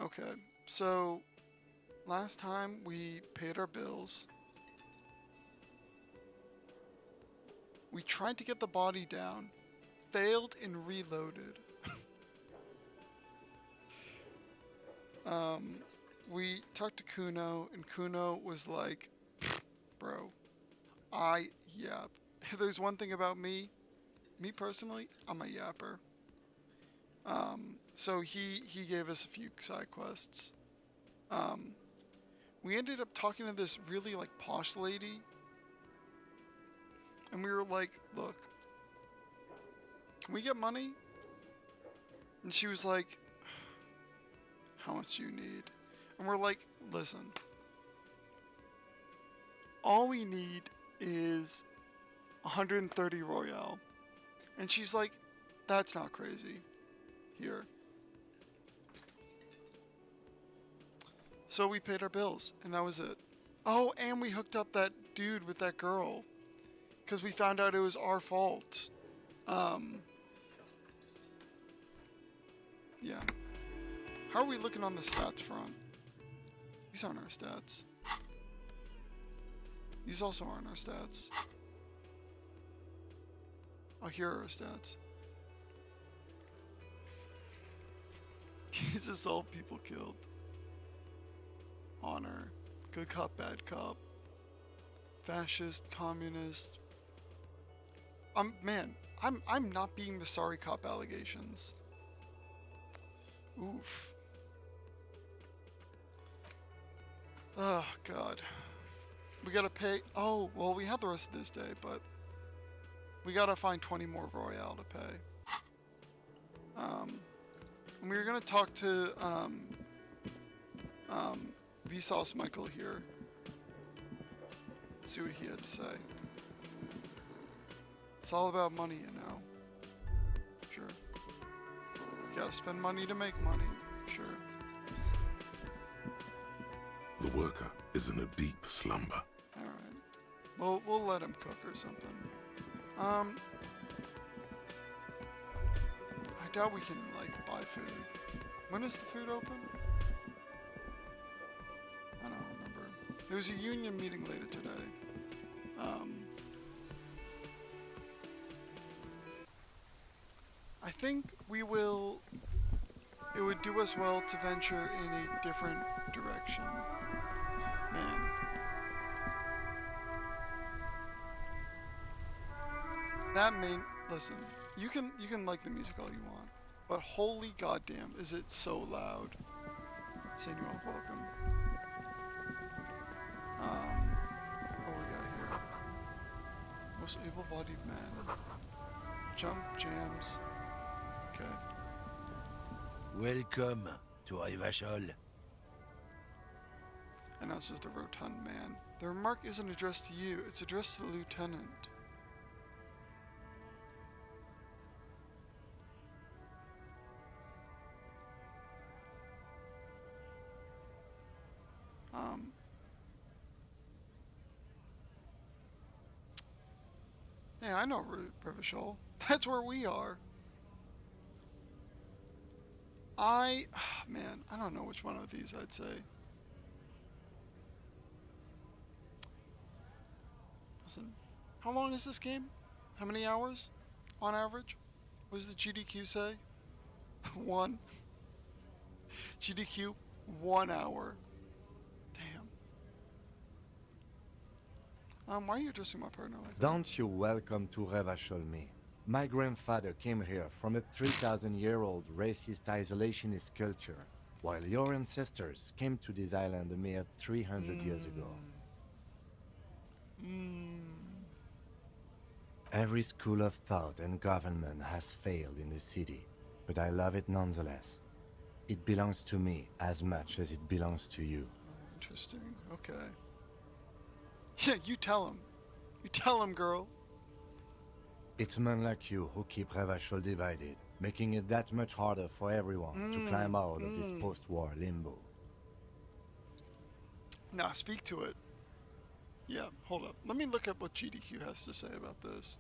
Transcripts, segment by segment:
Okay, so last time we paid our bills. We tried to get the body down, failed and reloaded. We talked to Kuno, and Kuno was like, bro, yap. If there's one thing about me personally, I'm a yapper. So he gave us a few side quests. Um, we ended up talking to this really like posh lady, and we were like, look, can we get money? And she was like, how much do you need? And we're like, listen, all we need is 130 Royale. And she's like, that's not crazy. Here. So we paid our bills, and that was it. Oh, and we hooked up that dude with that girl. Because we found out it was our fault. Yeah. How are we looking on the stats front? These aren't our stats. These also aren't our stats. Oh, here are our stats. This is all people killed. Honor. Good cop, bad cop. Fascist, communist. Man, I'm not being the sorry cop allegations. Oof. Oh, God. We gotta pay. Oh, well, we have the rest of this day, but we gotta find 20 more Royale to pay. And we were gonna talk to Vsauce Michael here. See what he had to say. It's all about money, you know. Sure. You gotta spend money to make money. Sure. The worker is in a deep slumber. Alright. Well, we'll let him cook or something. I doubt we can, like, buy food. When is the food open? I don't remember. There's a union meeting later today. I think we will... It would do us well to venture in a different direction. Man. That main... Listen, you can like the music all you want, but holy goddamn, is it so loud. Senor, welcome. What we got here? Most able-bodied man. Jump jams. Okay. Welcome to Rivachol. Announces the rotund man. The remark isn't addressed to you, it's addressed to the lieutenant. Yeah, I know Rivachol. That's where we are. Man, I don't know which one of these I'd say. Listen, how long is this game? How many hours on average? What does the GDQ say? 1. GDQ, 1 hour. Damn. Why are you addressing my partner like that? Don't you welcome to Revachol me. My grandfather came here from a 3,000-year-old racist isolationist culture, while your ancestors came to this island a mere 300 years ago. Every school of thought and government has failed in the city, but I love it nonetheless. It belongs to me as much as it belongs to you. Interesting. Okay. Yeah, you tell him. You tell him, girl. It's men like you who keep Revachol divided, making it that much harder for everyone to climb out of this post-war limbo. Nah, speak to it. Yeah, hold up. Let me look up what GDQ has to say about this.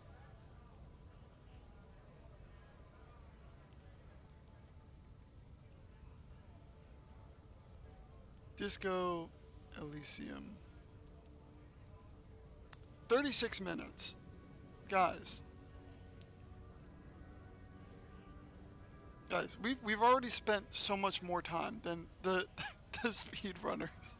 Disco Elysium. 36 minutes. Guys. Guys, we've already spent so much more time than the the speedrunners.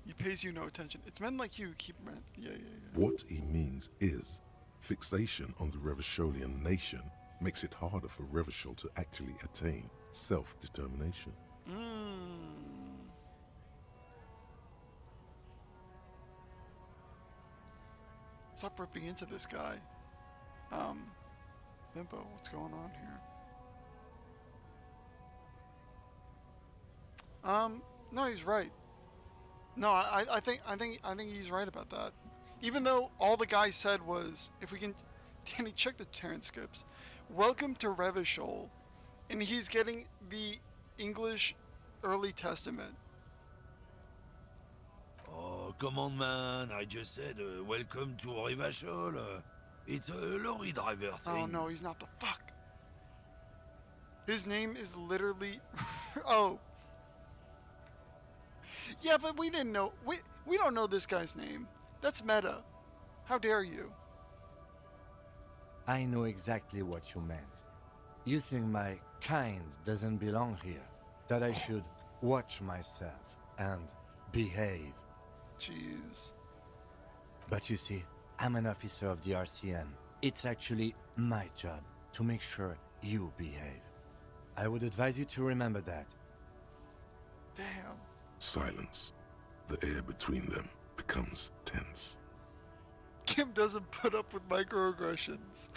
He pays you no attention. It's men like you who keep men. Yeah. What he means is, fixation on the Revacholian nation makes it harder for Revachol to actually attain self-determination. Stop ripping into this guy. Limbo, what's going on here? No, he's right. No, I think he's right about that. Even though all the guy said was, if we can, Danny, check the transcripts. Welcome to Revachol, and he's getting the English Early Testament. Oh, come on, man. I just said, welcome to Revachol. It's a lorry driver thing. Oh no, he's not the fuck. His name is literally. Oh. Yeah, but we didn't know. We don't know this guy's name. That's meta. How dare you? I know exactly what you meant. You think my kind doesn't belong here, that I should watch myself and behave. Jeez. But you see, I'm an officer of the RCN. It's actually my job to make sure you behave. I would advise you to remember that. Damn. Silence. The air between them becomes tense. Kim doesn't put up with microaggressions.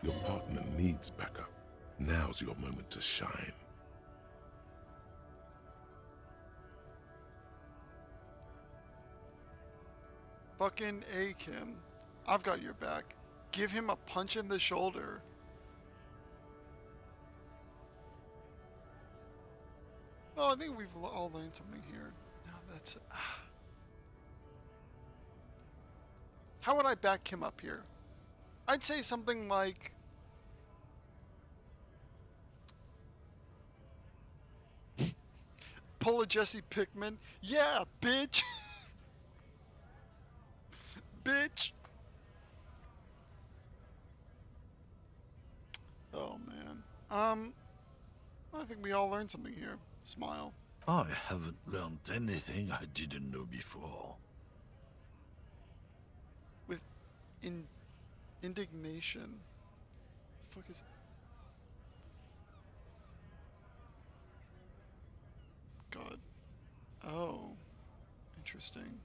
Your partner needs backup. Now's your moment to shine. Fucking A, Kim. I've got your back. Give him a punch in the shoulder. Well, I think we've all learned something here. No, that's... How would I back Kim up here? I'd say something like... Pull a Jesse Pickman. Yeah, bitch! Bitch! Oh, man. I think we all learned something here. Smile. I haven't learned anything I didn't know before. With indignation. The fuck is it? God. Oh. Interesting.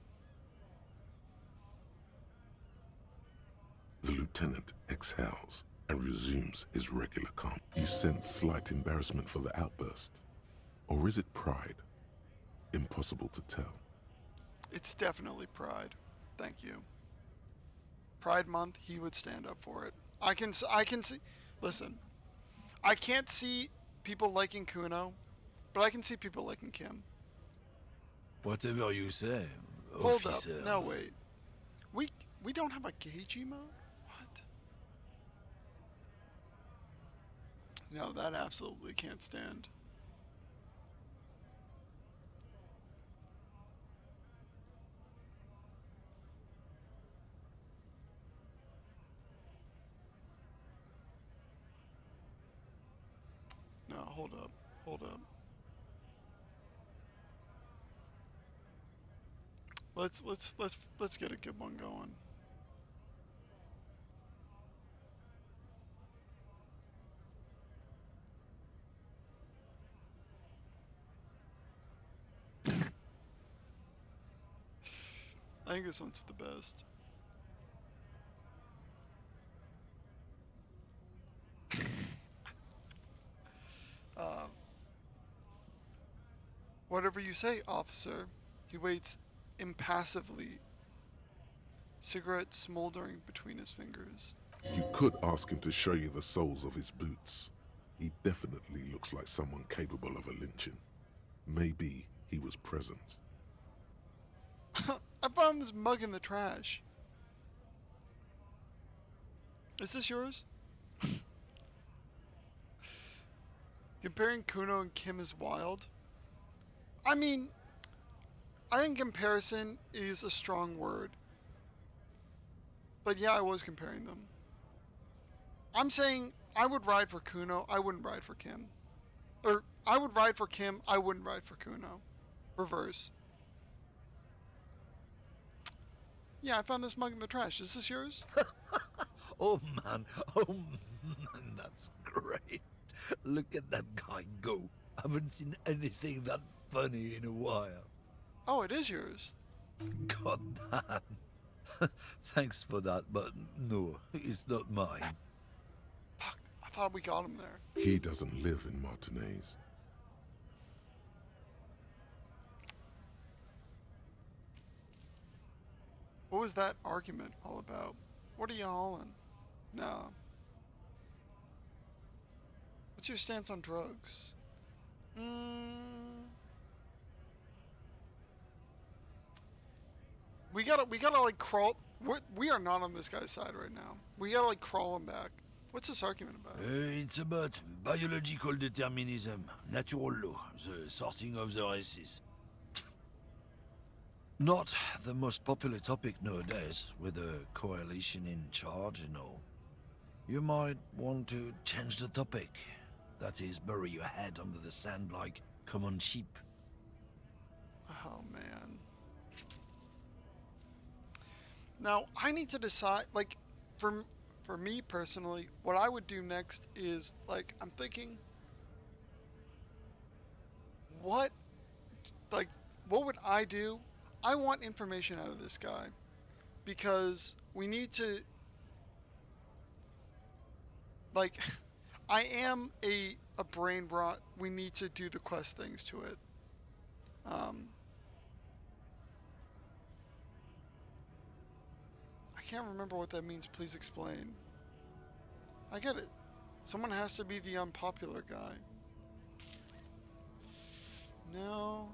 The lieutenant exhales and resumes his regular calm. You sense slight embarrassment for the outburst. Or is it pride? Impossible to tell. It's definitely pride. Thank you. Pride Month, he would stand up for it. I can see... Listen. I can't see people liking Kuno, but I can see people liking Kim. Whatever you say, Hold officer. up. No, wait. We don't have a gauge emote? What? No, that absolutely can't stand. No, hold up. Hold up. Let's get a good one going. I think this one's the best. Whatever you say, officer. He waits impassively, cigarette smoldering between his fingers. You could ask him to show you the soles of his boots. He definitely looks like someone capable of a lynching. Maybe he was present. I found this mug in the trash. Is this yours? Comparing Kuno and Kim is wild. I mean, I think comparison is a strong word. But yeah, I was comparing them. I'm saying I would ride for Kuno, I wouldn't ride for Kim. Or I would ride for Kim, I wouldn't ride for Kuno. Reverse. Yeah, I found this mug in the trash. Is this yours? Oh man, oh man, that's great. Look at that guy go. Haven't seen anything that funny in a while. Oh, it is yours. God damn. Thanks for that, but no, it's not mine. Fuck, I thought we got him there. He doesn't live in Martinez. What was that argument all about? What are you hauling? No. What's your stance on drugs? We gotta like crawl. We are not on this guy's side right now. We gotta like crawl him back. What's this argument about? It's about biological determinism, natural law, the sorting of the races. Not the most popular topic nowadays, with a coalition in charge and all. You might want to change the topic. That is, bury your head under the sand like common sheep. Oh man. Now I need to decide. Like, for me personally, what I would do next is like I'm thinking, what would I do? I want information out of this guy because we need to, like, I am a brain rot. We need to do the quest things to it. I can't remember what that means. Please explain. I get it. Someone has to be the unpopular guy. No.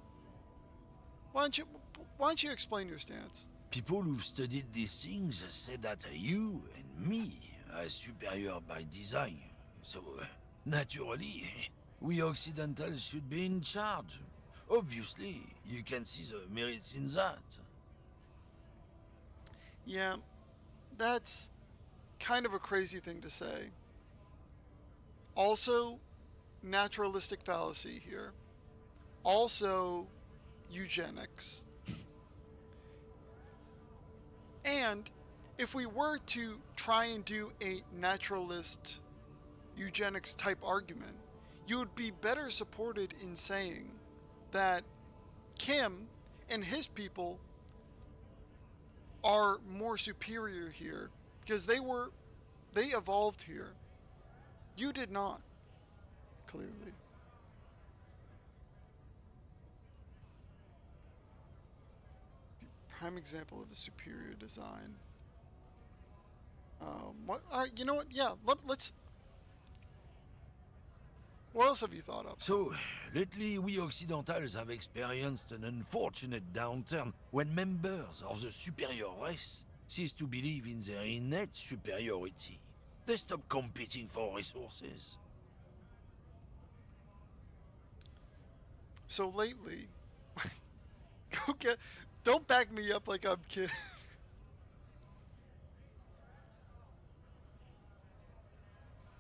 Why don't you explain your stance? People who've studied these things say that you and me are superior by design. So, naturally, we Occidentals should be in charge. Obviously, you can see the merits in that. Yeah, that's kind of a crazy thing to say. Also, naturalistic fallacy here. Also, eugenics. And if we were to try and do a naturalist eugenics type argument, you would be better supported in saying that Kim and his people are more superior here because they evolved here. You did not, clearly. Prime example of a superior design. What? All right, you know what? Yeah, let's. What else have you thought of? So, lately we Occidentals have experienced an unfortunate downturn when members of the superior race cease to believe in their innate superiority. They stop competing for resources. So lately, go don't back me up like I'm kidding.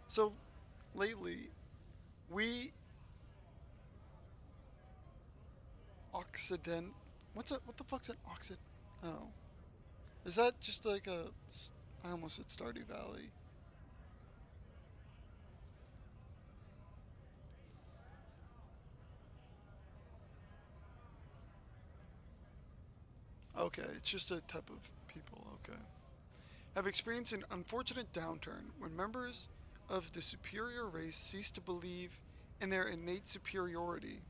So lately, we Occident. What the fuck's an Occident? Oh, is that just like a? I almost said Stardew Valley. Okay, it's just a type of people. Okay. Have experienced an unfortunate downturn when members of the superior race cease to believe in their innate superiority.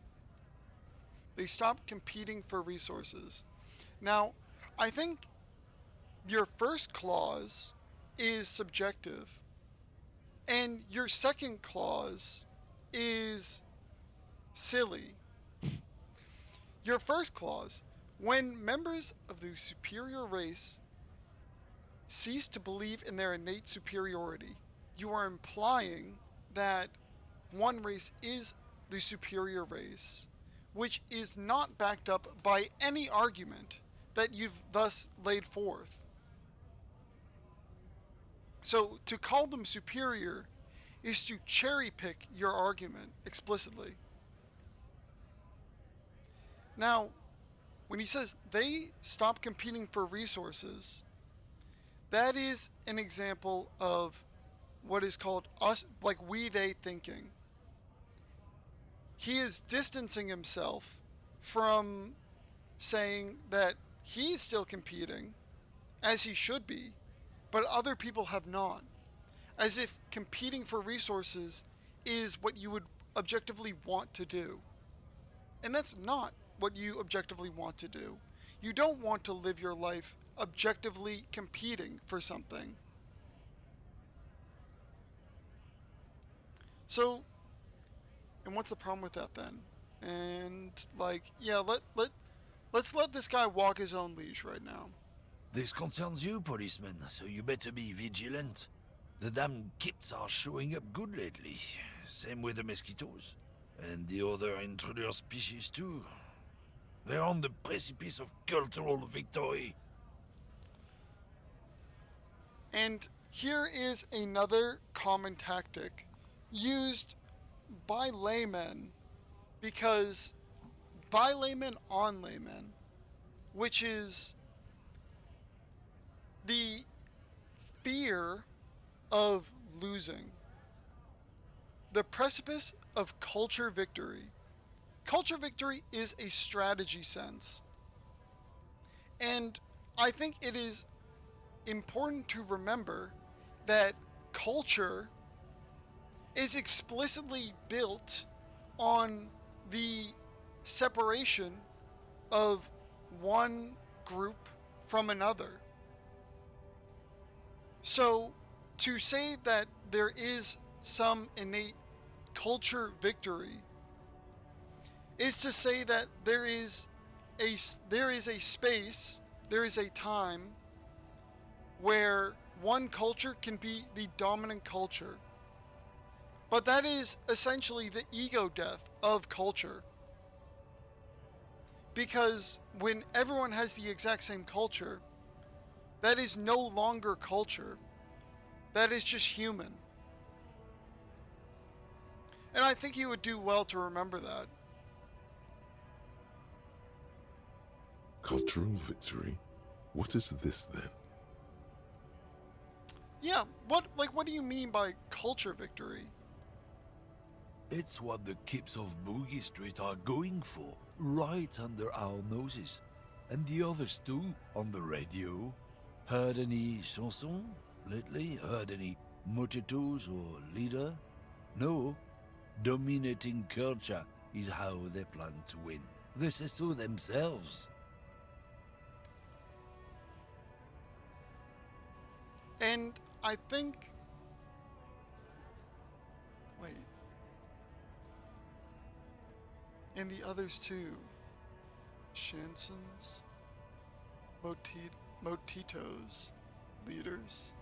They stop competing for resources. Now, I think your first clause is subjective, and your second clause is silly. Your first clause, when members of the superior race cease to believe in their innate superiority, you are implying that one race is the superior race, which is not backed up by any argument that you've thus laid forth. So to call them superior is to cherry pick your argument explicitly. Now, when he says they stop competing for resources, that is an example of what is called us, like we they thinking. He is distancing himself from saying that he's still competing, as he should be, but other people have not. As if competing for resources is what you would objectively want to do. And that's not what you objectively want to do. You don't want to live your life objectively competing for something. So, and what's the problem with that then? And like, yeah, let's let this guy walk his own leash right now. This concerns you, policeman, so you better be vigilant. The damn kips are showing up good lately. Same with the mosquitoes. And the other intruder species too. They're on the precipice of cultural victory. And here is another common tactic used by laymen, because by laymen on laymen, which is the fear of losing. The precipice of culture victory. Culture victory is a strategy sense. And I think it is important to remember that culture is explicitly built on the separation of one group from another. So, to say that there is some innate culture victory is to say that there is a space, there is a time where one culture can be the dominant culture. But that is essentially the ego death of culture. Because when everyone has the exact same culture, that is no longer culture. That is just human. And I think you would do well to remember that. Cultural victory? What is this then? Yeah, what do you mean by culture victory? It's what the kips of Boogie Street are going for, right under our noses. And the others too, on the radio. Heard any chansons lately? Heard any mojitos or leader? No. Dominating culture is how they plan to win. They say so themselves. And I think... Wait. And the others too. Chansons? Motitos? Leaders?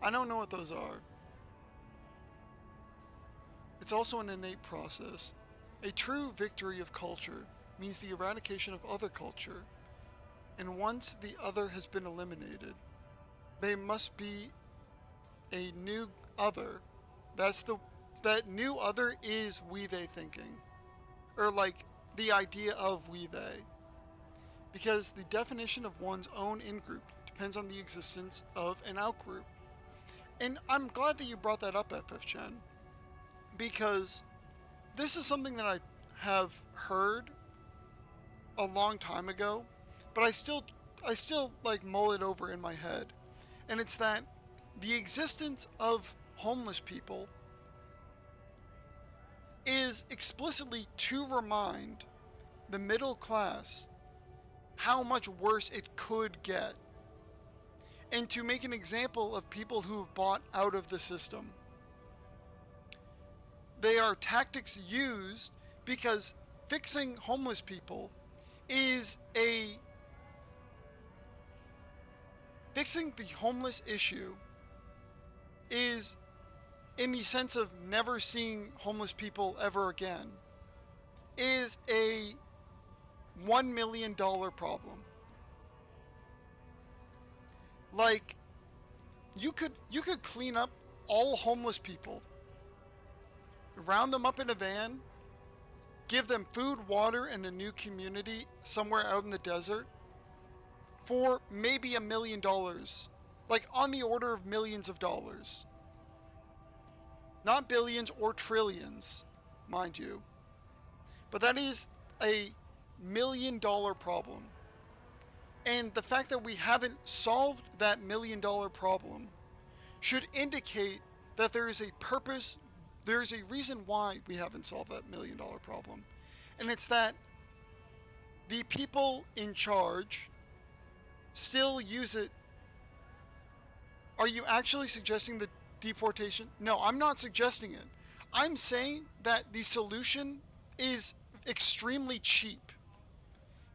I don't know what those are. It's also an innate process. A true victory of culture means the eradication of other culture. And once the other has been eliminated, they must be a new other. That new other is we they thinking. Or like the idea of we they. Because the definition of one's own in-group depends on the existence of an out-group. And I'm glad that you brought that up, FF Chen. Because this is something that I have heard a long time ago, but I still like mull it over in my head. And it's that the existence of homeless people is explicitly to remind the middle class how much worse it could get, and to make an example of people who have bought out of the system. They are tactics used because fixing homeless people is fixing the homeless issue is in the sense of never seeing homeless people ever again, is a $1 million problem. Like, you could clean up all homeless people, round them up in a van, give them food, water, and a new community somewhere out in the desert for maybe $1 million. Like, on the order of millions of dollars. Not billions or trillions, mind you. But that is a $1 million problem. And the fact that we haven't solved that $1 million problem should indicate that there is a purpose, there is a reason why we haven't solved that $1 million problem. And it's that the people in charge still use it. Are you actually suggesting the deportation? No, I'm not suggesting it. I'm saying that the solution is extremely cheap.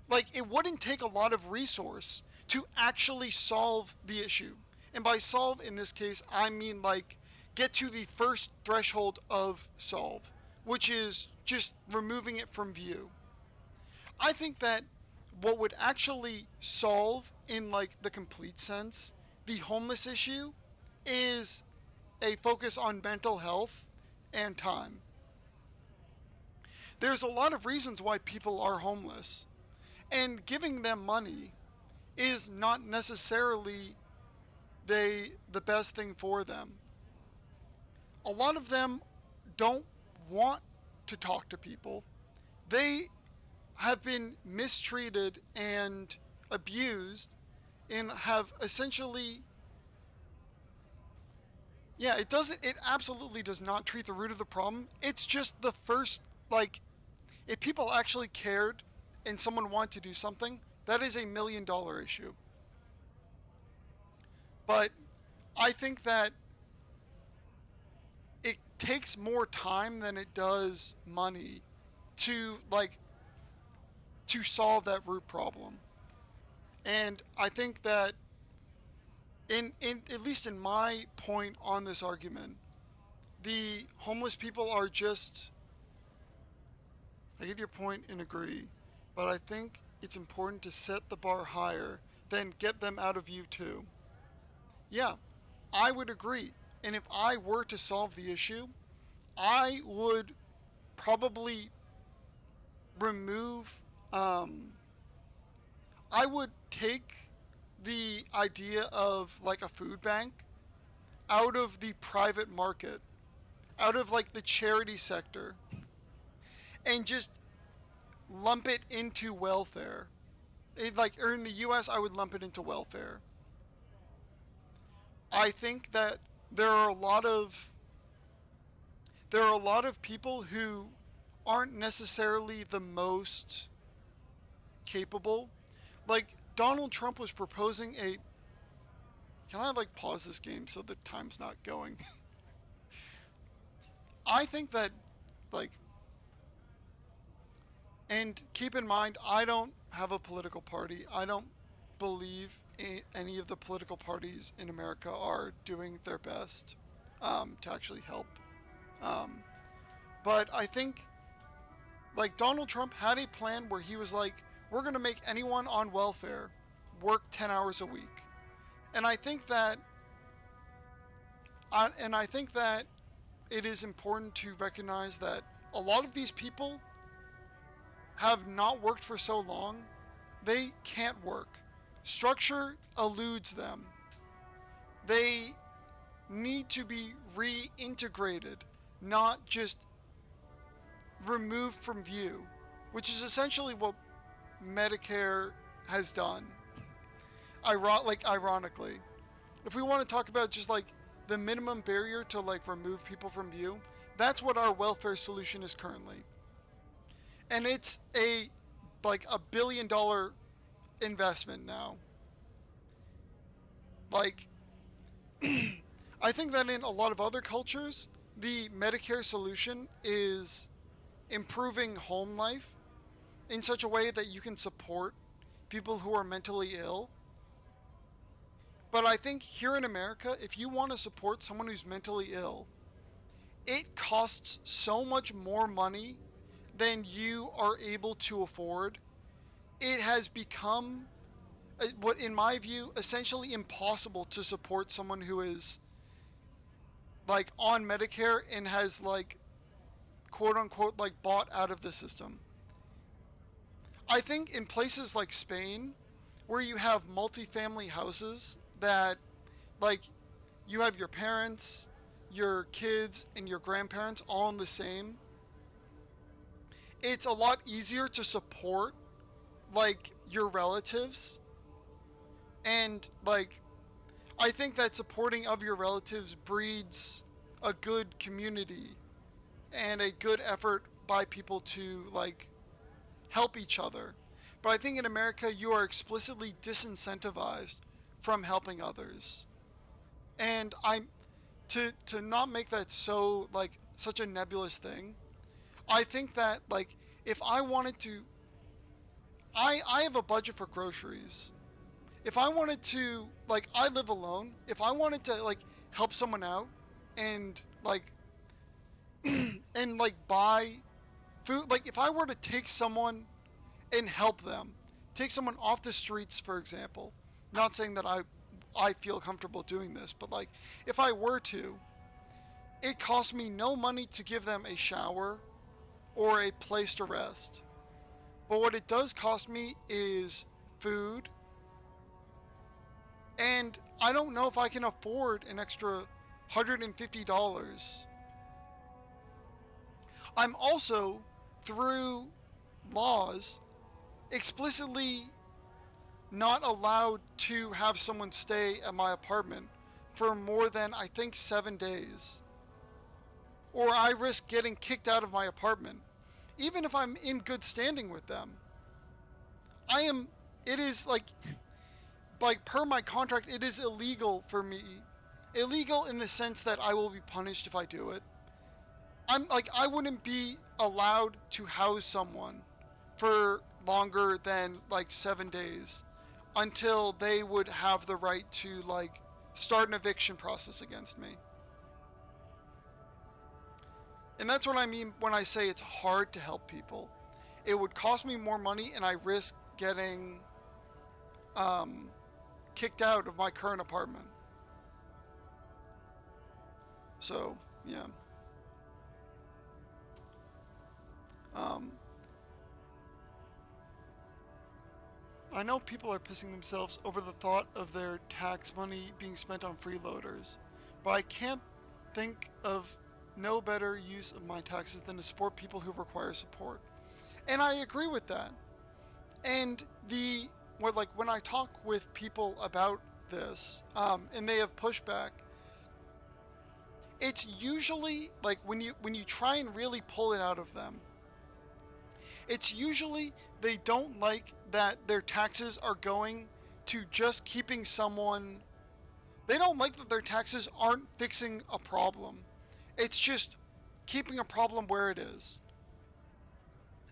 Like, it wouldn't take a lot of resource to actually solve the issue. And by solve, in this case, I mean, like, get to the first threshold of solve, which is just removing it from view. I think that what would actually solve, in, like, the complete sense, the homeless issue is a focus on mental health and time. There's a lot of reasons why people are homeless, and giving them money is not necessarily the best thing for them. A lot of them don't want to talk to people. They have been mistreated and abused and have essentially, it absolutely does not treat the root of the problem. It's just the first, like, if people actually cared and someone wanted to do something, that is $1 million issue. But I think that it takes more time than it does money to, like, to solve that root problem. And I think that in at least in my point on this argument, the homeless people are just, I get your point and agree, but I think it's important to set the bar higher than get them out of view too. Yeah, I would agree. And if I were to solve the issue, I would probably remove, I would take the idea of, like, a food bank out of the private market, out of, like, the charity sector, and just lump it into welfare. Or in the US, I would lump it into welfare. I think that there are a lot of people who aren't necessarily the most capable. Like, Donald Trump was proposing a, can I, like, pause this game so the time's not going? I think that, like, and keep in mind, I don't have a political party. I don't believe any of the political parties in America are doing their best to actually help. But I think, like, Donald Trump had a plan where he was like, we're going to make anyone on welfare work 10 hours a week. And I think that it is important to recognize that a lot of these people have not worked for so long, they can't work. Structure eludes them. They need to be reintegrated, not just removed from view, which is essentially what Medicare has done. Ironically, if we want to talk about just, like, the minimum barrier to, like, remove people from view, that's what our welfare solution is currently. And it's a $1 billion investment now. Like, I think that in a lot of other cultures, the Medicare solution is improving home life in such a way that you can support people who are mentally ill. But I think here in America, if you want to support someone who's mentally ill, it costs so much more money than you are able to afford. It has become, what in my view, essentially impossible to support someone who is like on Medicare and has like quote unquote like bought out of the system. I think in places like Spain, where you have multifamily houses that, like, you have your parents, your kids, and your grandparents all in the same, it's a lot easier to support, like, your relatives. And, like, I think that supporting of your relatives breeds a good community and a good effort by people to, like, help each other. But I think in America, you are explicitly disincentivized from helping others. And I'm to not make that so like such a nebulous thing. I think that like if I wanted to, I have a budget for groceries. If I wanted to, like, I live alone. If I wanted to like help someone out and like and like buy food, like if I were to take someone and help them, take someone off the streets, for example. Not saying that I feel comfortable doing this, but like if I were to, it costs me no money to give them a shower or a place to rest. But what it does cost me is food, and I don't know if I can afford an extra $150. I'm also, through laws, explicitly not allowed to have someone stay at my apartment for more than, I think, 7 days. Or I risk getting kicked out of my apartment, even if I'm in good standing with them. It is like per my contract, it is illegal for me. Illegal in the sense that I will be punished if I do it. I wouldn't be allowed to house someone for longer than like 7 days until they would have the right to like start an eviction process against me. And that's what I mean when I say it's hard to help people. It would cost me more money and I risk getting kicked out of my current apartment. So, yeah. I know people are pissing themselves over the thought of their tax money being spent on freeloaders, but I can't think of no better use of my taxes than to support people who require support. And I agree with that. And when I talk with people about this, and they have pushback, it's usually like when you try and really pull it out of them, it's usually they don't like that their taxes are going to just keeping someone. They don't like that their taxes aren't fixing a problem. It's just keeping a problem where it is.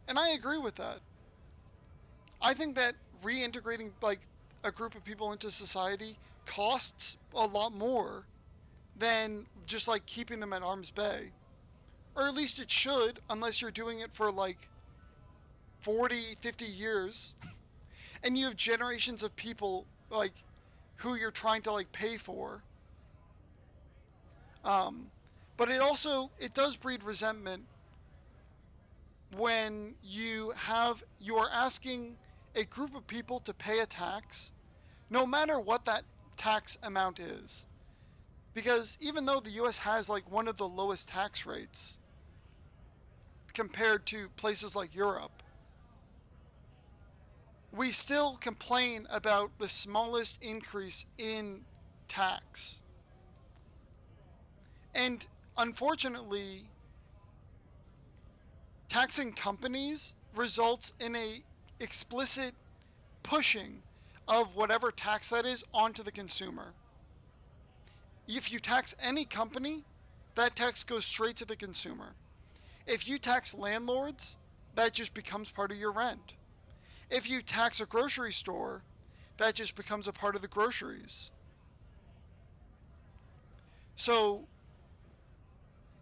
And I agree with that. I think that reintegrating like a group of people into society costs a lot more than just like keeping them at arm's bay. Or at least it should, unless you're doing it for like 40, 50 years and you have generations of people like who you're trying to like pay for. But it does breed resentment when you are asking a group of people to pay a tax, no matter what that tax amount is. Because even though the US has like one of the lowest tax rates compared to places like Europe, we still complain about the smallest increase in tax. And unfortunately, taxing companies results in a explicit pushing of whatever tax that is onto the consumer. If you tax any company, that tax goes straight to the consumer. If you tax landlords, that just becomes part of your rent. If you tax a grocery store, that just becomes a part of the groceries. So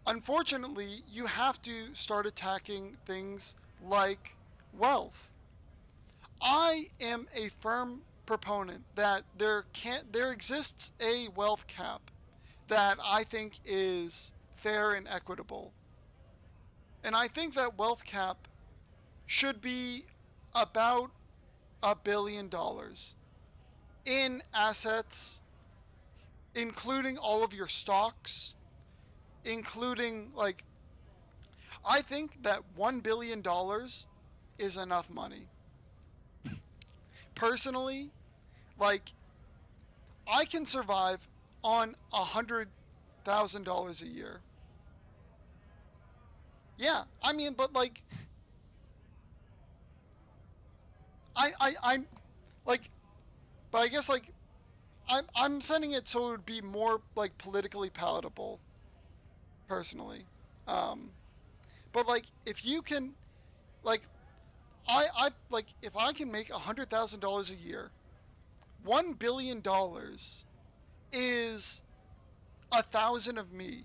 unfortunately, you have to start attacking things like wealth. I am a firm proponent that there exists a wealth cap that I think is fair and equitable. And I think that wealth cap should be about $1 billion in assets, including all of your stocks, including like, I think that $1 billion is enough money. Personally, like, I can survive on $100,000 a year. Yeah, I mean, but like, I'm like, but I guess like, I'm sending it so it would be more like politically palatable, personally. Um, but like, if you can, like, I like, if I can make $100,000 a year, $1 billion is 1,000 of me.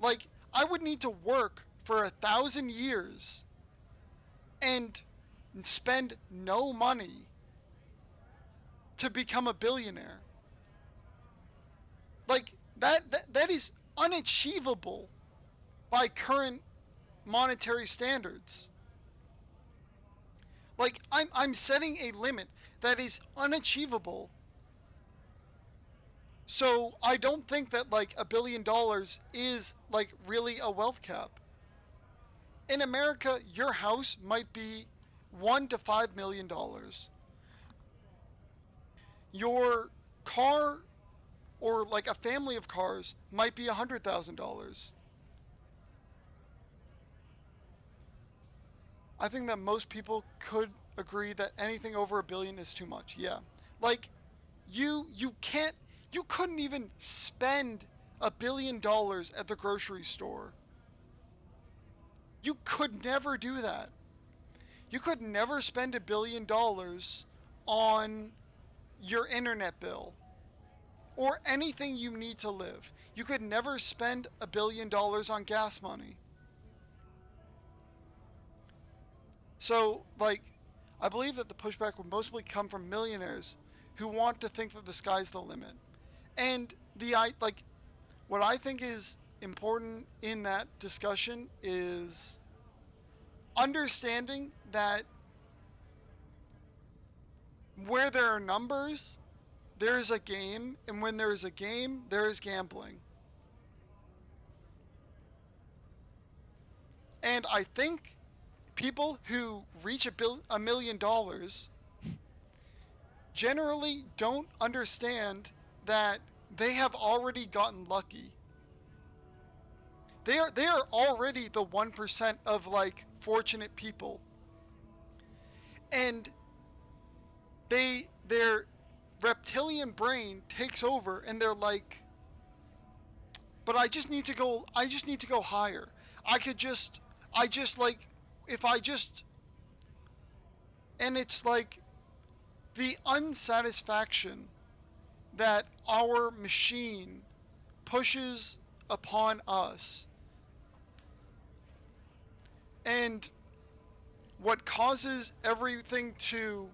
Like, I would need to work for 1,000 years and spend no money to become a billionaire. Like, that is unachievable by current monetary standards. Like, I'm setting a limit that is unachievable. So I don't think that like $1 billion is like really a wealth cap. In America, your house might be $1 to $5 million. Your car, or like a family of cars, might be $100,000. I think that most people could agree that anything over $1 billion is too much. Yeah, like, you can't, you couldn't even spend $1 billion at the grocery store. You could never do that. You could never spend $1 billion on your internet bill or anything you need to live. You could never spend $1 billion on gas money. So, like, I believe that the pushback would mostly come from millionaires who want to think that the sky's the limit. And like, what I think is important in that discussion is understanding that where there are numbers, there is a game, and when there is a game, there is gambling. And I think people who reach $1 million generally don't understand that they have already gotten lucky. They are already the 1% of like fortunate people. And their reptilian brain takes over and they're like, but I just need to go higher. I just like, if I just, and it's like the unsatisfaction that our machine pushes upon us, and what causes everything to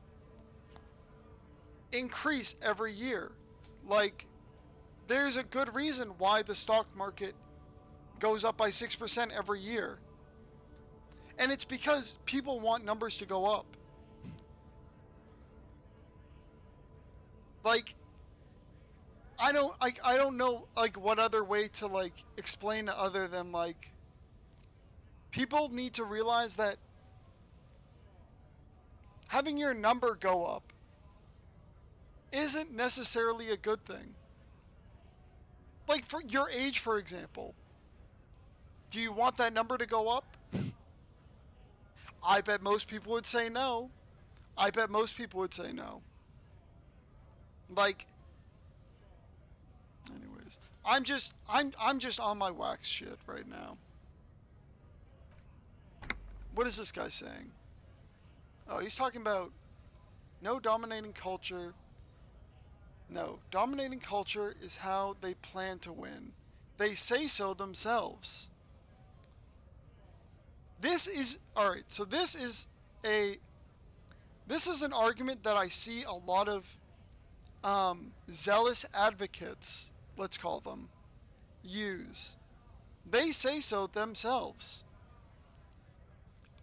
increase every year. Like, there's a good reason why the stock market goes up by 6% every year. And it's because people want numbers to go up. Like, I don't know like what other way to like explain it other than like, people need to realize that having your number go up isn't necessarily a good thing. Like, for your age, for example, do you want that number to go up? I bet most people would say no. I bet most people would say no. Like, anyways, I'm just on my wax shit right now. What is this guy saying? Oh, he's talking about no dominating culture. No, dominating culture is how they plan to win. They say so themselves. This is alright, so a this is an argument that I see a lot of zealous advocates, let's call them, use. They say so themselves.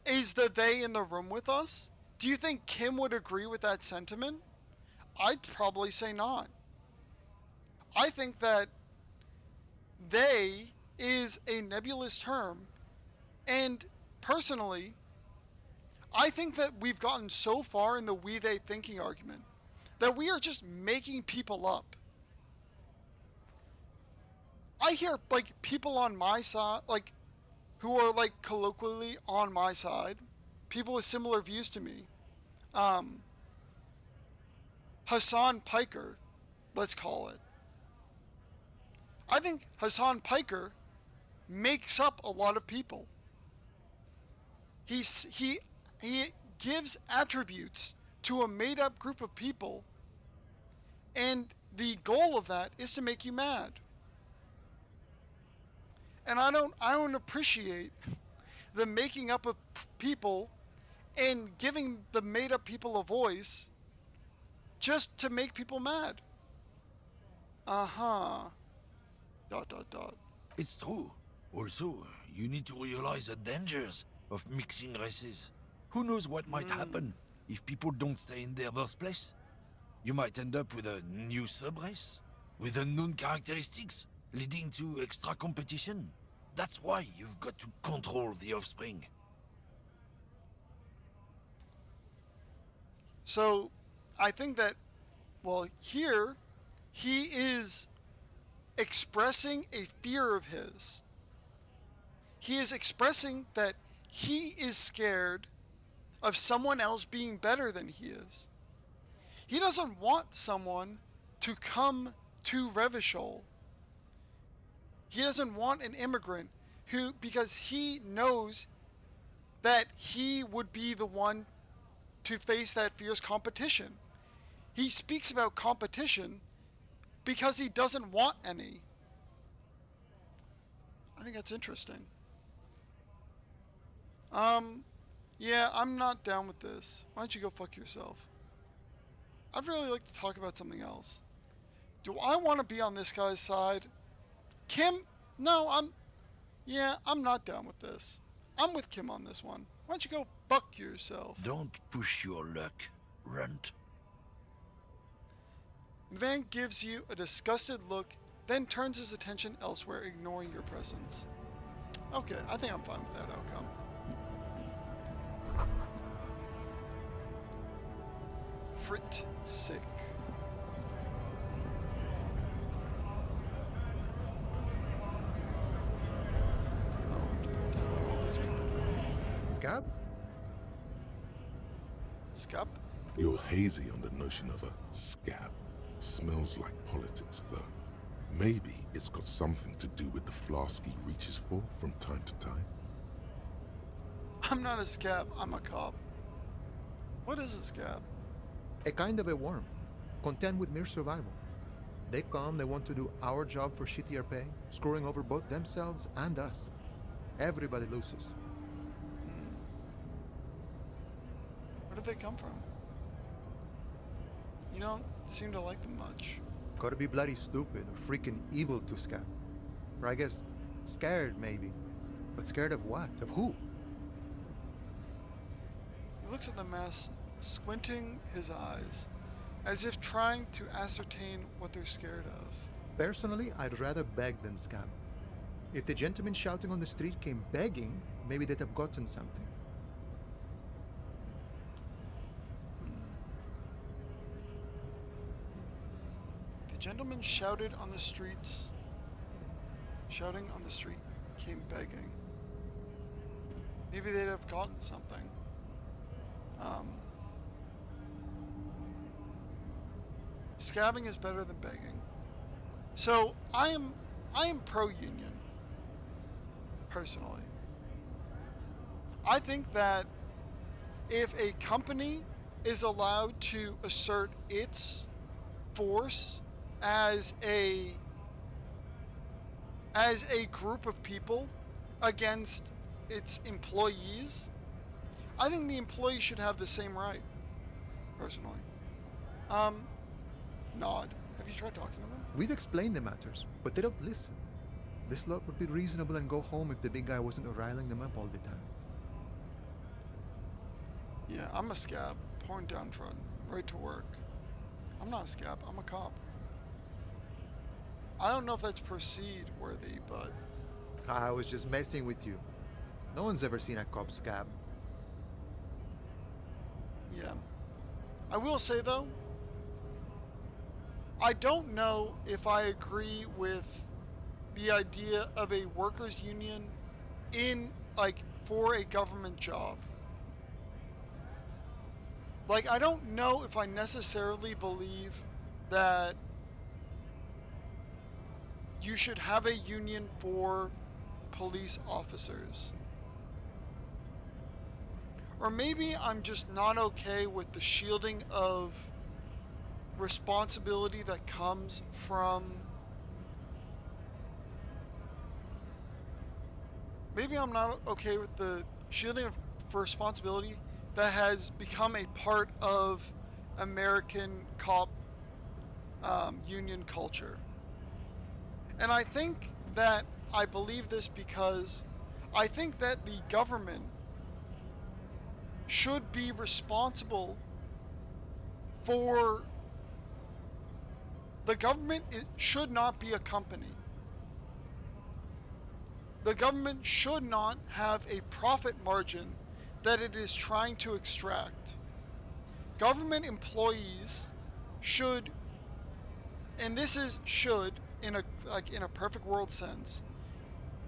Is the they in the room with us? Do you think Kim would agree with that sentiment? I'd probably say not. I think that they is a nebulous term, and personally, I think that we've gotten so far in the we they thinking argument that we are just making people up. I hear like people on my side, like who are like colloquially on my side, people with similar views to me. Hassan Piker, let's call it. I think Hassan Piker makes up a lot of people. He gives attributes to a made up group of people, and the goal of that is to make you mad. And I don't appreciate the making up of people and giving the made up people a voice just to make people mad. Uh-huh. ... It's true. Also, you need to realize the dangers of mixing races. Who knows what might happen if people don't stay in their birthplace? You might end up with a new subrace, with unknown characteristics, leading to extra competition. That's why you've got to control the offspring. So, I think that, well, here, he is expressing a fear of his. He is expressing that he is scared of someone else being better than he is. He doesn't want someone to come to Revachol. He doesn't want an immigrant who, because he knows that he would be the one to face that fierce competition. He speaks about competition because he doesn't want any. I think that's interesting. Yeah, I'm not down with this. Why don't you go fuck yourself? I'd really like to talk about something else. Do I want to be on this guy's side? Kim? No, I'm not down with this. I'm with Kim on this one. Why don't you go fuck yourself? Don't push your luck, runt. Van gives you a disgusted look, then turns his attention elsewhere, ignoring your presence. Okay, I think I'm fine with that outcome. Frit sick. Scab? Scab? You're hazy on the notion of a scab. Smells like politics, though. Maybe it's got something to do with the flask he reaches for from time to time. I'm not a scab, I'm a cop. What is a scab? A kind of a worm, content with mere survival. They come, they want to do our job for shittier pay, screwing over both themselves and us. Everybody loses. Where did they come from? You don't seem to like them much. Gotta be bloody stupid or freaking evil to scab. Or I guess scared, maybe. But scared of what? Of who? He looks at the mess, squinting his eyes, as if trying to ascertain what they're scared of. Personally, I'd rather beg than scab. If the gentleman shouting on the street came begging, maybe they'd have gotten something. The gentleman shouted on the streets. Shouting on the street came begging. Maybe they'd have gotten something. Scabbing is better than begging. So I am pro-union, personally. I think that if a company is allowed to assert its force as a group of people against its employees, I think the employees should have the same right, personally. Nod. Have you tried talking to them? We've explained the matters, but they don't listen. This lot would be reasonable and go home if the big guy wasn't riling them up all the time. Yeah, I'm a scab. Pouring downtrodden. Right to work. I'm not a scab. I'm a cop. I don't know if that's proceed worthy, but I was just messing with you. No one's ever seen a cop scab. yeah. I will say though, I don't know if I agree with the idea of a workers' union in, like, for a government job. Like, I don't know if I necessarily believe that you should have a union for police officers. Or maybe I'm just not okay with the shielding of responsibility that comes from... Maybe I'm not okay with the shielding of responsibility that has become a part of American cop union culture. And I think that I believe this because I think that the government should be responsible for... The government, it should not be a company. The government should not have a profit margin that it is trying to extract. Government employees should, and this is should in a perfect world sense,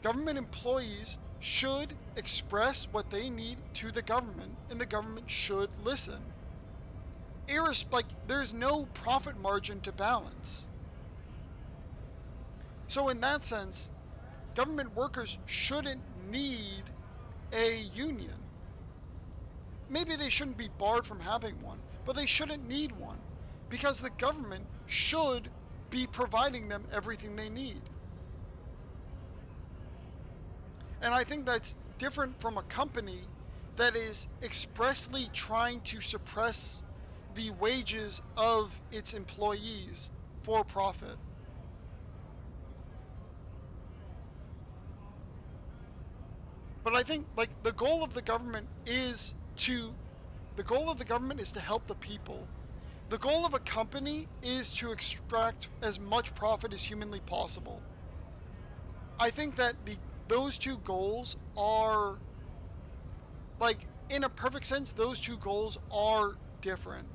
government employees should express what they need to the government, and the government should listen. There's no profit margin to balance. So in that sense, government workers shouldn't need a union. Maybe they shouldn't be barred from having one, but they shouldn't need one because the government should be providing them everything they need. And I think that's different from a company that is expressly trying to suppress the wages of its employees for profit. But I think, like, the goal of the government is to help the people. The goal of a company is to extract as much profit as humanly possible. I think that those two goals are, like, in a perfect sense, those two goals are different.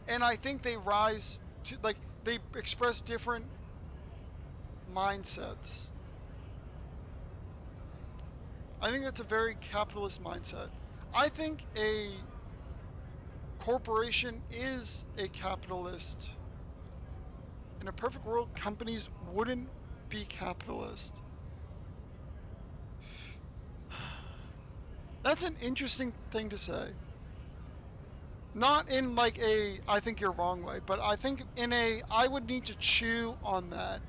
And I think they rise to, like, they express different mindsets. I think that's a very capitalist mindset. I think a corporation is a capitalist. In a perfect world, companies wouldn't be capitalist. That's an interesting thing to say. Not in like a I think you're wrong way, but I think in a I would need to chew on that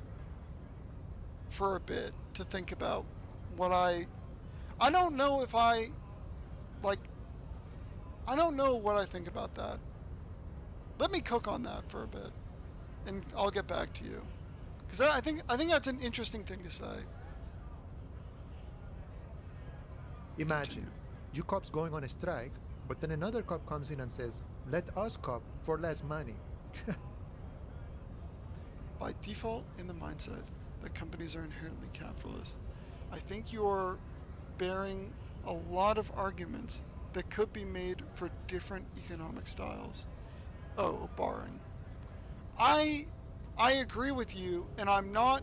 for a bit to think about what I don't know if I don't know what I think about that. Let me cook on that for a bit and I'll get back to you. Cuz I think that's an interesting thing to say. Imagine, you cops going on a strike, but then another cop comes in and says, let us cop for less money. By default, in the mindset that companies are inherently capitalist, I think you're bearing a lot of arguments that could be made for different economic styles. Oh, barring. I agree with you, and I'm not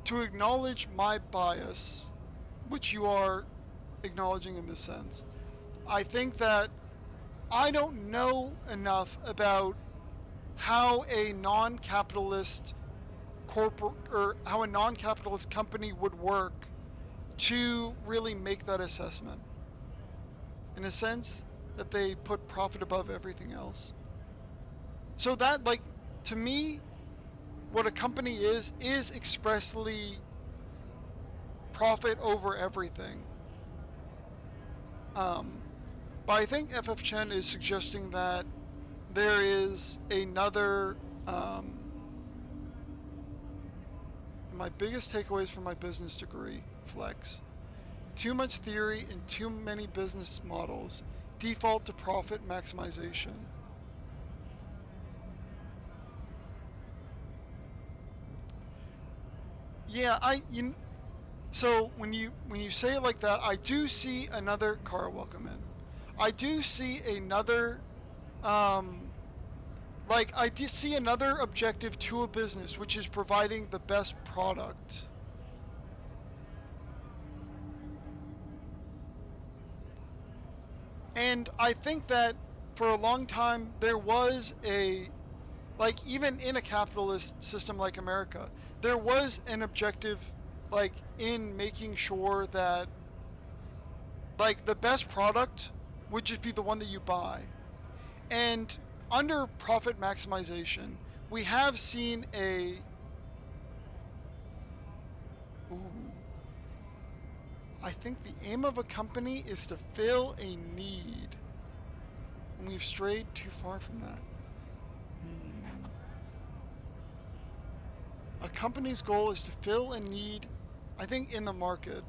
to acknowledge my bias, which you are acknowledging in this sense. I think that I don't know enough about how a non-capitalist how a non-capitalist company would work to really make that assessment. In a sense that they put profit above everything else. So that, like, to me, what a company is expressly profit over everything. But I think FF Chen is suggesting that there is another. My biggest takeaways from my business degree, Flex. Too much theory and too many business models default to profit maximization. Yeah, so when you say it like that, I do see another car. Welcome in. I do see another, like I do see another objective to a business, which is providing the best product. And I think that for a long time there was a, like, even in a capitalist system like America, there was an objective, like, in making sure that, like, the best product would just be the one that you buy. And under profit maximization, we have seen a. Ooh. I think the aim of a company is to fill a need. And we've strayed too far from that. A company's goal is to fill a need, I think, in the market.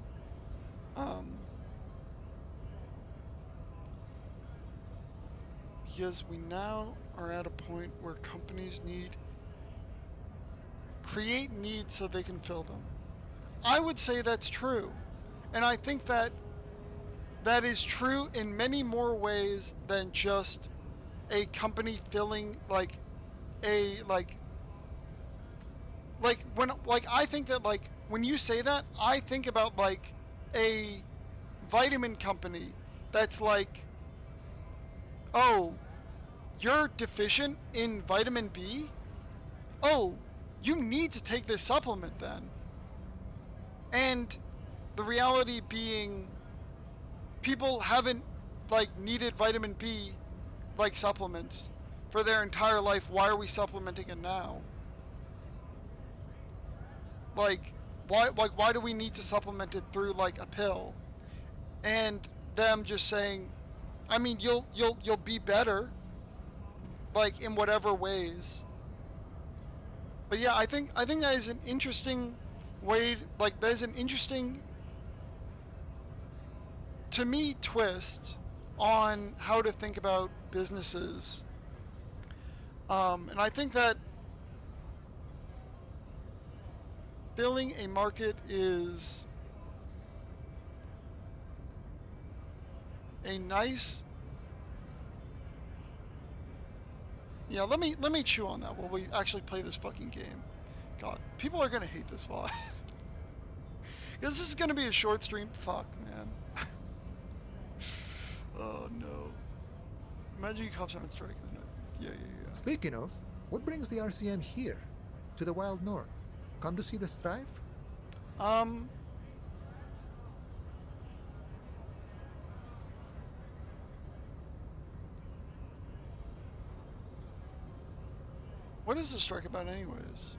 Because we now are at a point where companies create needs so they can fill them. I would say that's true. And I think that that is true in many more ways than just a company filling, like, a, like when, like, I think that, like, when you say that, I think about, like, a vitamin company that's like, oh, you're deficient in vitamin B? Oh, you need to take this supplement then. And the reality being, people haven't, like, needed vitamin B, like, supplements for their entire life. Why are we supplementing it now? Like, why do we need to supplement it through, like, a pill? And them just saying, I mean, you'll be better, like, in whatever ways. But yeah, I think that is an interesting way, like, that is an interesting, to me, twist on how to think about businesses. And I think that filling a market is a nice. Yeah, let me chew on that while we actually play this fucking game. God, people are gonna hate this VOD. Because this is gonna be a short stream. Fuck, man. Oh no. Imagine you cops aren't striking the net. Yeah. Speaking of, what brings the RCM here? To the Wild North? Come to see the strife? What is the strike about anyways?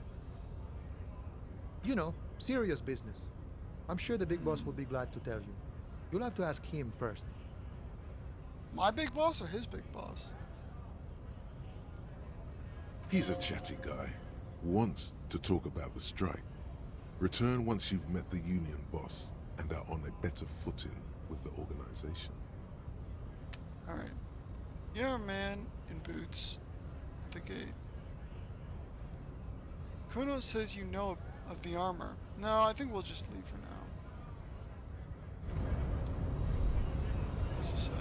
You know, serious business. I'm sure the big boss will be glad to tell you. You'll have to ask him first. My big boss or his big boss? He's a chatty guy. Wants to talk about the strike. Return once you've met the union boss and are on a better footing with the organization. Alright. You're a man in boots at the gate. Kuno says you know of the armor. No, I think we'll just leave for now. What's this say?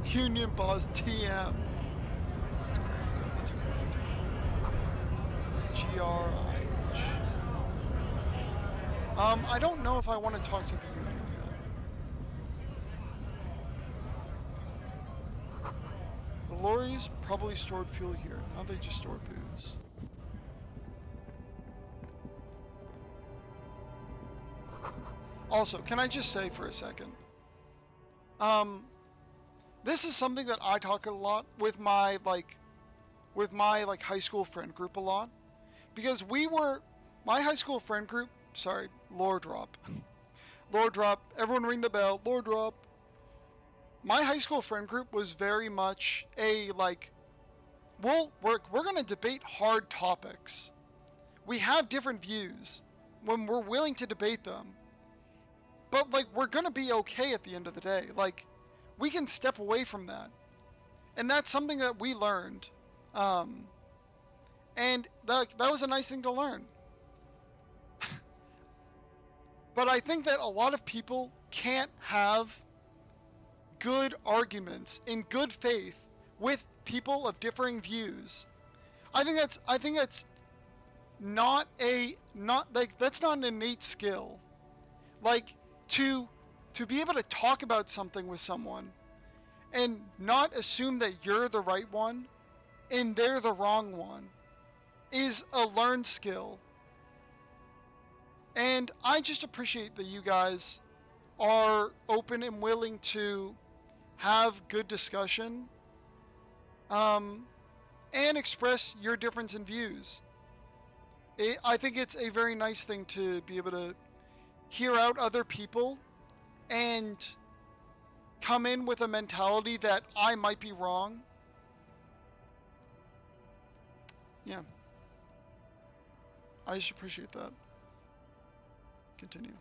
Union boss TM. That's crazy. That's a crazy term. GRIH. I don't know if I want to talk to the union yet. The lorries probably stored fuel here. Now they just store booze. Also, can I just say for a second? Um, this is something that I talk a lot with my high school friend group a lot, because my high school friend group. Sorry, lore drop, lore drop. Everyone ring the bell. Lore drop. My high school friend group was very much a like, we're gonna debate hard topics. We have different views when we're willing to debate them, but like we're gonna be okay at the end of the day. Like, we can step away from that, and that's something that we learned, and that was a nice thing to learn. But I think that a lot of people can't have good arguments in good faith with people of differing views. I think that's not that's not an innate skill. Like, to be able to talk about something with someone and not assume that you're the right one and they're the wrong one is a learned skill. And I just appreciate that you guys are open and willing to have good discussion, and express your difference in views. I think it's a very nice thing to be able to hear out other people and come in with a mentality that I might be wrong. Yeah. I just appreciate that. Continue.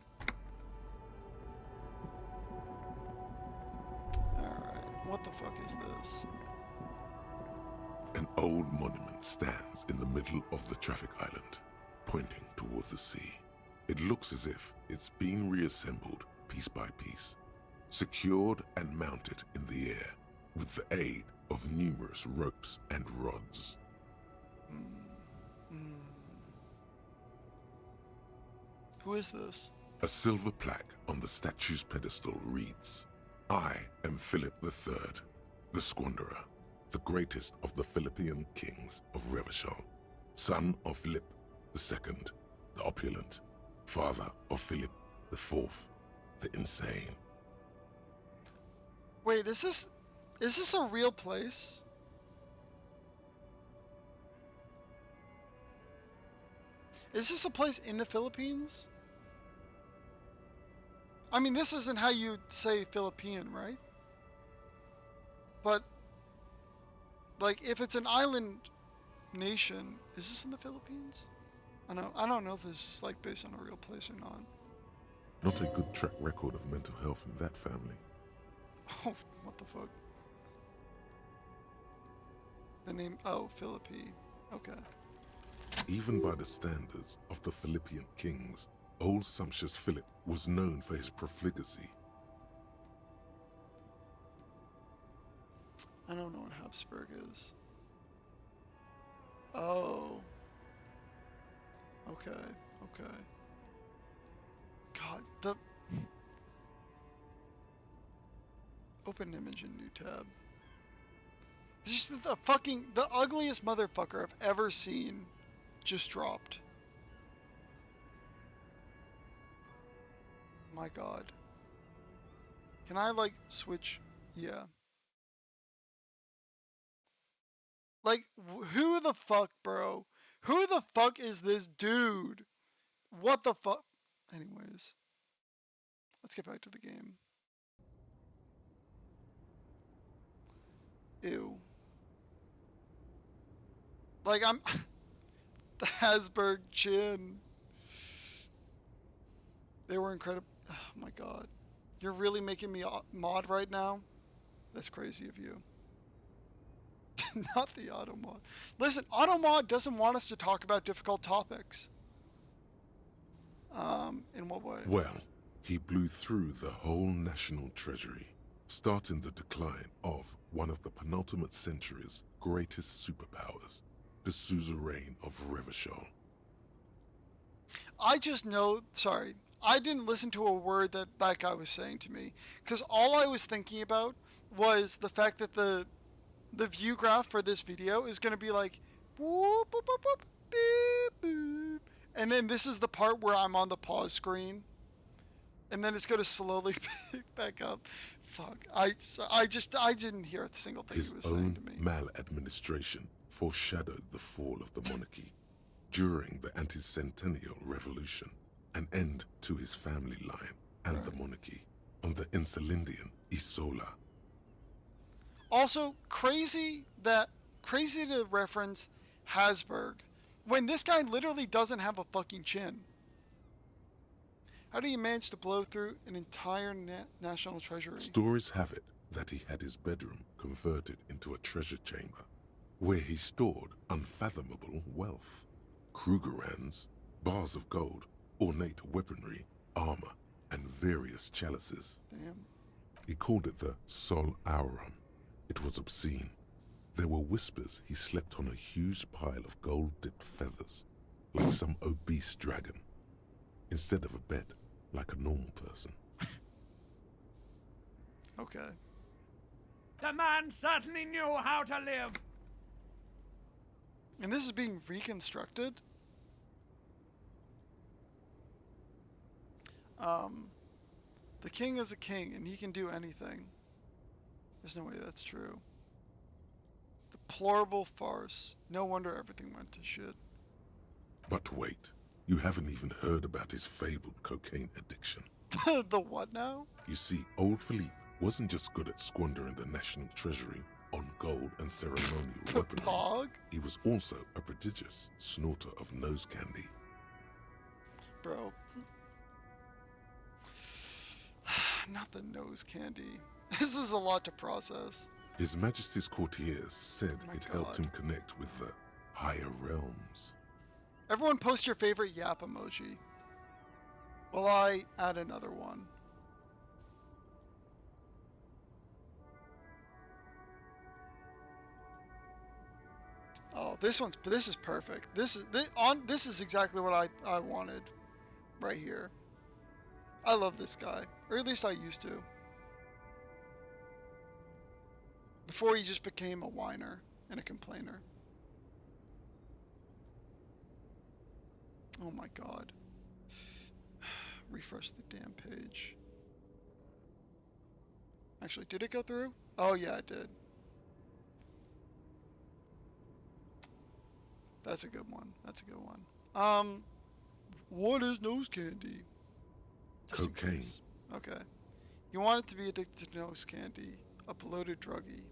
Alright, what the fuck is this? An old monument stands in the middle of the traffic island, pointing toward the sea. It looks as if it's been reassembled piece by piece, secured and mounted in the air with the aid of numerous ropes and rods. Who is this? A silver plaque on the statue's pedestal reads, "I am Philip III, the Squanderer, the greatest of the Philippian kings of Revachol, son of Philip II, the opulent, father of Philip IV, the insane." Wait, is this a real place? Is this a place in the Philippines? I mean, this isn't how you'd say Philippine, right? But, like, if it's an island nation, is this in the Philippines? I don't know if this is, like, based on a real place or not. Not a good track record of mental health in that family. Oh, what the fuck? The name, oh, Philippi. Okay. Even by the standards of the Philippian kings, old sumptuous Philip was known for his profligacy. I don't know what Habsburg is. Oh. Okay, okay. God, the... Open image in new tab. Just the ugliest motherfucker I've ever seen just dropped. My God. Can I, like, switch? Yeah. Like, who the fuck, bro? Who the fuck is this dude? What the fuck? Anyways. Let's get back to the game. Ew. Like, I'm... the Hasberg chin. They were incredible. Oh my God. You're really making me mod right now? That's crazy of you. Not the automod. Listen, automod doesn't want us to talk about difficult topics. In what way? Well, he blew through the whole national treasury, starting the decline of one of the penultimate century's greatest superpowers, the suzerain of Revachol. I just know, sorry, I didn't listen to a word that that guy was saying to me, because all I was thinking about was the fact that the view graph for this video is going to be like, boop, boop, boop, boop, beep, boop. And then this is the part where I'm on the pause screen, and then it's going to slowly pick back up. fuck. I didn't hear a single thing His he was saying own to me. maladministration foreshadowed the fall of the monarchy during the anti-centennial revolution, an end to his family line and the monarchy on the Insulindian Isola. Also, crazy to reference Hasburg when this guy literally doesn't have a fucking chin. How do you manage to blow through an entire national treasury? Stories have it that he had his bedroom converted into a treasure chamber, where he stored unfathomable wealth. Krugerrands, bars of gold, ornate weaponry, armor, and various chalices. Damn. He called it the Sol Aurum. It was obscene. There were whispers he slept on a huge pile of gold-dipped feathers, like some obese dragon, instead of a bed, like a normal person. Okay. The man certainly knew how to live. And this is being reconstructed? The king is a king, and he can do anything. There's no way that's true. Deplorable farce. No wonder everything went to shit. But wait, you haven't even heard about his fabled cocaine addiction. The what now? You see, old Philippe wasn't just good at squandering the national treasury on gold and ceremonial weaponry. Pog? He was also a prodigious snorter of nose candy. Bro. Not the nose candy. This is a lot to process. His Majesty's courtiers said Oh my it helped God. him connect with the higher realms. Everyone post your favorite yap emoji. Will I add another one? Oh, this is perfect. This is exactly what I wanted right here. I love this guy, or at least I used to. Before he just became a whiner and a complainer. Oh my god. Refresh the damn page. Actually, did it go through? Oh yeah, it did. That's a good one. That's a good one. What is nose candy? Just in Cocaine. case. Okay. You want it to be addicted to nose candy, a bloated druggie.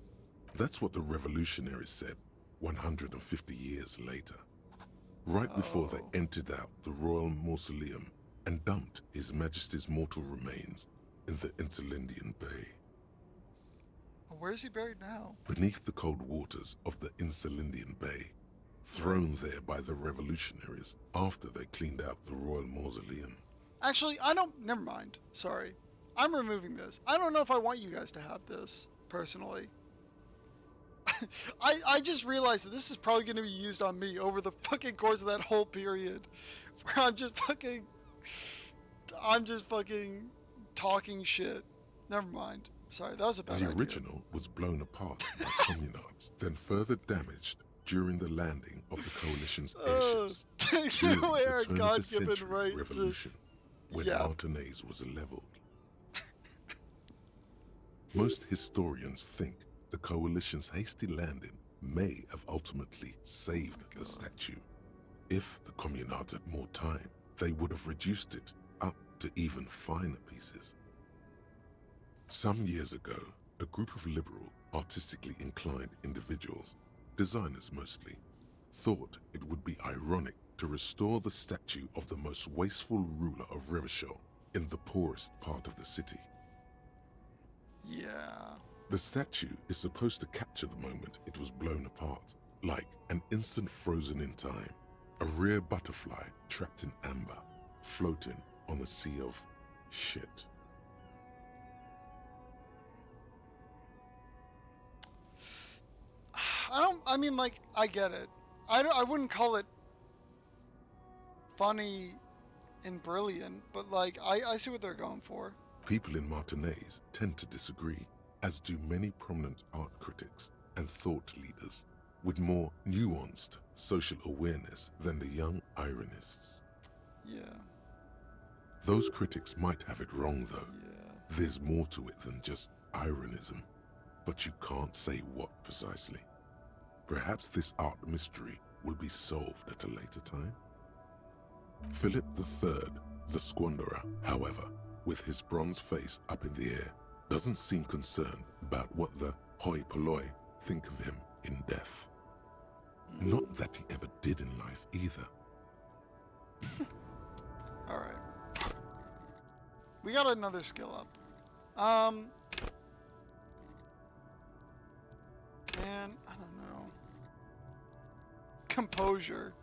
That's what the revolutionaries said 150 years later. Right before Oh. they emptied out the royal mausoleum and dumped His Majesty's mortal remains in the Insulindian Bay. Where is he buried now? Beneath the cold waters of the Insulindian Bay, thrown there by the revolutionaries after they cleaned out the royal mausoleum. Actually, never mind. Sorry. I'm removing this. I don't know if I want you guys to have this, personally. I just realized that this is probably going to be used on me over the fucking course of that whole period. Where I'm just fucking talking shit. Never mind. Sorry, that was a bad The idea. original was blown apart by communards, then further damaged during the landing of the coalition's airships during You the are turn of the God-given century right revolution, when Yeah. Martinez was leveled. Most historians think the coalition's hasty landing may have ultimately saved the statue. If the communards had more time, they would have reduced it up to even finer pieces. Some years ago, a group of liberal, artistically inclined individuals, designers mostly, thought it would be ironic to restore the statue of the most wasteful ruler of Revachol in the poorest part of the city. Yeah. The statue is supposed to capture the moment it was blown apart, like an instant frozen in time, a rare butterfly trapped in amber, floating on a sea of shit. I get it. I wouldn't call it funny and brilliant, but I see what they're going for. People in Martinez tend to disagree, as do many prominent art critics and thought leaders with more nuanced social awareness than the young ironists. Yeah. Those critics might have it wrong though. Yeah. There's more to it than just ironism, but you can't say what precisely. Perhaps this art mystery will be solved at a later time? Philip III, the Squanderer, however, with his bronze face up in the air, doesn't seem concerned about what the hoi polloi think of him in death. Not that he ever did in life either. Alright. We got another skill up. Man, I don't know. Composure.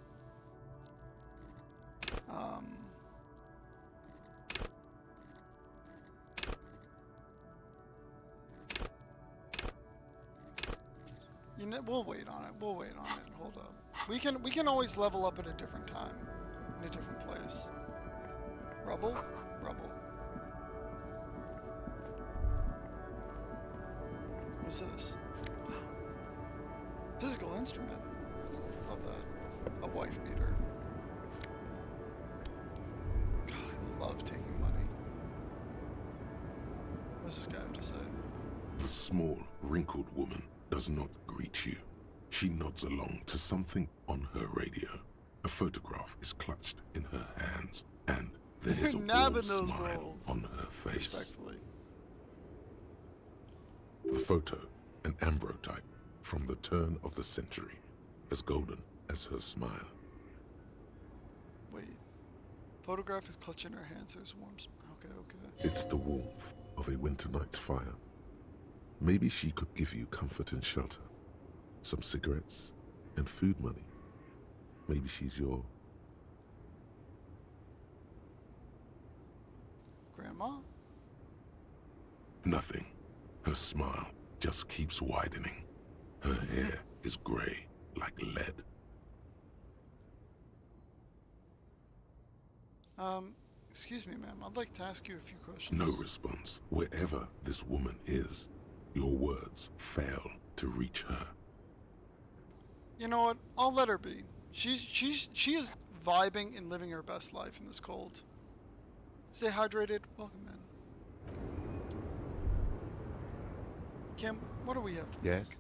You know, we'll wait on it. We'll wait on it. Hold up. We can always level up at a different time, in a different place. Rubble? Rubble. What's this? Physical instrument. Love that. A wife beater. God, I love taking money. What's this guy have to say? The small, wrinkled woman does not greet you. She nods along to something on her radio. A photograph is clutched in her hands, and there is a warm Nabbing those smile rolls. on her face. Respectfully. The photo, an ambrotype from the turn of the century, as golden as her smile. Wait. Photograph is clutched in her hands. There's warm. Okay, okay. It's the warmth of a winter night's fire. Maybe she could give you comfort and shelter, some cigarettes and food money. Maybe she's your Grandma? nothing. Her smile just keeps widening. Her hair is gray like lead. Excuse me, ma'am. I'd like to ask you a few questions. No response. Wherever this woman is, your words fail to reach her. You know what? I'll let her be. She is vibing and living her best life in this cold. Stay hydrated. Welcome in. Kim, what do we have? Yes?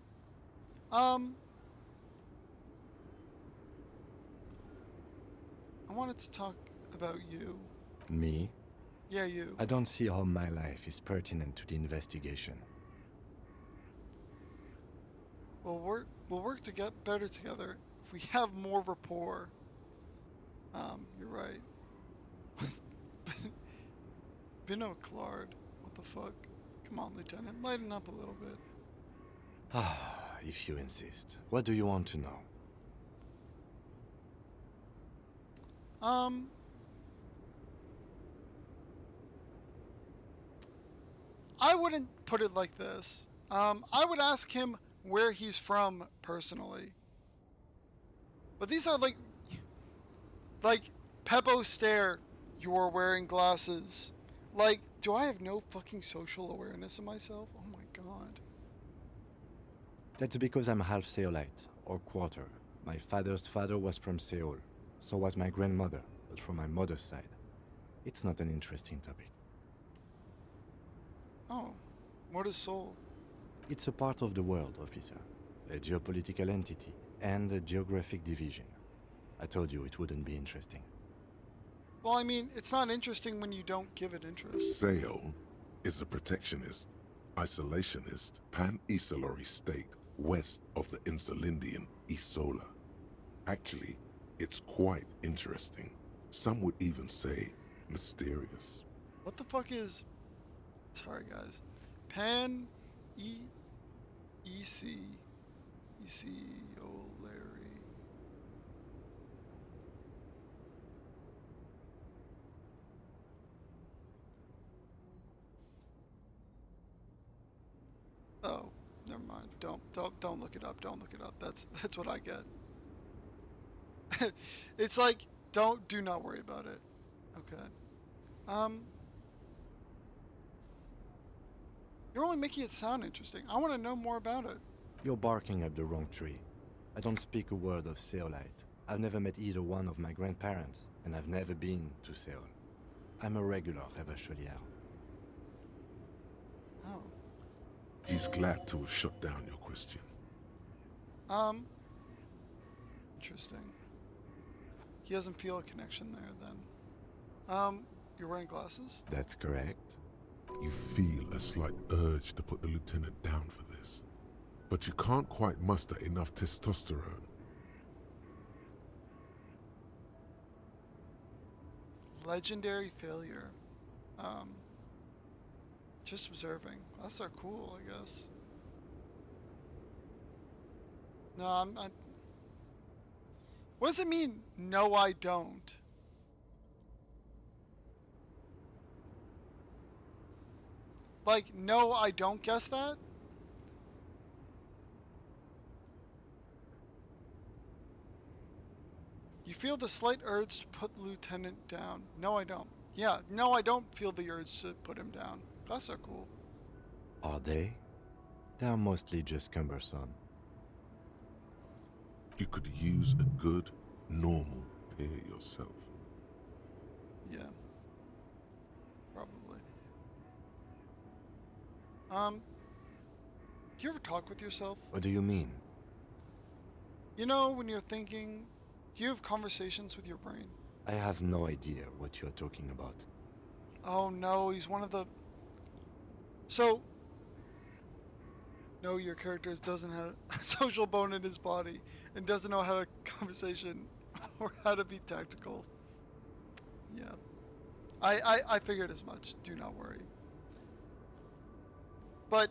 I wanted to talk about you. Me? Yeah, you. I don't see how my life is pertinent to the investigation. We'll work to get better together if we have more rapport. You're right. Binoclard. What the fuck? Come on, Lieutenant. Lighten up a little bit. Ah, if you insist. What do you want to know? I wouldn't put it like this. I would ask him where he's from personally. But these are like Peppo stare. You're wearing glasses. Like, do I have no fucking social awareness of myself? Oh my god. That's because I'm half Seolite, or quarter. My father's father was from Seoul. So was my grandmother, but from my mother's side. It's not an interesting topic. Oh, what is Seoul? It's a part of the world, officer. A geopolitical entity, and a geographic division. I told you it wouldn't be interesting. Well, I mean, it's not interesting when you don't give it interest. Seoul is a protectionist, isolationist, pan-Isolari state west of the Insulindian Isola. Actually, it's quite interesting. Some would even say mysterious. What the fuck is... Sorry, guys. Pan... Isolari. Oh, never mind. Don't look it up. Don't look it up. That's what I get. It's like do not worry about it. Okay. You're only making it sound interesting. I want to know more about it. You're barking up the wrong tree. I don't speak a word of Seolite. I've never met either one of my grandparents, and I've never been to Seoul. I'm a regular Revacholière. Oh. He's glad to have shut down your question. Interesting. He doesn't feel a connection there then. You're wearing glasses? That's correct. You feel a slight urge to put the lieutenant down for this, but you can't quite muster enough testosterone. Legendary failure. Just observing. Glasses are cool, I guess. No, I'm. What does it mean? No, I don't. Like, no, I don't guess that? You feel the slight urge to put the lieutenant down. No, I don't. Yeah, no, I don't feel the urge to put him down. Glasses are cool. Are they? They're mostly just cumbersome. You could use a good, normal pair yourself. Yeah. Probably. Do you ever talk with yourself? What do you mean? You know, when you're thinking, do you have conversations with your brain? I have no idea what you're talking about. Oh no, he's one of the... So... No, your character doesn't have a social bone in his body and doesn't know how to conversation or how to be tactical. Yeah. I figured as much. Do not worry. But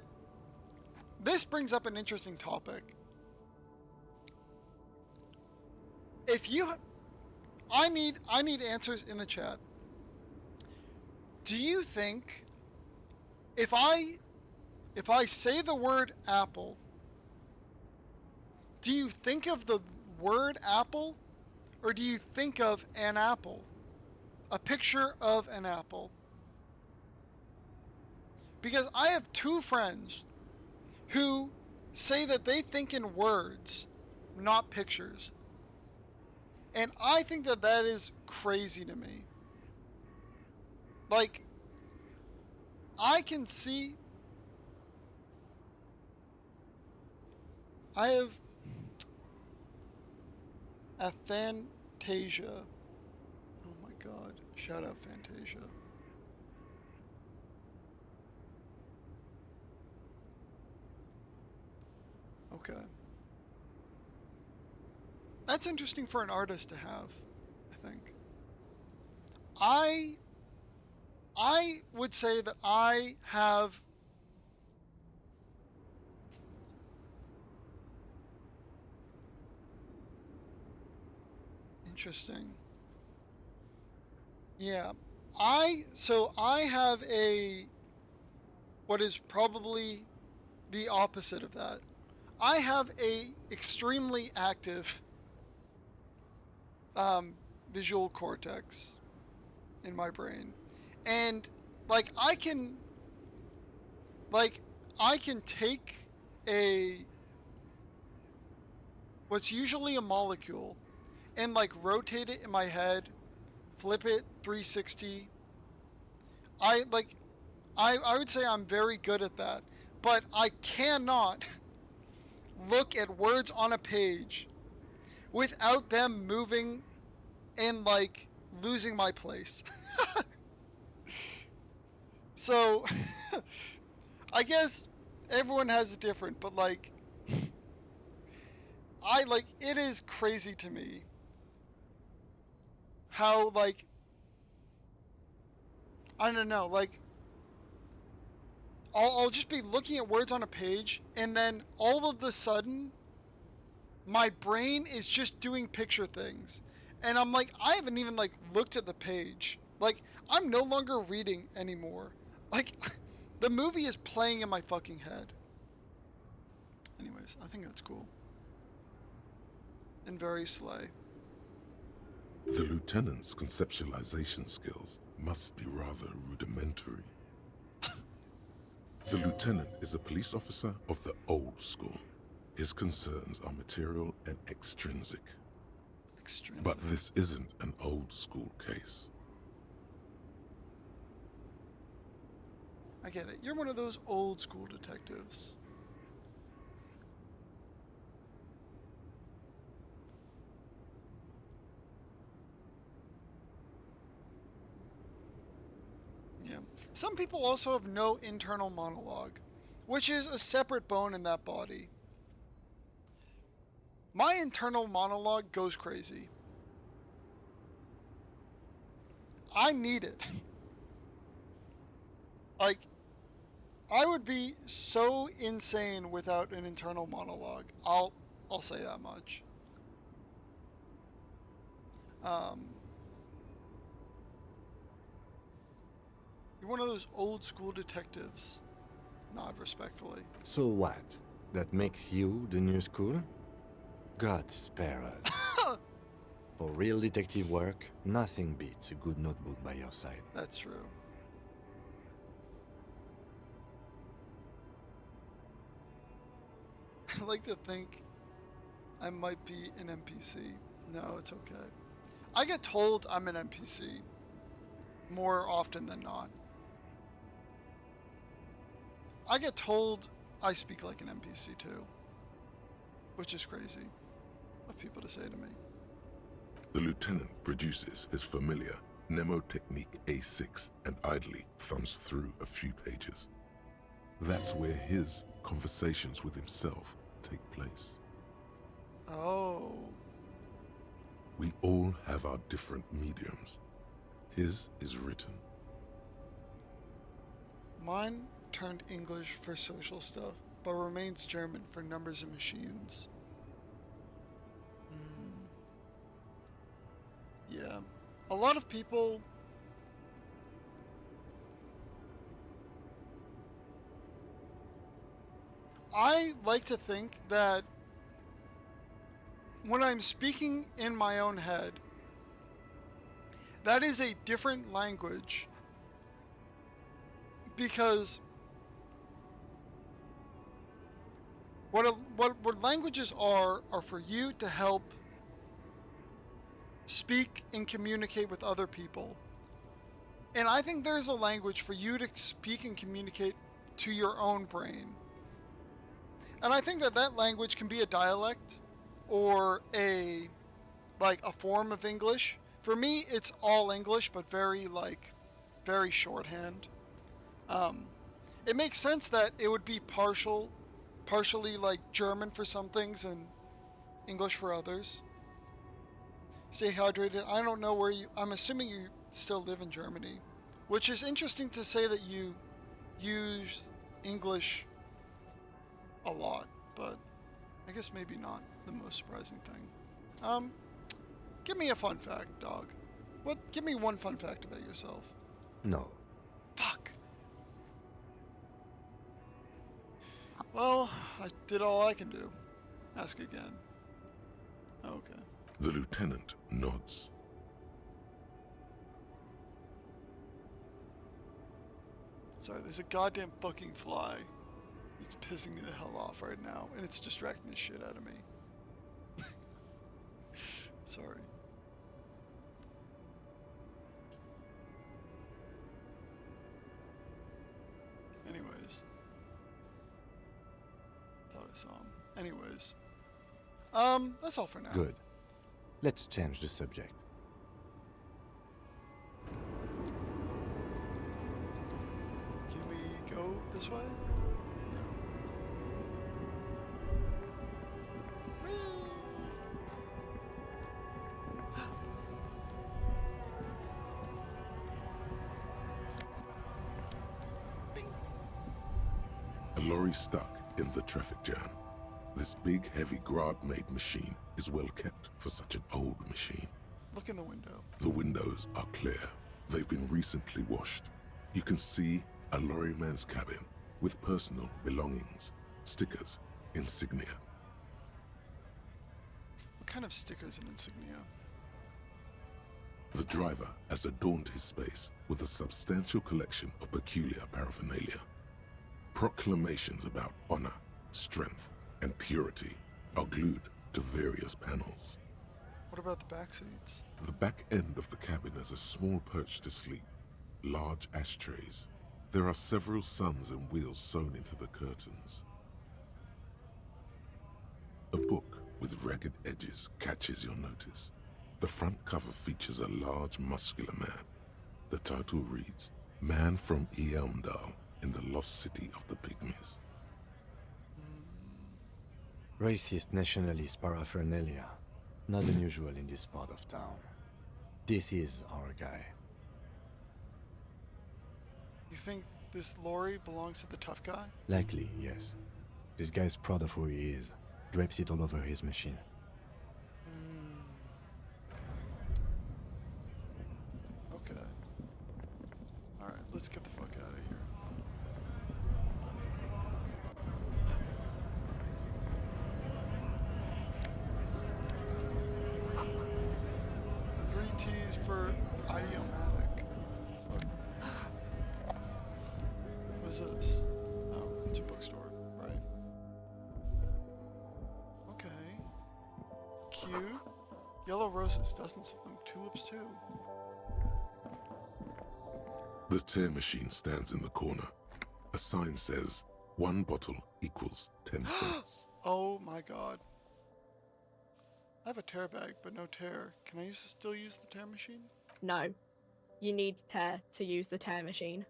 this brings up an interesting topic. If you... I need answers in the chat. Do you think if I say the word apple, do you think of the word apple, or do you think of an apple? A picture of an apple? Because I have two friends who say that they think in words, not pictures. And I think that that is crazy to me. Like, I can see... I have a Fantasia. Oh my god. Shout out Fantasia. Okay. That's interesting for an artist to have, I think. I would say that I have... Interesting. Yeah. I have a... what is probably the opposite of that. I have a extremely active visual cortex in my brain. And like I can take what's usually a molecule and like rotate it in my head, flip it 360. I would say I'm very good at that, but I cannot look at words on a page without them moving and like losing my place. So I guess everyone has it different, but like it is crazy to me how like I don't know, like I'll just be looking at words on a page and then all of a sudden my brain is just doing picture things. And I'm like, I haven't even like looked at the page. Like, I'm no longer reading anymore. Like, the movie is playing in my fucking head. Anyways, I think that's cool. And very slay. The lieutenant's conceptualization skills must be rather rudimentary. The lieutenant is a police officer of the old school. His concerns are material and extrinsic. But this isn't an old school case. I get it. You're one of those old school detectives. Yeah. Some people also have no internal monologue, which is a separate bone in that body. My internal monologue goes crazy. I need it. Like, I would be so insane without an internal monologue. I'll say that much. You're one of those old school detectives. Nod respectfully. So what? That makes you the new school? God spare us. For real detective work, nothing beats a good notebook by your side. That's true. I like to think I might be an NPC. No, it's okay. I get told I'm an NPC more often than not. I get told I speak like an NPC too, which is crazy of people to say to me. The lieutenant produces his familiar mnemotechnique A6 and idly thumbs through a few pages. That's where his conversations with himself take place. Oh. We all have our different mediums. His is written. Mine turned English for social stuff, but remains German for numbers and machines. Yeah. A lot of people... I like to think that when I'm speaking in my own head, that is a different language, because what languages are for you to help speak and communicate with other people. And I think there's a language for you to speak and communicate to your own brain. And I think that language can be a dialect or a form of English. For me, it's all English, but very shorthand. It makes sense that it would be partially like German for some things and English for others. Stay hydrated. I don't know where I'm assuming you still live in Germany, which is interesting to say that you use English a lot, but I guess maybe not the most surprising thing. Give me a fun fact, dog. Give me one fun fact about yourself. No. Fuck. Well, I did all I can do. Ask again. Okay. The lieutenant nods. Sorry, there's a goddamn fucking fly. It's pissing me the hell off right now, and it's distracting the shit out of me. Sorry. Anyways. Thought I saw him. Anyways. That's all for now. Good. Let's change the subject. Can we go this way? No. A lorry stuck in the traffic jam. This big, heavy Grad-made machine is well kept for such an old machine. Look in the window. The windows are clear. They've been recently washed. You can see a lorryman's cabin with personal belongings, stickers, insignia. What kind of stickers and insignia? The driver has adorned his space with a substantial collection of peculiar paraphernalia. Proclamations about honor, strength, and purity are glued to various panels. What about the back seats? The back end of the cabin has a small perch to sleep, large ashtrays, There are several suns and wheels sewn into the curtains. A book with ragged edges catches your notice. The front cover features a large, muscular man. The title reads, Man from Eamdal in the Lost City of the Pygmies. Racist nationalist paraphernalia. Not unusual in this part of town. This is our guy. You think this lorry belongs to the tough guy? Likely, yes. This guy's proud of who he is. Drapes it all over his machine. Okay. Alright, let's get the fuck out of here. Three T's for idiomatic. Fuck. What is this? Oh, it's a bookstore, right? Okay. Cute. Yellow roses, doesn't some tulips too? The tear machine stands in the corner. A sign says, 1 bottle equals 10 cents. Oh my god. I have a tear bag, but no tear. Can I still use the tear machine? No. You need tear to use the tear machine.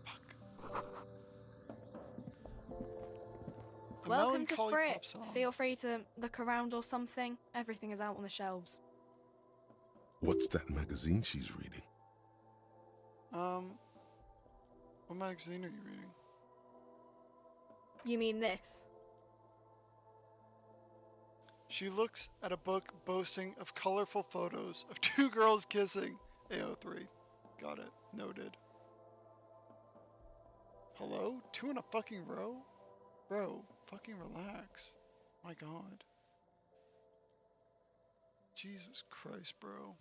Fuck. A Welcome to melancholy Frick. pop song. Feel free to look around or something. Everything is out on the shelves. What's that magazine she's reading? What magazine are you reading? You mean this? She looks at a book boasting of colorful photos of 2 girls kissing. AO3. Got it. Noted. Hello? 2 in a fucking row? Bro, fucking relax. My god. Jesus Christ, bro.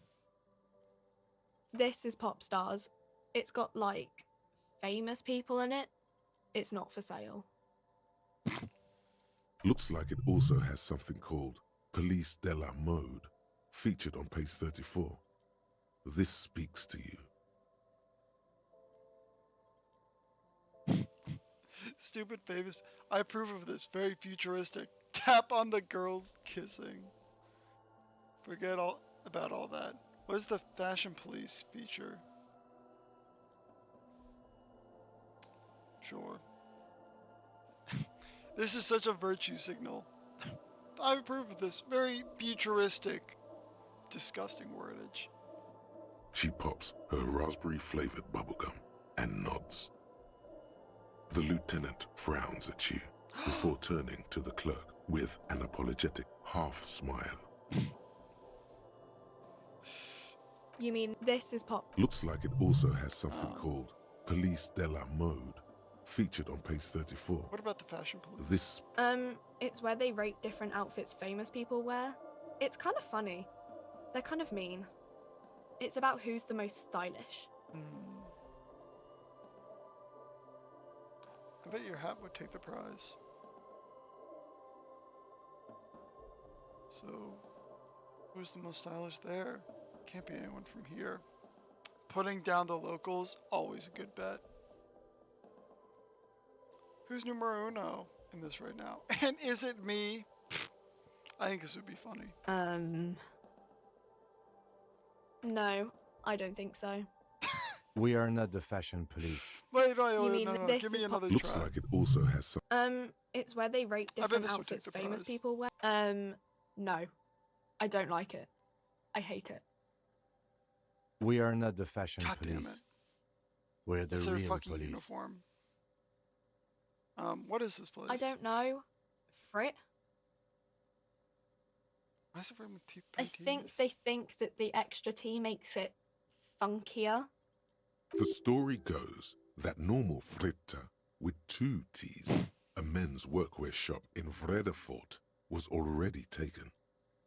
This is Pop Stars. It's got, like, famous people in it. It's not for sale. Looks like it also has something called Police de la Mode, featured on page 34. This speaks to you. Stupid famous. I approve of this. Very futuristic. Tap on the girls kissing. Forget all about all that. What is the fashion police feature? Sure. This is such a virtue signal. I approve of this. Very futuristic. Disgusting wordage. She pops her raspberry-flavored bubblegum and nods. The lieutenant frowns at you before turning to the clerk with an apologetic half-smile. You mean this is Pop? Looks like it also has something called Police de la Mode, featured on page 34. What about the fashion police? This It's where they rate different outfits famous people wear. It's kind of funny. They're kind of mean. It's about who's the most stylish. I bet your hat would take the prize. So, who's the most stylish there? Can't be anyone from here. Putting down the locals, always a good bet. Who's numero uno in this right now? And is it me? I think this would be funny. No, I don't think so. We are not the fashion police. Wait, You mean no, this give me is another looks try. like it also has some. It's where they rate I bet different this would take outfits the famous prize. people wear. No. I don't like it. I hate it. We are not the fashion God damn police. it. We're the It's their real fucking police. uniform. What is this place? I don't know. Frit? Why is it written with I think they think that the extra T makes it funkier. The story goes that normal Fritta, with 2 T's, a men's workwear shop in Vredefort, was already taken.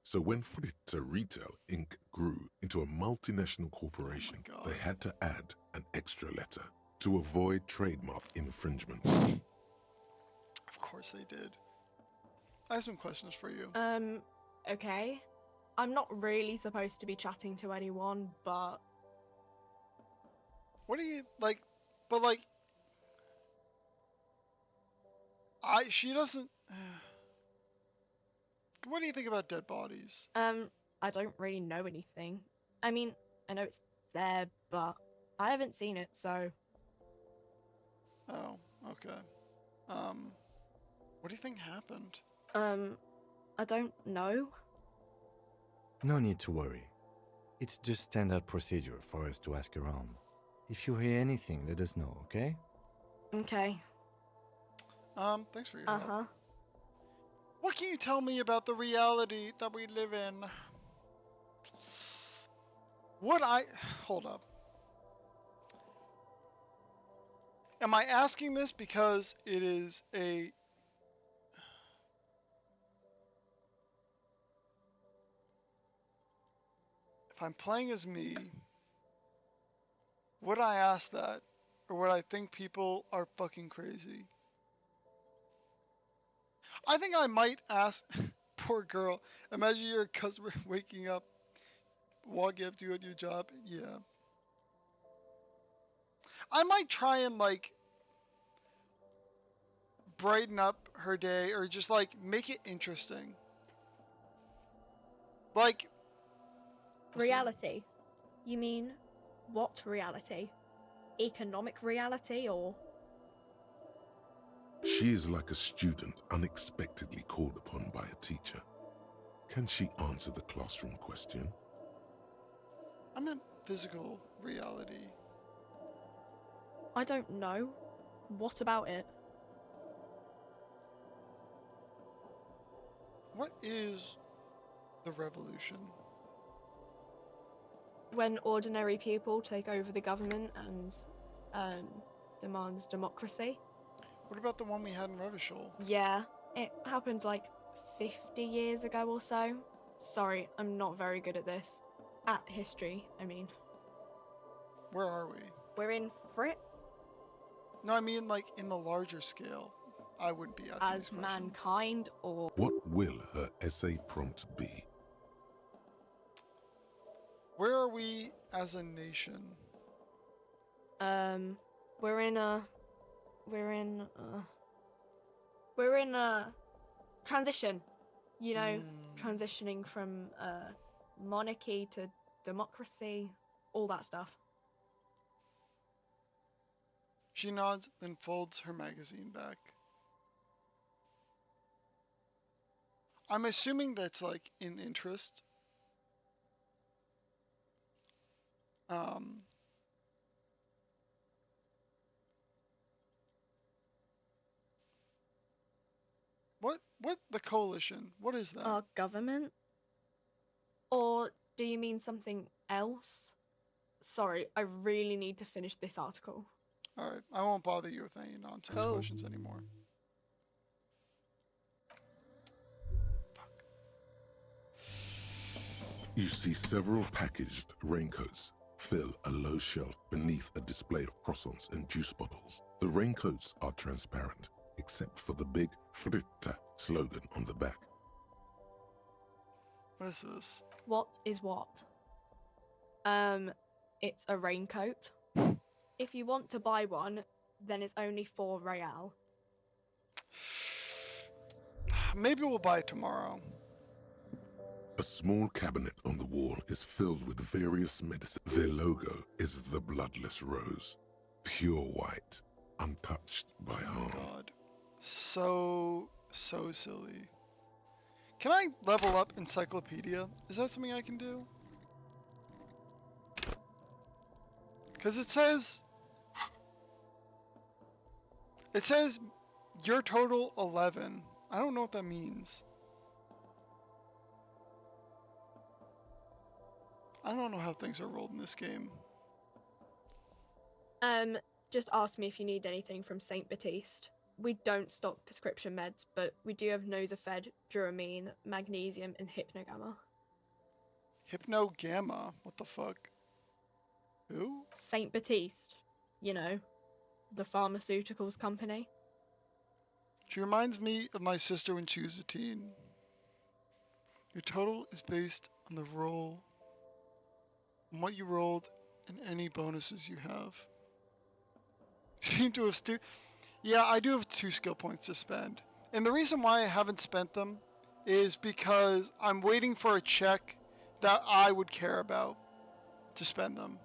So when Fritta Retail Inc. grew into a multinational corporation, God. they had to add an extra letter to avoid trademark infringement. Of course they did. I have some questions for you. Okay. I'm not really supposed to be chatting to anyone, but What do you like? But like, she doesn't. What do you think about dead bodies? I don't really know anything. I mean, I know it's there, but I haven't seen it, so Oh, okay. What do you think happened? I don't know. No need to worry. It's just standard procedure for us to ask around. If you hear anything, let us know, okay? Okay. Thanks for your help. Uh-huh. What can you tell me about the reality that we live in? Hold up. Am I asking this because it is a... If I'm playing as me, would I ask that? Or would I think people are fucking crazy? I think I might ask... Poor girl. Imagine you're a customer waking up, walking up to you at your job. Yeah. I might try and, like, brighten up her day or just, like, make it interesting. Like... Reality? You mean what reality? Economic reality or... She is like a student unexpectedly called upon by a teacher. Can she answer the classroom question? I meant physical reality. I don't know. What about it? What is the revolution? When ordinary people take over the government and demand democracy. What about the one we had in Revachol? Yeah, it happened like 50 years ago or so. Sorry, I'm not very good at this. At history, I mean. Where are we? We're in Frit No, I mean like in the larger scale. I wouldn't be asking these as questions. mankind or... What will her essay prompt be? Where are we as a nation? We're in a transition. You know, transitioning from monarchy to democracy, all that stuff. She nods, then folds her magazine back. I'm assuming that's like in interest. What the coalition? What is that? Our government? Or do you mean something else? Sorry, I really need to finish this article. Alright, I won't bother you with any nonsense Cool. questions anymore. You see several packaged raincoats fill a low shelf beneath a display of croissants and juice bottles. The raincoats are transparent, except for the big Fritta slogan on the back. What is this? What is what? It's a raincoat. If you want to buy one, then it's only 4 real. Maybe we'll buy it tomorrow. A small cabinet on the wall is filled with various medicines. Their logo is the bloodless rose, pure white, untouched by harm. God. So silly. Can I level up encyclopedia? Is that something I can do? Because it says your total 11. I don't know what that means. I don't know how things are rolled in this game. Just ask me if you need anything from Saint Baptiste. We don't stock prescription meds, but we do have Nosafed, Duramine, Magnesium, and Hypnogamma. Hypnogamma? What the fuck? Who? Saint Baptiste, you know, the pharmaceuticals company. She reminds me of my sister when she was a teen. Your total is based on the roll, on what you rolled, and any bonuses you have. Seem to have Yeah, I do have 2 skill points to spend. And the reason why I haven't spent them is because I'm waiting for a check that I would care about to spend them.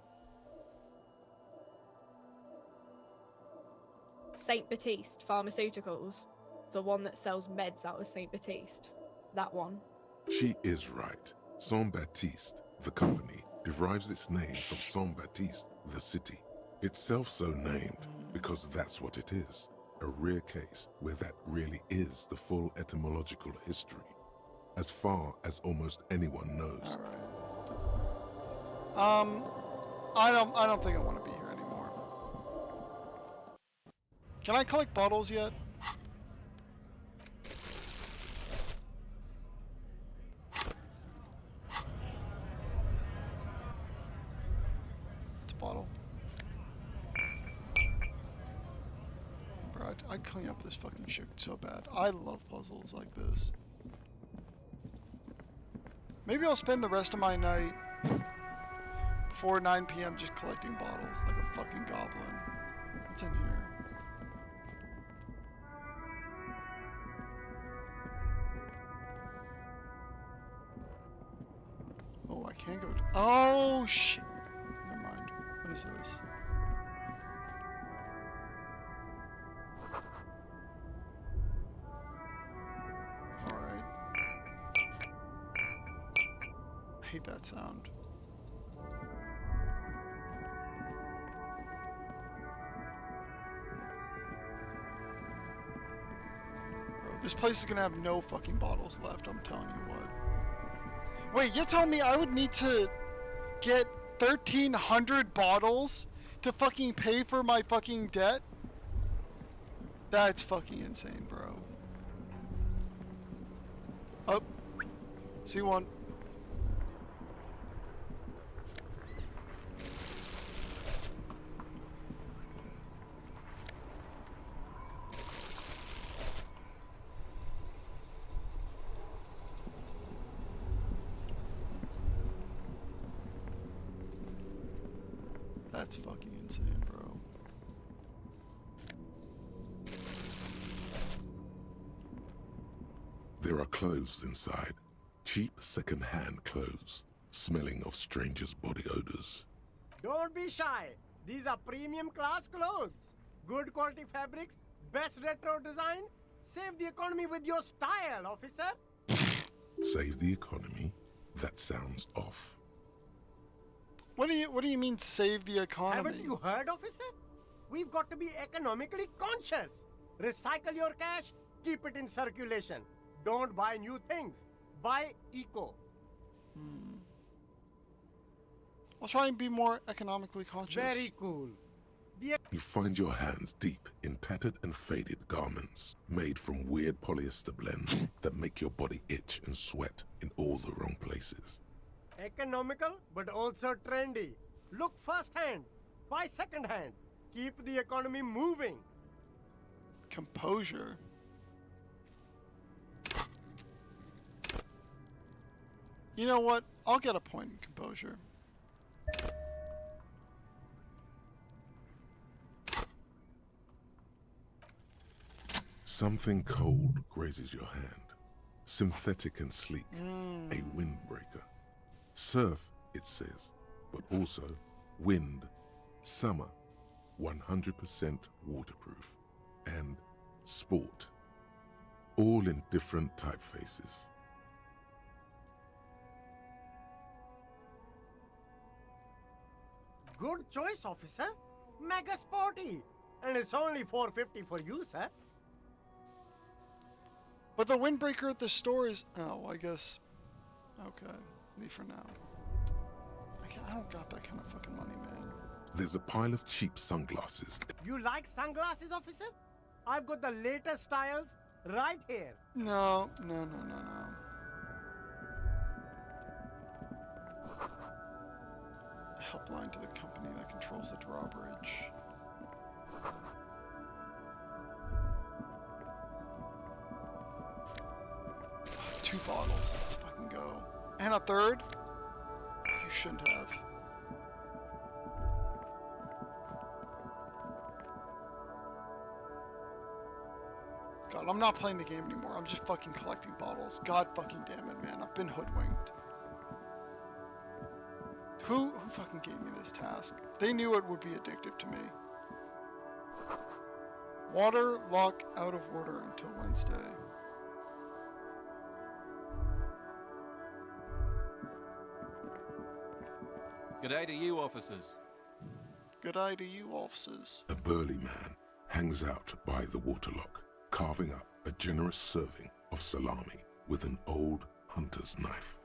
Saint Baptiste Pharmaceuticals, the one that sells meds out of Saint Baptiste. That one. She is right. Saint Baptiste, the company, derives its name from Saint Baptiste, the city. Itself so named because that's what it is. A rare case where that really is the full etymological history, as far as almost anyone knows. All right. I don't think I want to be here anymore. Can I collect bottles yet? It's a bottle. Bro, I'd clean up this fucking shit so bad. I love puzzles like this. Maybe I'll spend the rest of my night before 9 p.m. just collecting bottles like a fucking goblin. What's in here? Oh, I can't go. Oh, shit. Never mind. What is this? Alright. I hate that sound. Bro, this place is gonna have no fucking bottles left, I'm telling you what. Wait, you're telling me I would need to get 1,300 bottles to fucking pay for my fucking debt? That's fucking insane, bro. Oh. See one. That's fucking insane, bro. There are clothes inside. Cheap second-hand clothes, smelling of strangers' body odors. Don't be shy. These are premium class clothes. Good quality fabrics, best retro design. Save the economy with your style, officer. Save the economy? That sounds off. What do you mean save the economy? Haven't you heard, officer? We've got to be economically conscious. Recycle your cash, keep it in circulation. Don't buy new things. Buy eco. I'll try and be more economically conscious. Very cool. You find your hands deep in tattered and faded garments made from weird polyester blends that make your body itch and sweat in all the wrong places. Economical, but also trendy. Look first-hand, buy second-hand. Keep the economy moving. Composure. You know what? I'll get a point in composure. Something cold grazes your hand. Synthetic and sleek. A windbreaker. Surf, it says, but also wind, summer, 100% waterproof, and sport. All in different typefaces. Good choice, officer. Mega sporty. And it's only $4.50 for you, sir. But the windbreaker at the store is... Oh, I guess... Okay. Leave for now. I don't got that kind of fucking money, man. There's a pile of cheap sunglasses. You like sunglasses, officer? I've got the latest styles right here. No. Helpline to the company that controls the drawbridge. 2 bottles. Let's fucking go. And a third? You shouldn't have. God, I'm not playing the game anymore. I'm just fucking collecting bottles. God fucking damn it, man. I've been hoodwinked. Who fucking gave me this task? They knew it would be addictive to me. Water lock out of order until Wednesday. G'day to you, officers. Good eye to you, officers. A burly man hangs out by the waterlock, carving up a generous serving of salami with an old hunter's knife.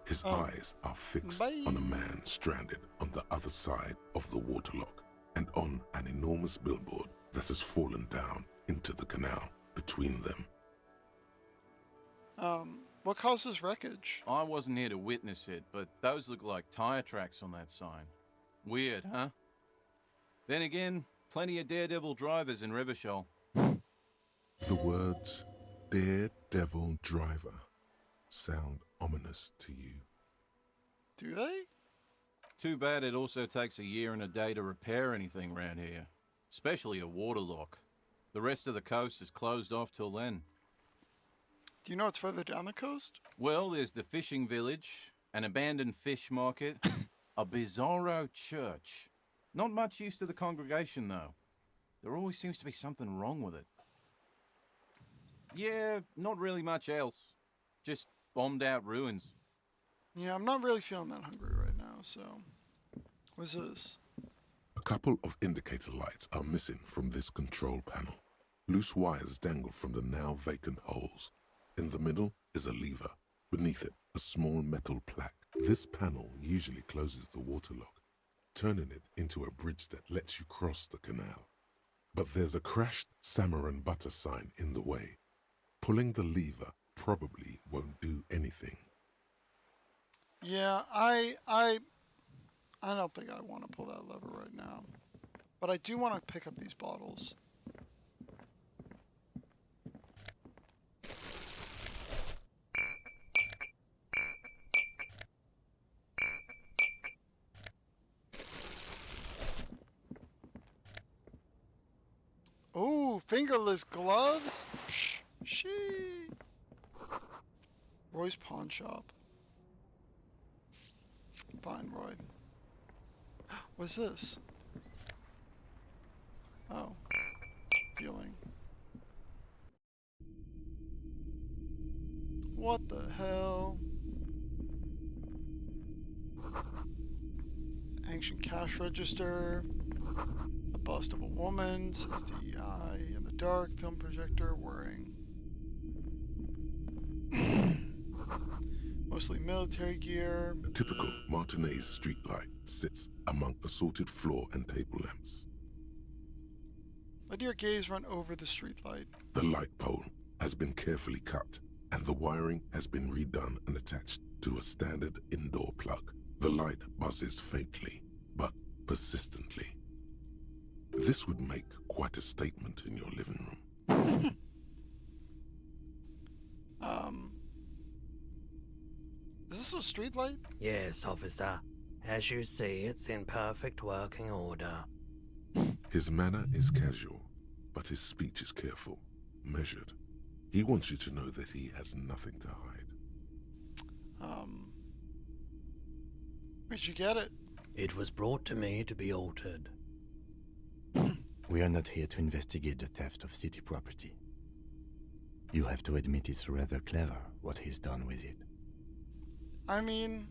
His eyes are fixed on a man stranded on the other side of the waterlock and on an enormous billboard that has fallen down into the canal between them. What causes wreckage? I wasn't here to witness it, but those look like tire tracks on that sign. Weird, huh? Then again, plenty of daredevil drivers in Rivershoal. The words Daredevil Driver sound ominous to you. Do they? Too bad it also takes a year and a day to repair anything around here, especially a waterlock. The rest of the coast is closed off till then. Do you know what's further down the coast? Well, there's the fishing village, an abandoned fish market, a bizarro church. Not much use to the congregation, though. There always seems to be something wrong with it. Yeah, not really much else. Just bombed out ruins. Yeah, I'm not really feeling that hungry right now, so... What's this? A couple of indicator lights are missing from this control panel. Loose wires dangle from the now vacant holes. In the middle is a lever. Beneath it, a small metal plaque. This panel usually closes the waterlock, turning it into a bridge that lets you cross the canal. But there's a crashed salmon and butter sign in the way. Pulling the lever probably won't do anything. Yeah, I don't think I want to pull that lever right now. But I do want to pick up these bottles. Ooh, fingerless gloves? Shh. Roy's pawn shop. Fine, Roy. What's this? Oh. Dealing. What the hell? Ancient cash register. A bust of a woman, says DEI. In the dark, film projector wearing mostly military gear. A typical Martinez streetlight sits among assorted floor and table lamps. Let your gaze run over the streetlight. The light pole has been carefully cut, and the wiring has been redone and attached to a standard indoor plug. The light buzzes faintly, but persistently. This would make quite a statement in your living room. Is this a street light? Yes, officer. As you see, it's in perfect working order. His manner is casual, but his speech is careful, measured. He wants you to know that he has nothing to hide. Where'd you get it? It was brought to me to be altered. We are not here to investigate the theft of city property. You have to admit it's rather clever what he's done with it. I mean...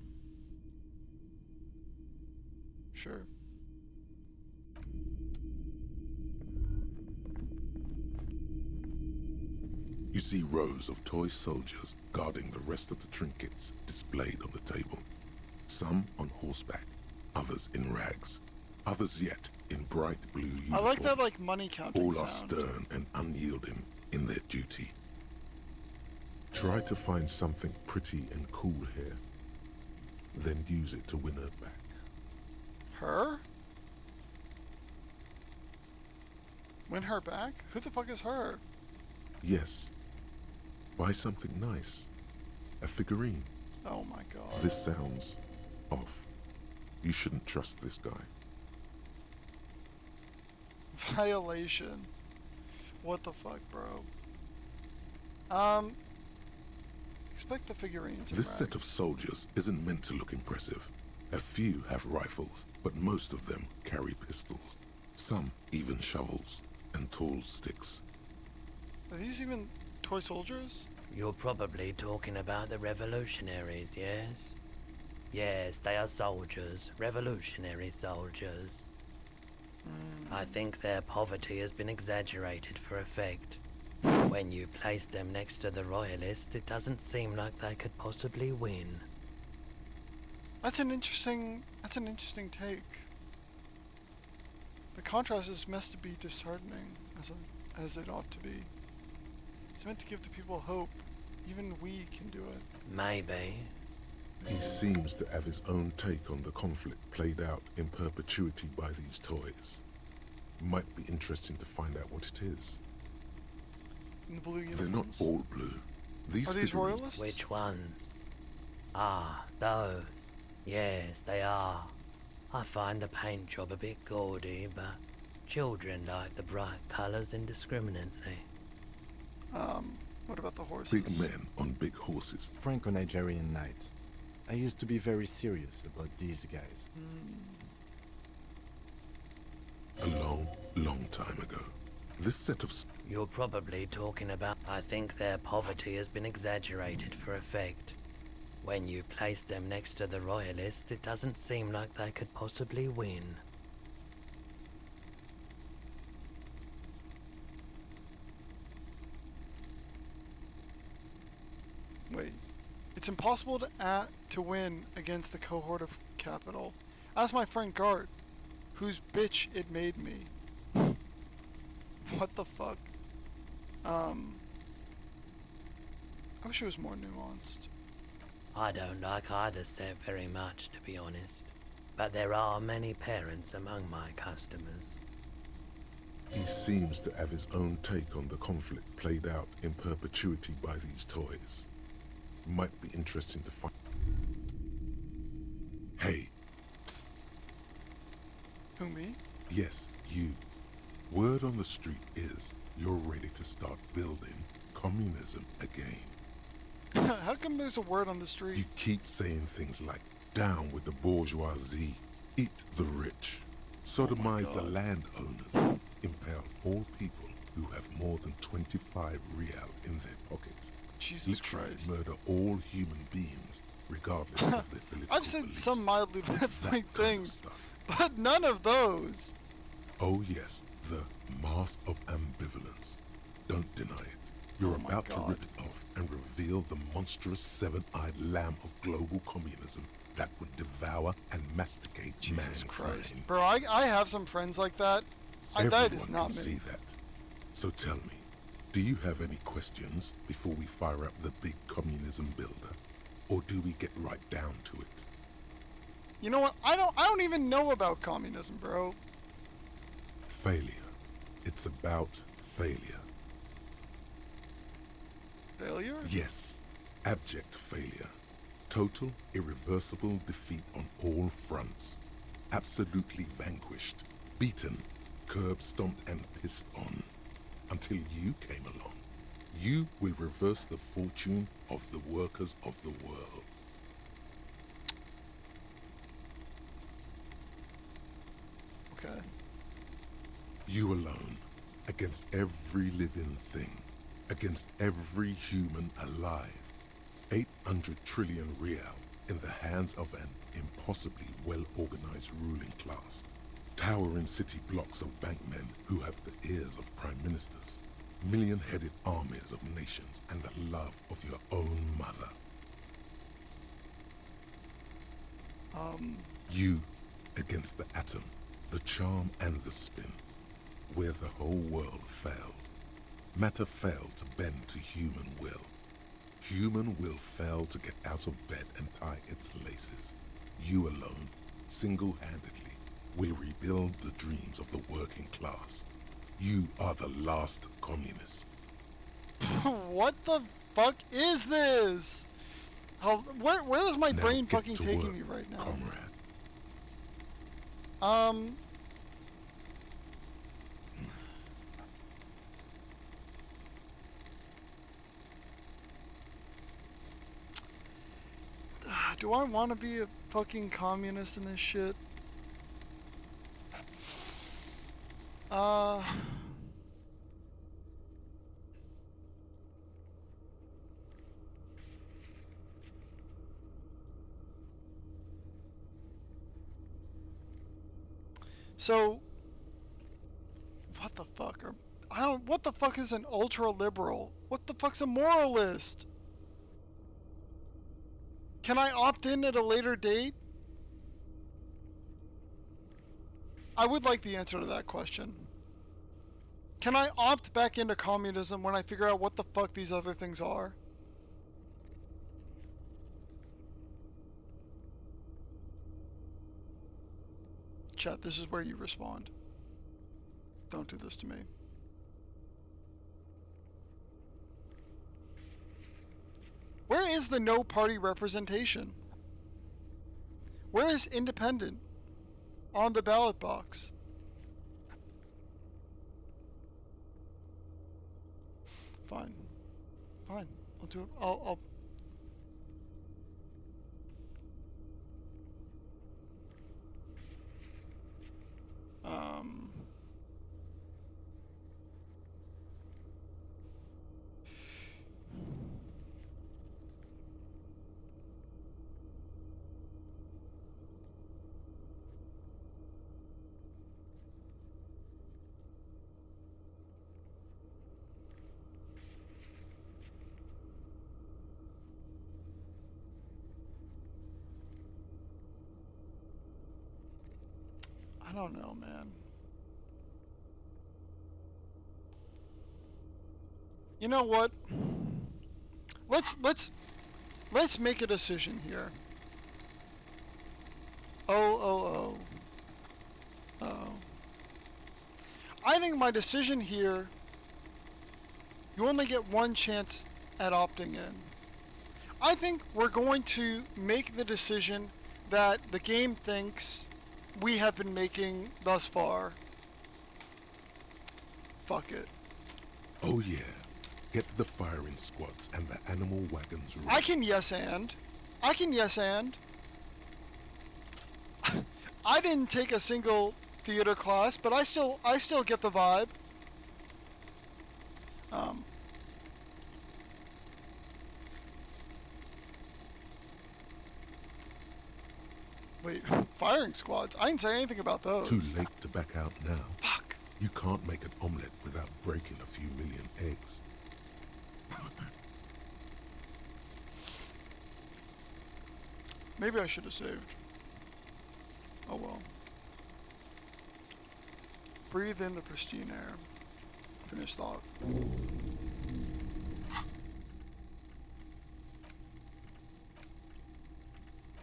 Sure. You see rows of toy soldiers guarding the rest of the trinkets displayed on the table. Some on horseback, others in rags, others yet in bright blue uniforms. I like that, like, money counting All sound. are stern and unyielding in their duty. Try to find something pretty and cool here, then use it to win her back. Her? Win her back? Who the fuck is her? Yes, buy something nice. A figurine, Oh my god. This sounds off. You shouldn't trust this guy. Violation. What the fuck, bro? Expect the figurines. This set of soldiers isn't meant to look impressive. A few have rifles, but most of them carry pistols. Some even shovels and tall sticks. Are these even toy soldiers? You're probably talking about the revolutionaries, yes? Yes, they are soldiers. Revolutionary soldiers. I think their poverty has been exaggerated for effect. When you place them next to the royalists, it doesn't seem like they could possibly win. That's an interesting take. The contrast is meant to be disheartening, as it ought to be. It's meant to give the people hope. Even we can do it. Maybe. He seems to have his own take on the conflict played out in perpetuity by these toys. Might be interesting to find out what it is. In the blue uniforms. They're not all blue. Are these figurines- royalists? Which ones? Ah, those. Yes, they are. I find the paint job a bit gaudy, but children like the bright colours indiscriminately. What about the horses? Big men on big horses. Franco-Nigerian knights. I used to be very serious about these guys. A long, long time ago. This set of You're probably talking about... I think their poverty has been exaggerated for effect. When you place them next to the royalists, it doesn't seem like they could possibly win. Wait. It's impossible to win against the cohort of capital. Ask my friend Gart, whose bitch it made me. What the fuck? I wish it was more nuanced. I don't like either set very much, to be honest. But there are many parents among my customers. He seems to have his own take on the conflict played out in perpetuity by these toys. Might be interesting to find. Hey. Psst. Who, me? Yes, you. Word on the street is you're ready to start building communism again. How come there's a word on the street? You keep saying things like, down with the bourgeoisie, eat the rich, sodomize the landowners, impale all people who have more than 25 real in their pocket. Jesus Literally Christ. murder all human beings, regardless of their political I've said beliefs. some mildly That left-wing kind of things, stuff. but none of those. Oh yes, the mask of ambivalence. Don't deny it. You're Oh my about to God. rip it off and reveal the monstrous seven-eyed lamb of global communism that would devour and masticate Jesus mankind. Christ. Bro, I have some friends like that. That Everyone is not can me. see that. So tell me, do you have any questions before we fire up the big communism builder? Or do we get right down to it? You know what? I don't even know about communism, bro. Failure. It's about failure. Failure? Yes, abject failure. Total, irreversible defeat on all fronts. Absolutely vanquished, beaten, curb-stomped and pissed on. Until you came along. You will reverse the fortune of the workers of the world. Okay. You alone, against every living thing, against every human alive. 800 trillion real in the hands of an impossibly well-organized ruling class. Towering city blocks of bankmen who have the ears of prime ministers. Million-headed armies of nations and the love of your own mother. You against the atom, the charm and the spin, where the whole world failed. Matter failed to bend to human will. Human will failed to get out of bed and tie its laces. You alone, single-handedly, will rebuild the dreams of the working class. You are the last communist. What the fuck is this? Where is my Now brain get fucking to taking work, me right now? comrade. Do I want to be a fucking communist in this shit? So, what the fuck? What the fuck is an ultra-liberal? What the fuck's a moralist? Can I opt in at a later date? I would like the answer to that question. Can I opt back into communism when I figure out what the fuck these other things are? Chat, this is where you respond. Don't do this to me. Where is the no party representation? Where is independent on the ballot box? Fine. Fine. I'll do it. I'll I don't know, man. You know what? Let's make a decision here. Oh. I think my decision here, you only get one chance at opting in. I think we're going to make the decision that the game thinks we have been making thus far. Fuck it. Oh yeah. Get the firing squads and the animal wagons ready. I can yes and. I didn't take a single theater class, but I still get the vibe. Wait, firing squads? I didn't say anything about those. Too late to back out now. Fuck. You can't make an omelette without breaking a few million eggs. Maybe I should have saved. Oh well. Breathe in the pristine air. Finish thought.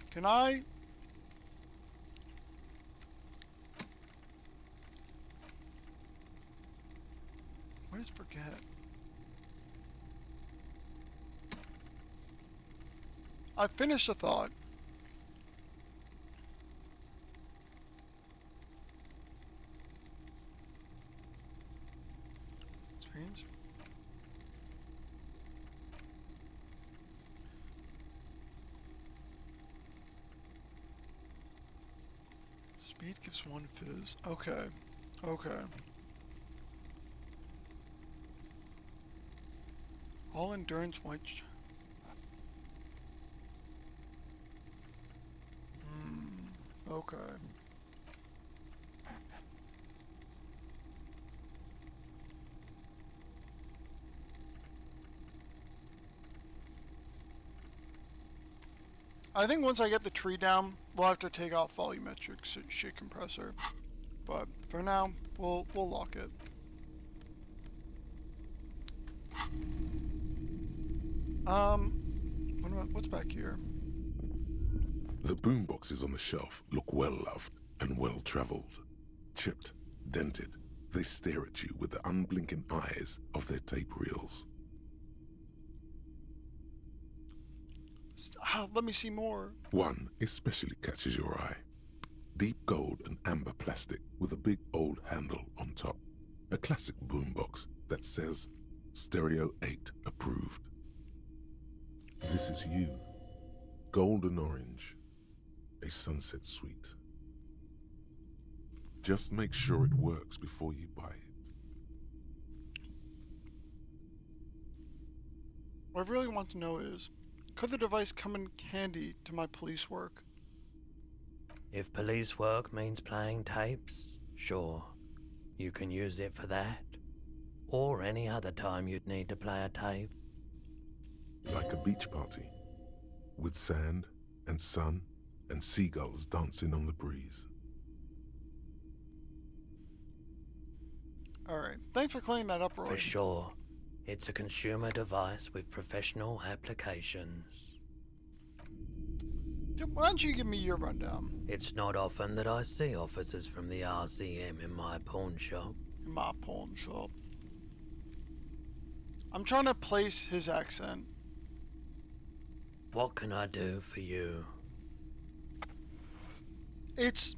Can I? What is forget? I finished a thought. Screens. Speed gives one fizz. Okay. All endurance white. Okay. I think once I get the tree down, we'll have to take off volumetric shit compressor. But for now, we'll lock it. What's back here? The boomboxes on the shelf look well loved and well traveled. Chipped, dented, they stare at you with the unblinking eyes of their tape reels. Let me see more. One especially catches your eye. Deep gold and amber plastic with a big old handle on top. A classic boombox that says Stereo 8 approved. This is you. Golden orange. A sunset suite. Just make sure it works before you buy it. What I really want to know is, could the device come in handy to my police work? If police work means playing tapes, sure. You can use it for that. Or any other time you'd need to play a tape. Like a beach party. With sand and sun and seagulls dancing on the breeze. Alright, thanks for clearing that up, Roy. For sure. It's a consumer device with professional applications. Why don't you give me your rundown? It's not often that I see officers from the RCM in my pawn shop. In my pawn shop. I'm trying to place his accent. What can I do for you? It's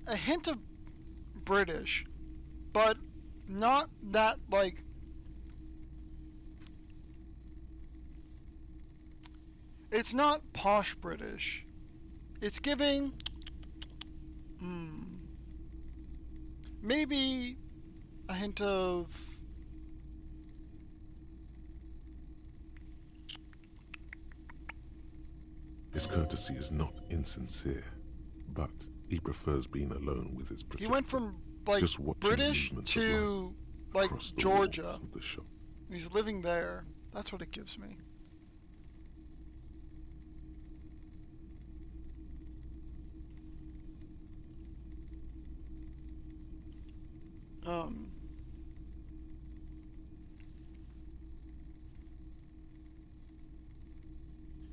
a hint of British, but not that, like, it's not posh British. It's giving maybe a hint of His courtesy is not insincere, but he prefers being alone with his protector. he went from like Just watching British movements of to light like across the Georgia. walls of the shop. He's living there. That's what it gives me.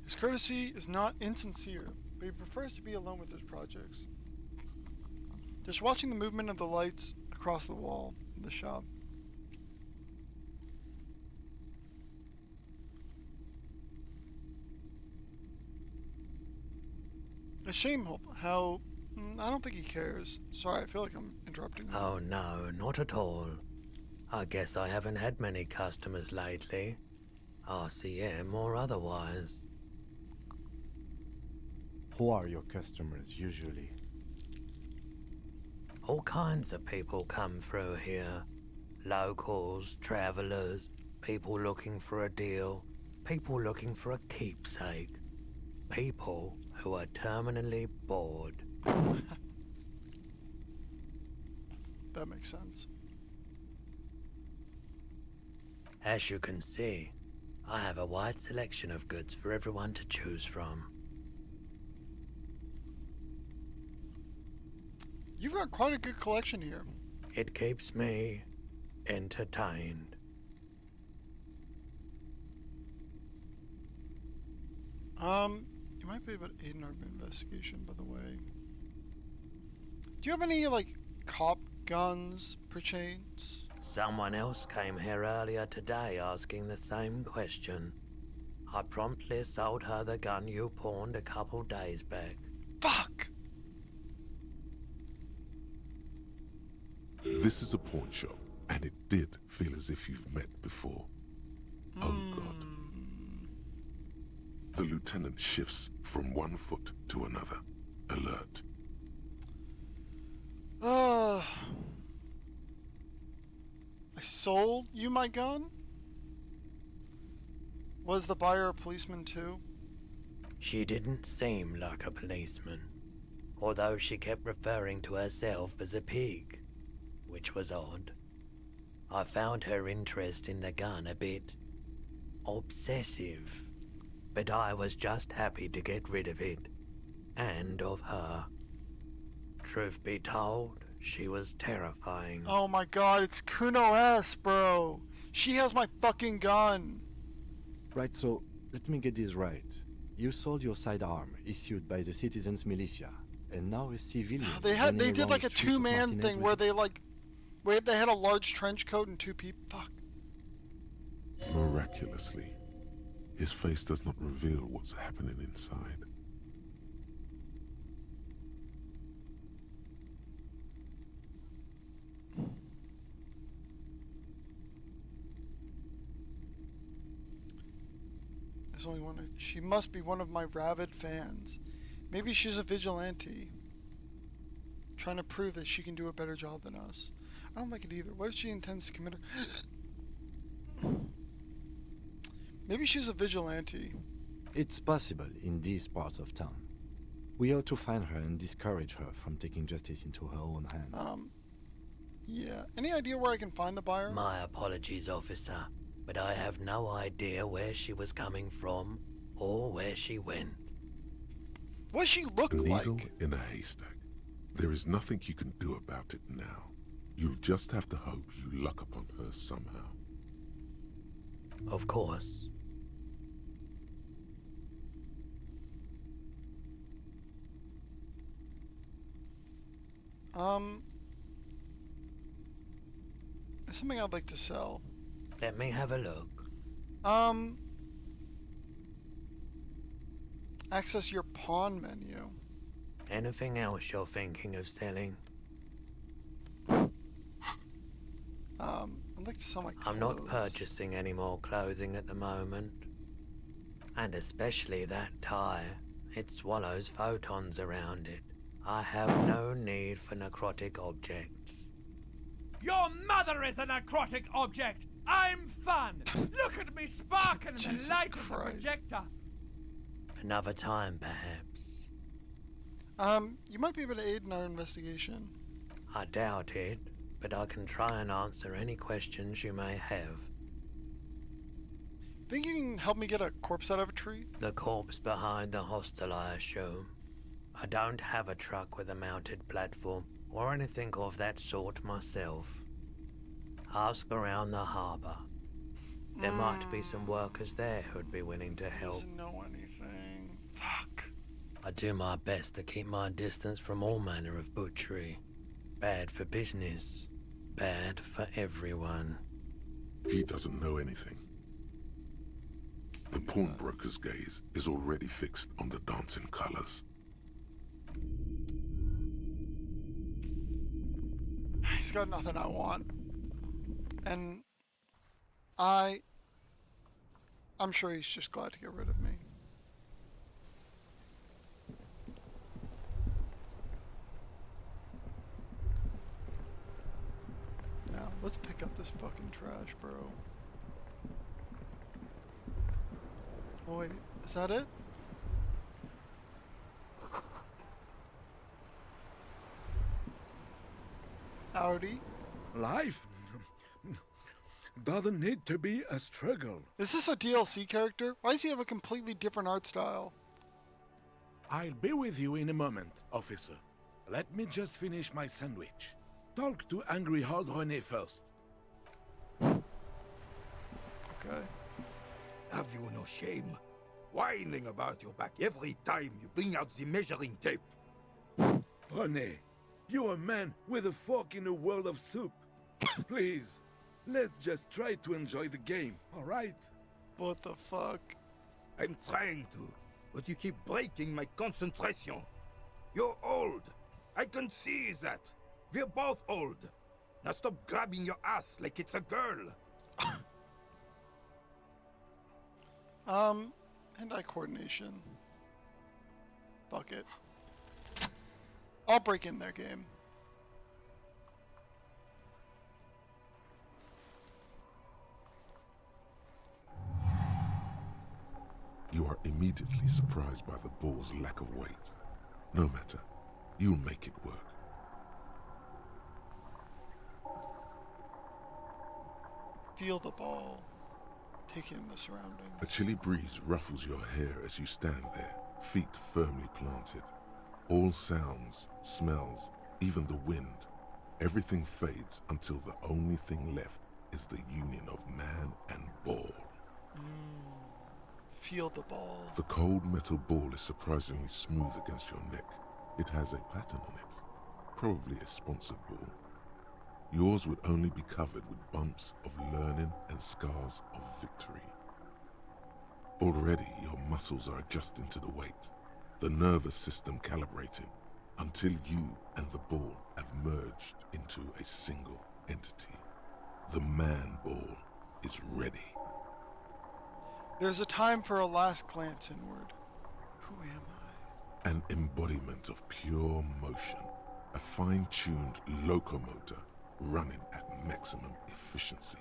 His courtesy is not insincere, but he prefers to be alone with his projects. Just watching the movement of the lights across the wall in the shop. A shame how I don't think he cares. Sorry, I feel like I'm interrupting. Oh no, not at all. I guess I haven't had many customers lately. RCM or otherwise. Who are your customers usually? All kinds of people come through here. Locals, travelers, people looking for a deal, people looking for a keepsake. People who are terminally bored. That makes sense. As you can see, I have a wide selection of goods for everyone to choose from. You've got quite a good collection here. It keeps me entertained. You might be able to aid in our investigation, by the way. Do you have any, like, cop guns, perchance? Someone else came here earlier today asking the same question. I promptly sold her the gun you pawned a couple days back. Fuck! This is a pawn shop, and it did feel as if you've met before. Oh God. The lieutenant shifts from one foot to another, alert. I sold you my gun? Was the buyer a policeman too? She didn't seem like a policeman, although she kept referring to herself as a pig, which was odd. I found her interest in the gun a bit obsessive, but I was just happy to get rid of it, and of her. Truth be told, she was terrifying. Oh my god, it's Kuno S, bro! She has my fucking gun! Right, so let me get this right. You sold your sidearm, issued by the citizens' militia, and now a civilian. They did like a two-man thing where they they had a large trench coat and two people. Fuck. Miraculously, His face does not reveal what's happening inside. There's only one. She must be one of my rabid fans. Maybe she's a vigilante, trying to prove that she can do a better job than us. I don't like it either. What if she intends to commit Maybe she's a vigilante. It's possible in these parts of town. We ought to find her and discourage her from taking justice into her own hands. Yeah. Any idea where I can find the buyer? My apologies, officer, but I have no idea where she was coming from or where she went. What she look A like? needle in a haystack. There is nothing you can do about it now. You'll just have to hope you luck upon her somehow. Of course. There's something I'd like to sell. Let me have a look. Access your pawn menu. Anything else you're thinking of selling? I'd like to sell my clothes. I'm not purchasing any more clothing at the moment. And especially that tie. It swallows photons around it. I have no need for necrotic objects. Your mother is a necrotic object! I'm fun! Look at me sparkle in the Jesus light of the Christ. projector! Another time, perhaps. You might be able to aid in our investigation. I doubt it, but I can try and answer any questions you may have. Think you can help me get a corpse out of a tree? The corpse behind the hostel, I assume. I don't have a truck with a mounted platform or anything of that sort myself. Ask around the harbour. There might be some workers there who'd be willing to help. Doesn't know anything. Fuck. I do my best to keep my distance from all manner of butchery. Bad for business. Bad for everyone. He doesn't know anything. The pawnbroker's gaze is already fixed on the dancing colors. He's got nothing I want. And I'm sure he's just glad to get rid of me. Now, let's pick up this fucking trash, bro. Oh wait, is that it? Howdy. Life doesn't need to be a struggle. Is this a DLC character? Why does he have a completely different art style? I'll be with you in a moment, officer. Let me just finish my sandwich. Talk to Angry Hog René first. Okay. Have you no shame? Whining about your back every time you bring out the measuring tape. René, you're a man with a fork in a world of soup. Please, let's just try to enjoy the game, alright? What the fuck? I'm trying to, but you keep breaking my concentration. You're old. I can see that. We're both old. Now stop grabbing your ass like it's a girl. Hand-eye coordination. Fuck it. I'll break in their game. You are immediately surprised by the ball's lack of weight. No matter, you'll make it work. Feel the ball. Take in the surroundings. A chilly breeze ruffles your hair as you stand there, feet firmly planted. All sounds, smells, even the wind, everything fades until the only thing left is the union of man and ball. Feel the ball. The cold metal ball is surprisingly smooth against your neck. It has a pattern on it, probably a sponsored ball. Yours would only be covered with bumps of learning and scars of victory. Already your muscles are adjusting to the weight, the nervous system calibrating, until you and the ball have merged into a single entity. The man ball is ready. There's a time for a last glance inward. Who am I? An embodiment of pure motion, a fine-tuned locomotor running at maximum efficiency.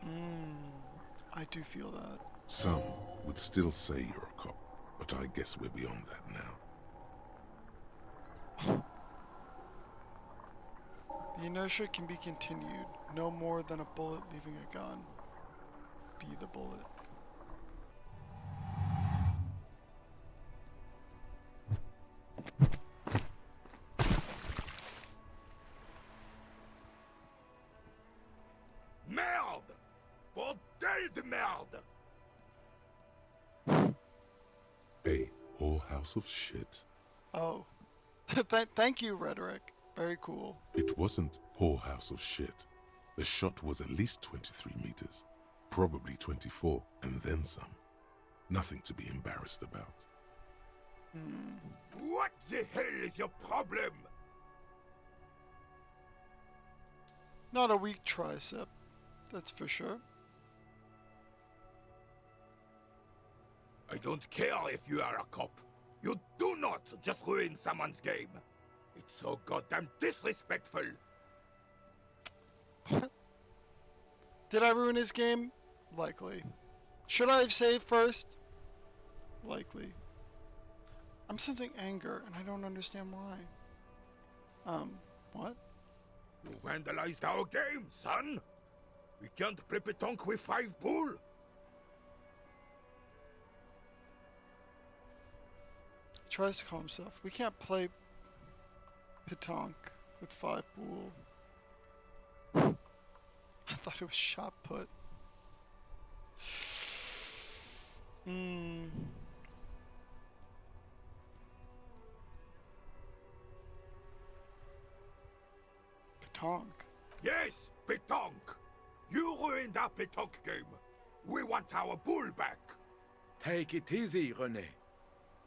I do feel that. Some would still say you're a cop, but I guess we're beyond that now. The inertia can be continued, no more than a bullet leaving a gun. Be the bullet. Merde! Bordel de merde! A whorehouse of shit. Oh. Thank you, Rhetoric. Very cool. It wasn't whorehouse of shit. The shot was at least 23 meters. Probably 24, and then some. Nothing to be embarrassed about. What the hell is your problem? Not a weak tricep, that's for sure. I don't care if you are a cop. You do not just ruin someone's game. It's so goddamn disrespectful. Did I ruin his game? Likely. Should I have saved first? Likely. I'm sensing anger, and I don't understand why. What? You vandalized our game, son. We can't play pétanque with 5 bull. He tries to calm himself. We can't play pétanque with 5 bull. I thought it was shot put. Pétanque. Yes, pétanque. You ruined our pétanque game. We want our bull back. Take it easy, René.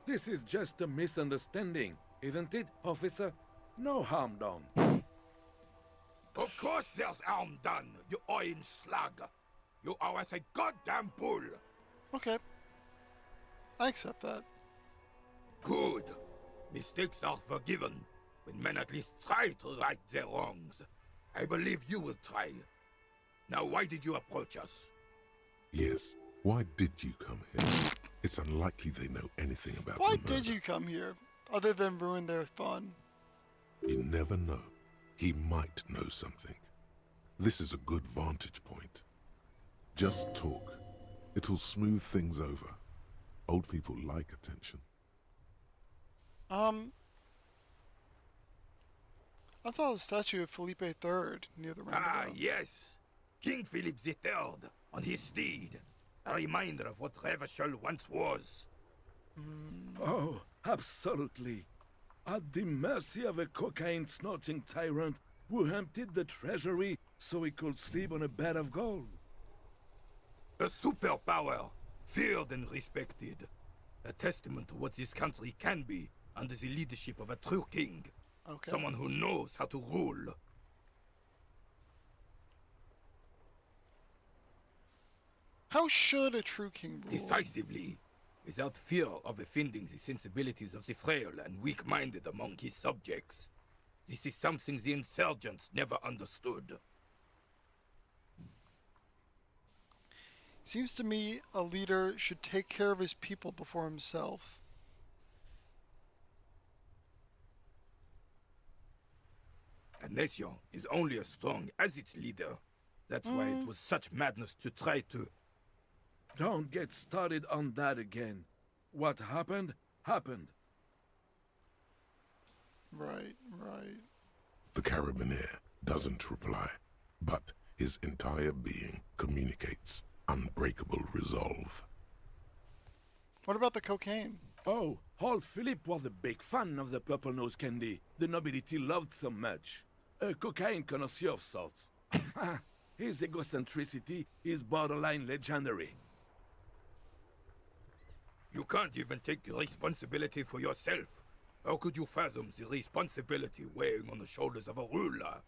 This is just a misunderstanding, isn't it, officer? No harm done. Of course there's harm done, you orange slug. You owe us a goddamn bull. Okay. I accept that. Good. Mistakes are forgiven when men at least try to right their wrongs. I believe you will try. Now, why did you approach us? Yes, why did you come here? It's unlikely they know anything about Why the murder. did you come here, other than ruin their fun? You never know. He might know something. This is a good vantage point. Just talk. It'll smooth things over. Old people like attention. I thought a statue of Felipe III near the roundabout. Ah, yes. King Philip III on his steed. A reminder of what Revachol once was. Oh, absolutely. At the mercy of a cocaine-snorting tyrant who emptied the treasury so he could sleep on a bed of gold. A superpower, feared and respected. A testament to what this country can be under the leadership of a true king. Okay. Someone who knows how to rule. How should a true king rule? Decisively, without fear of offending the sensibilities of the frail and weak-minded among his subjects. This is something the insurgents never understood. Seems to me a leader should take care of his people before himself. A nation is only as strong as its leader. That's why it was such madness to try to... Don't get started on that again. What happened, happened. Right. The Carabiner doesn't reply, but his entire being communicates unbreakable resolve. What about the cocaine? Oh, old Philip was a big fan of the purple nose candy the nobility loved so much. A cocaine connoisseur of sorts. His egocentricity is borderline legendary. You can't even take responsibility for yourself. How could you fathom the responsibility weighing on the shoulders of a ruler?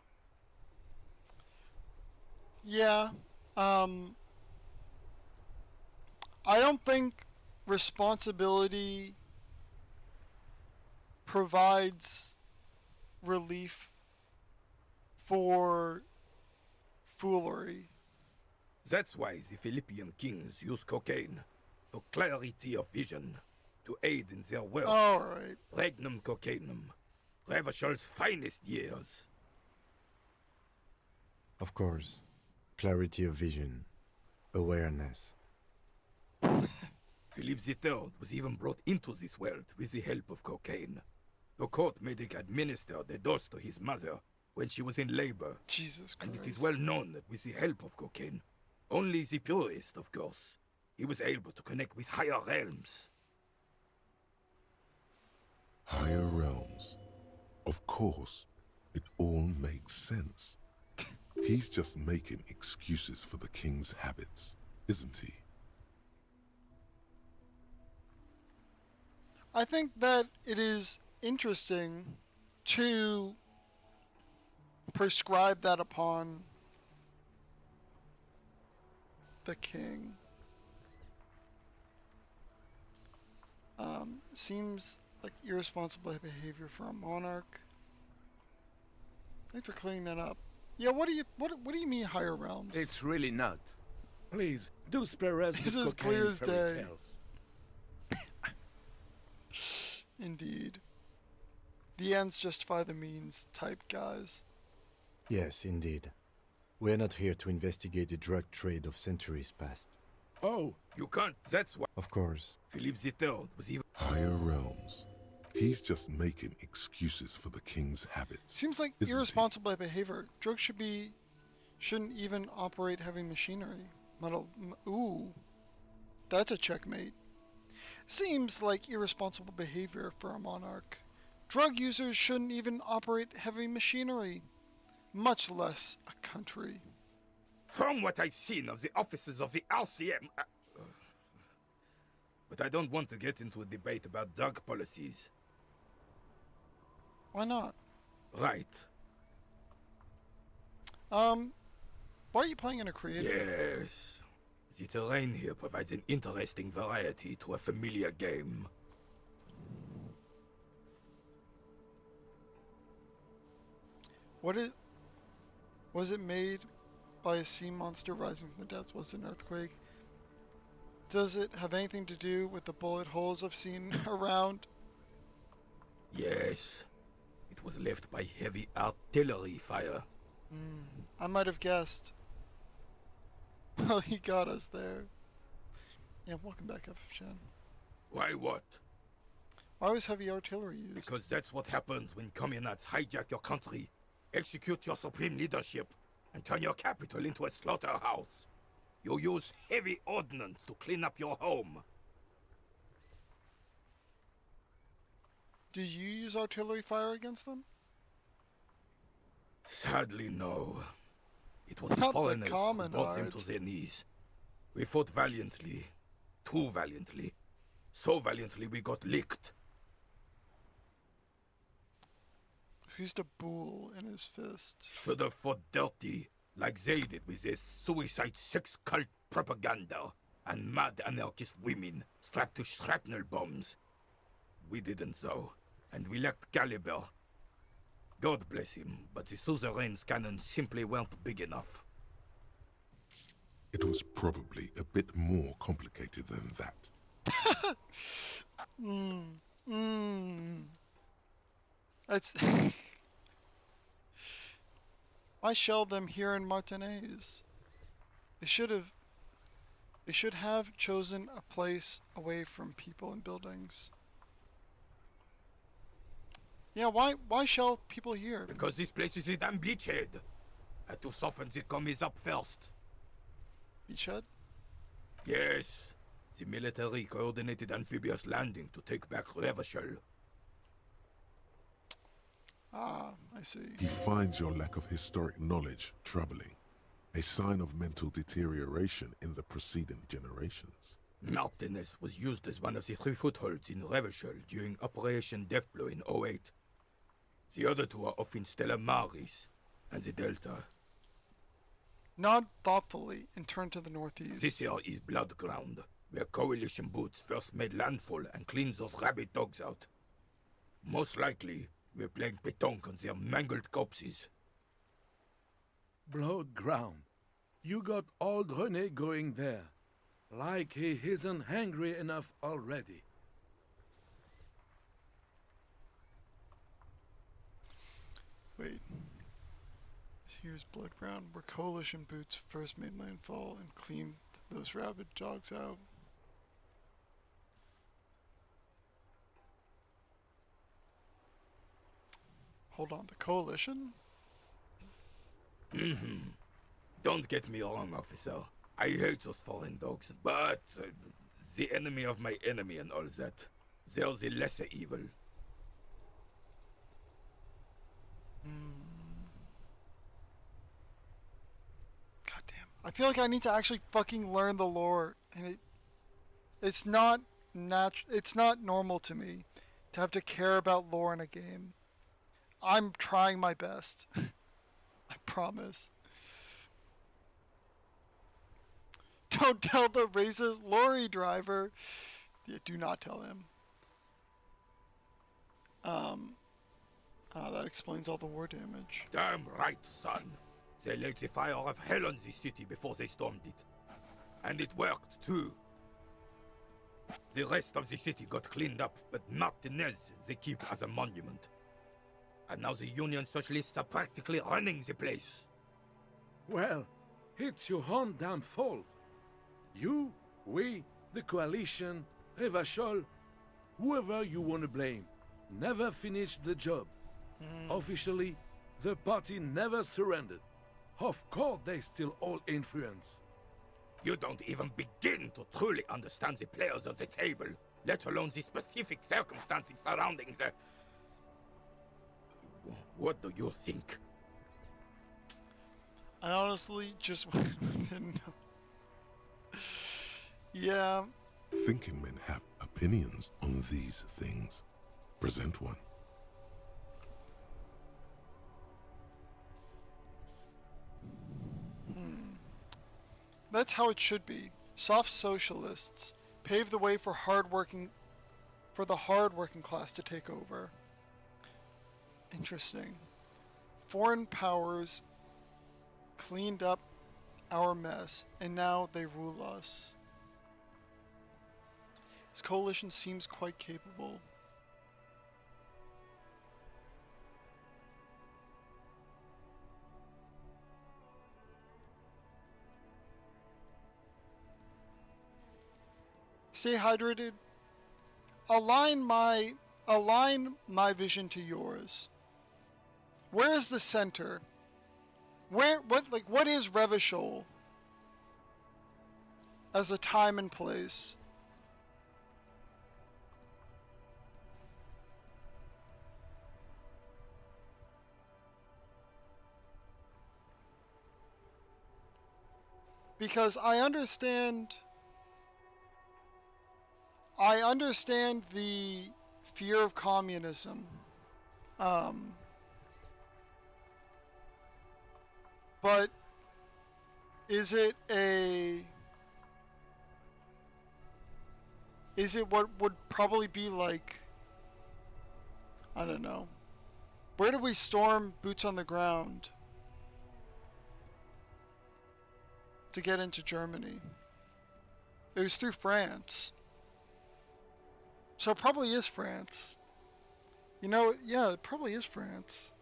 Yeah. I don't think responsibility provides relief for foolery. That's why the Philippian kings use cocaine for clarity of vision, to aid in their work. Alright. Regnum cocainum. Revishal's finest years. Of course. Clarity of vision. Awareness. Philip III was even brought into this world with the help of cocaine. The court made him administer the dose to his mother when she was in labor. Jesus Christ. And it is well known that with the help of cocaine, only the purest, of course, he was able to connect with higher realms. Higher realms. Of course, it all makes sense. He's just making excuses for the king's habits, isn't he? I think that it is interesting to prescribe that upon the king. Seems like irresponsible behavior for a monarch. Thanks for clearing that up. Yeah, what do you mean higher realms? It's really not. Please, do spare us This the is clear cocaine as fairy day. tales. Indeed. The ends justify the means type guys. Yes, indeed. We're not here to investigate the drug trade of centuries past. Oh, you can't. That's why Of course. Philip III was even... Higher realms. He's just making excuses for the king's habits. Seems like isn't he? irresponsible behavior. Drugs shouldn't even operate heavy machinery. Ooh, that's a checkmate. Seems like irresponsible behavior for a monarch. Drug users shouldn't even operate heavy machinery, much less a country. From what I've seen of the officers of the Elysium... But I don't want to get into a debate about drug policies. Why not? Right. Why are you playing in a creative? Yes. The terrain here provides an interesting variety to a familiar game. Was it made by a sea monster rising from the depths? Was it an earthquake? Does it have anything to do with the bullet holes I've seen around? Yes. It was left by heavy artillery fire. I might have guessed. Well, he got us there. Yeah, welcome back, FFChan. Why what? Why was heavy artillery used? Because that's what happens when communards hijack your country, execute your supreme leadership, and turn your capital into a slaughterhouse. You use heavy ordnance to clean up your home. Do you use artillery fire against them? Sadly, no. It was the Not the foreigners who common brought them art. to their knees. We fought valiantly. Too valiantly. So valiantly we got licked. Used a bull in his fist. Should have fought dirty, like they did with their suicide sex cult propaganda and mad anarchist women strapped to shrapnel bombs. We didn't though, and we lacked caliber. God bless him, but the suzerain's cannons simply weren't big enough. It was probably a bit more complicated than that. That's... I shelled them here in Martinez. They should have chosen a place away from people and buildings. Yeah, why shell people here? Because this place is a damn beachhead. Had to soften the commies up first. Beachhead? Yes. The military coordinated amphibious landing to take back Revachol. Ah, I see. He finds your lack of historic knowledge troubling, a sign of mental deterioration in the preceding generations. Martinez was used as one of the 3 footholds in Revachol during Operation Deathblow in '08. The other 2 are off in Stella Maris and the Delta. Nod thoughtfully and turn to the northeast. This here is Blood Ground, where Coalition boots first made landfall and cleaned those rabid dogs out. Most likely, we're playing pétanque on their mangled corpses. Blood ground. You got old René going there. Like he isn't hungry enough already. Wait. Here's Blood Ground, where Coalition boots first made landfall and cleaned those rabid dogs out. Hold on, the Coalition? Don't get me wrong, officer. I hate those foreign dogs, but the enemy of my enemy and all that. They're the lesser evil. Goddamn. I feel like I need to actually fucking learn the lore, and it's not normal to me to have to care about lore in a game. I'm trying my best. I promise. Don't tell the racist lorry driver. Yeah, do not tell him. That explains all the war damage. Damn right, son. They laid the fire of hell on the city before they stormed it. And it worked, too. The rest of the city got cleaned up, but Martinez they keep as a monument. And now the Union Socialists are practically running the place. Well, it's your own damn fault. You, we, the Coalition, Revachol, whoever you want to blame, never finished the job. Officially, the party never surrendered. Of course they still all influence. You don't even begin to truly understand the players of the table, let alone the specific circumstances surrounding the... What do you think? I honestly just didn't know. Yeah. Thinking men have opinions on these things. Present one. That's how it should be. Soft socialists pave the way for the hard-working class to take over. Interesting. Foreign powers cleaned up our mess, and now they rule us. This coalition seems quite capable. Stay hydrated. Align my vision to yours. Where is the center? What is Revachol as a time and place? Because I understand the fear of communism. But is it what would probably be like, I don't know. Where did we storm boots on the ground to get into Germany? It was through France. So it probably is France. You know, yeah, it probably is France.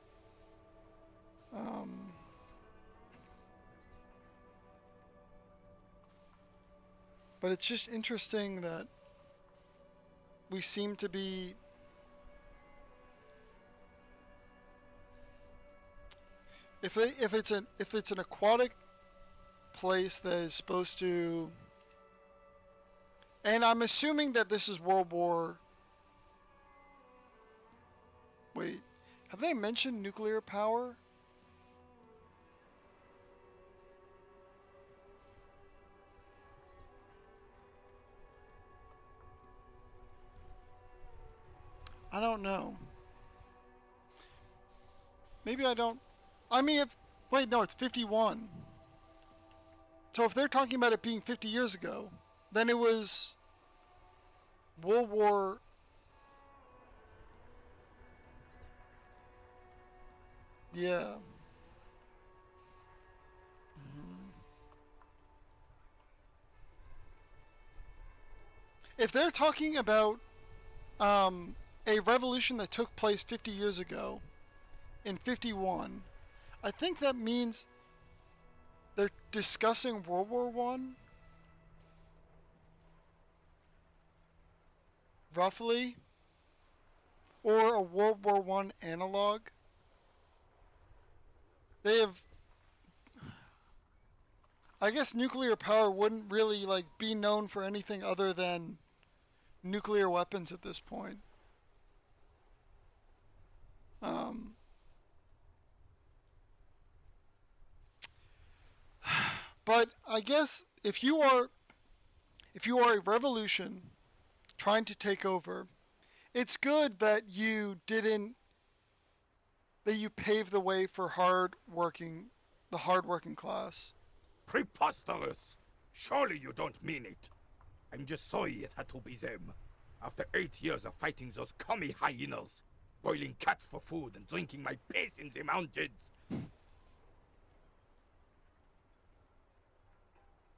But it's just interesting that we seem to be if it's an aquatic place that is supposed to, and I'm assuming that this is World War. Wait, have they mentioned nuclear power? I don't know. Maybe I don't. I mean, if. Wait, no, it's 51. So if they're talking about it being 50 years ago, then it was World War. Yeah. If they're talking about a revolution that took place 50 years ago in 51, I think that means they're discussing World War One, roughly, or a World War One analog. They have, I guess, nuclear power wouldn't really like be known for anything other than nuclear weapons at this point. But I guess if you are a revolution trying to take over, it's good that you paved the way for the hard-working class. Preposterous! Surely you don't mean it. I'm just sorry it had to be them. After 8 years of fighting those commie hyenas, boiling cats for food and drinking my piss in the mountains.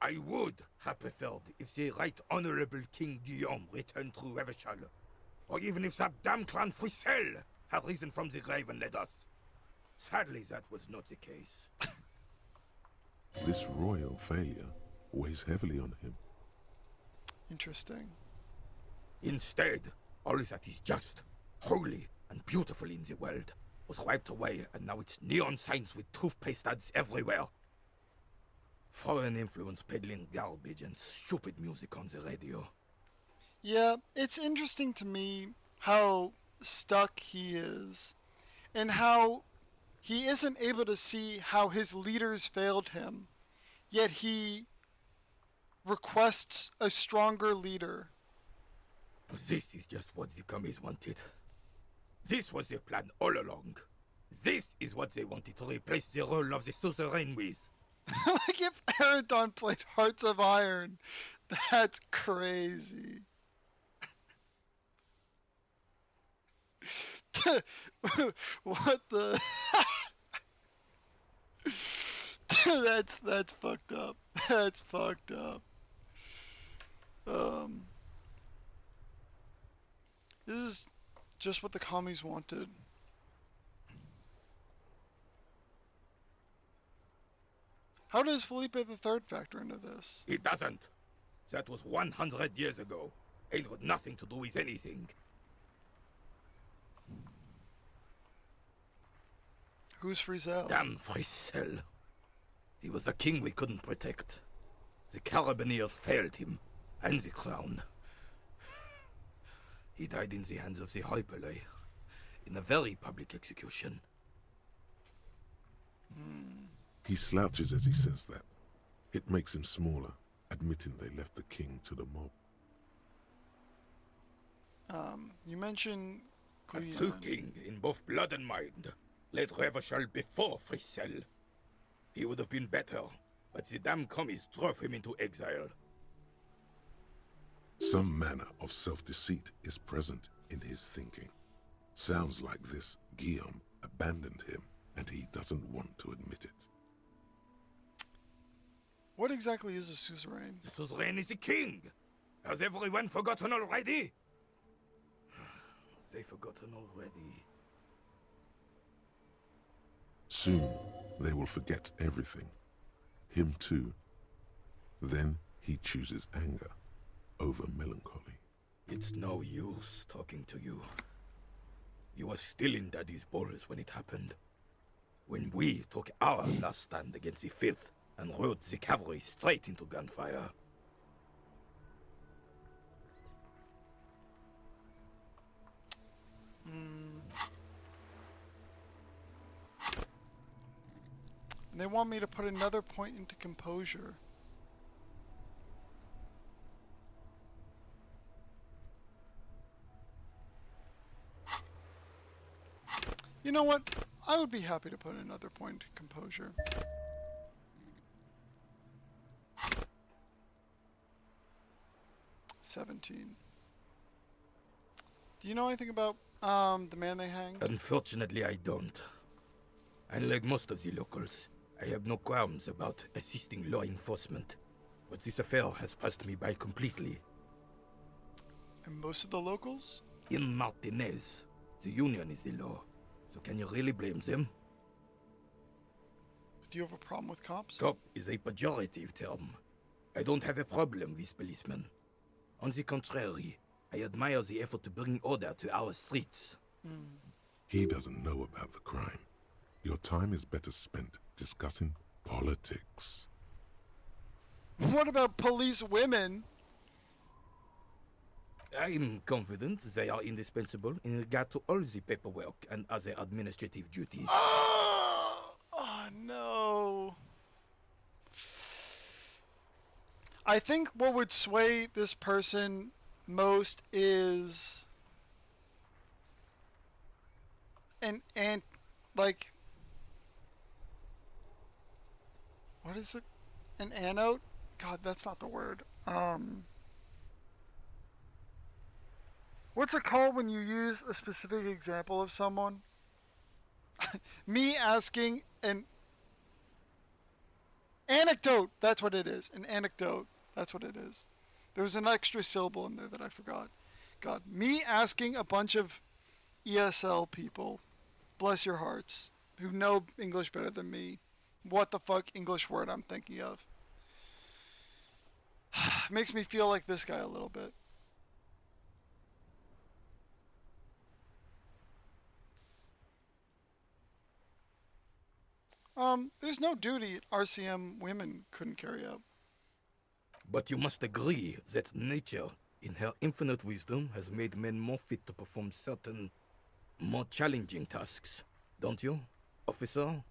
I would have preferred if the Right Honorable King Guillaume returned through Revachol, or even if that damn clan Frisel had risen from the grave and led us. Sadly, that was not the case. This royal failure weighs heavily on him. Interesting. Instead, all that is just, holy, and beautiful in the world was wiped away, and now it's neon signs with toothpaste ads everywhere. Foreign influence peddling garbage and stupid music on the radio. Yeah, it's interesting to me how stuck he is, and how he isn't able to see how his leaders failed him, yet he requests a stronger leader. This is just what the commies wanted. This was their plan all along. This is what they wanted to replace the role of the suzerain with. Like if Eridon played Hearts of Iron. That's crazy. What the? That's fucked up. That's fucked up. This is just what the commies wanted. How does Felipe III factor into this? It doesn't. That was 100 years ago. Ain't got nothing to do with anything. Who's Frizzell? Damn Frisel. He was the king we couldn't protect. The Carabineers failed him, and the crown. He died in the hands of the Hyperlay, in a very public execution. He slouches as he says that. It makes him smaller, admitting they left the king to the mob. You mentioned A true king in both blood and mind led Revachol before Frisel. He would have been better, but the damn commies drove him into exile. Some manner of self-deceit is present in his thinking. Sounds like this Guillaume abandoned him, and he doesn't want to admit it. What exactly is a suzerain? The suzerain is the king! Has everyone forgotten already? They've forgotten already. Soon, they will forget everything. Him too. Then he chooses anger over melancholy. It's no use talking to you. You were still in Daddy's balls when it happened. When we took our last stand against the filth and rode the cavalry straight into gunfire. And they want me to put another point into composure. You know what? I would be happy to put another point in composure. $17. Do you know anything about the man they hanged? Unfortunately, I don't. Unlike most of the locals, I have no qualms about assisting law enforcement, but this affair has passed me by completely. And most of the locals? In Martinez, the union is the law, so can you really blame them? Do you have a problem with cops? Cop is a pejorative term. I don't have a problem with policemen. On the contrary, I admire the effort to bring order to our streets. He doesn't know about the crime. Your time is better spent discussing politics. What about police women? I'm confident they are indispensable in regard to all the paperwork and other administrative duties. Oh no. I think what would sway this person most is and like what is it? An anode? God, that's not the word. What's it called when you use a specific example of someone? Me asking an anecdote. That's what it is. An anecdote. That's what it is. There was an extra syllable in there that I forgot. God, me asking a bunch of ESL people, bless your hearts, who know English better than me, what the fuck English word I'm thinking of. Makes me feel like this guy a little bit. There's no duty RCM women couldn't carry out. But you must agree that nature, in her infinite wisdom, has made men more fit to perform certain, more challenging tasks. Don't you, officer?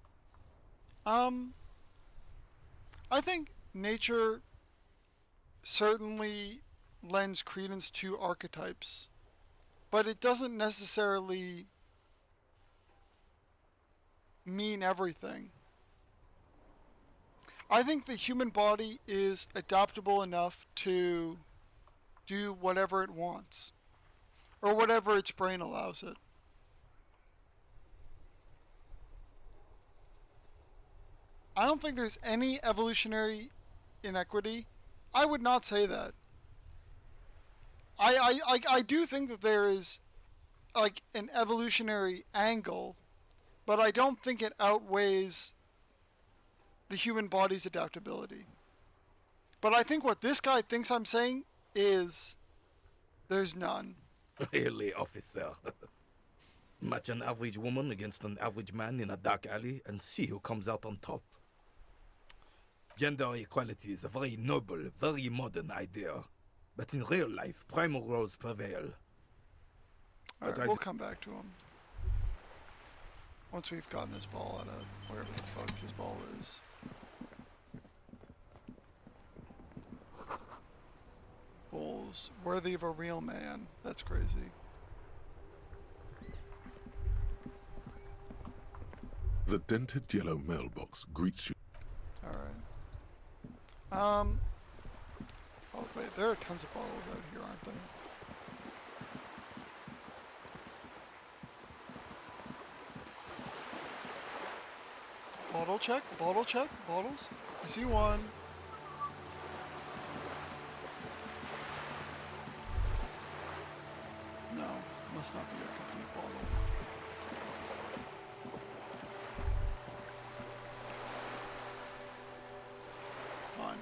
I think nature certainly lends credence to archetypes, but it doesn't necessarily mean everything. I think the human body is adaptable enough to do whatever it wants, or whatever its brain allows it. I don't think there's any evolutionary inequity. I would not say that. I do think that there is like an evolutionary angle, but I don't think it outweighs the human body's adaptability. But I think what this guy thinks I'm saying is there's none. Really, officer. Match an average woman against an average man in a dark alley and see who comes out on top. Gender equality is a very noble, very modern idea. But in real life, primal roles prevail. Alright, we'll come back to him. Once we've gotten his ball out of wherever the fuck his ball is. Bulls, worthy of a real man. That's crazy. The dented yellow mailbox greets you. Alright. Oh wait, there are tons of bottles out here, aren't there? Bottle check, bottles. I see one. No, must not be a complete bottle. Fine.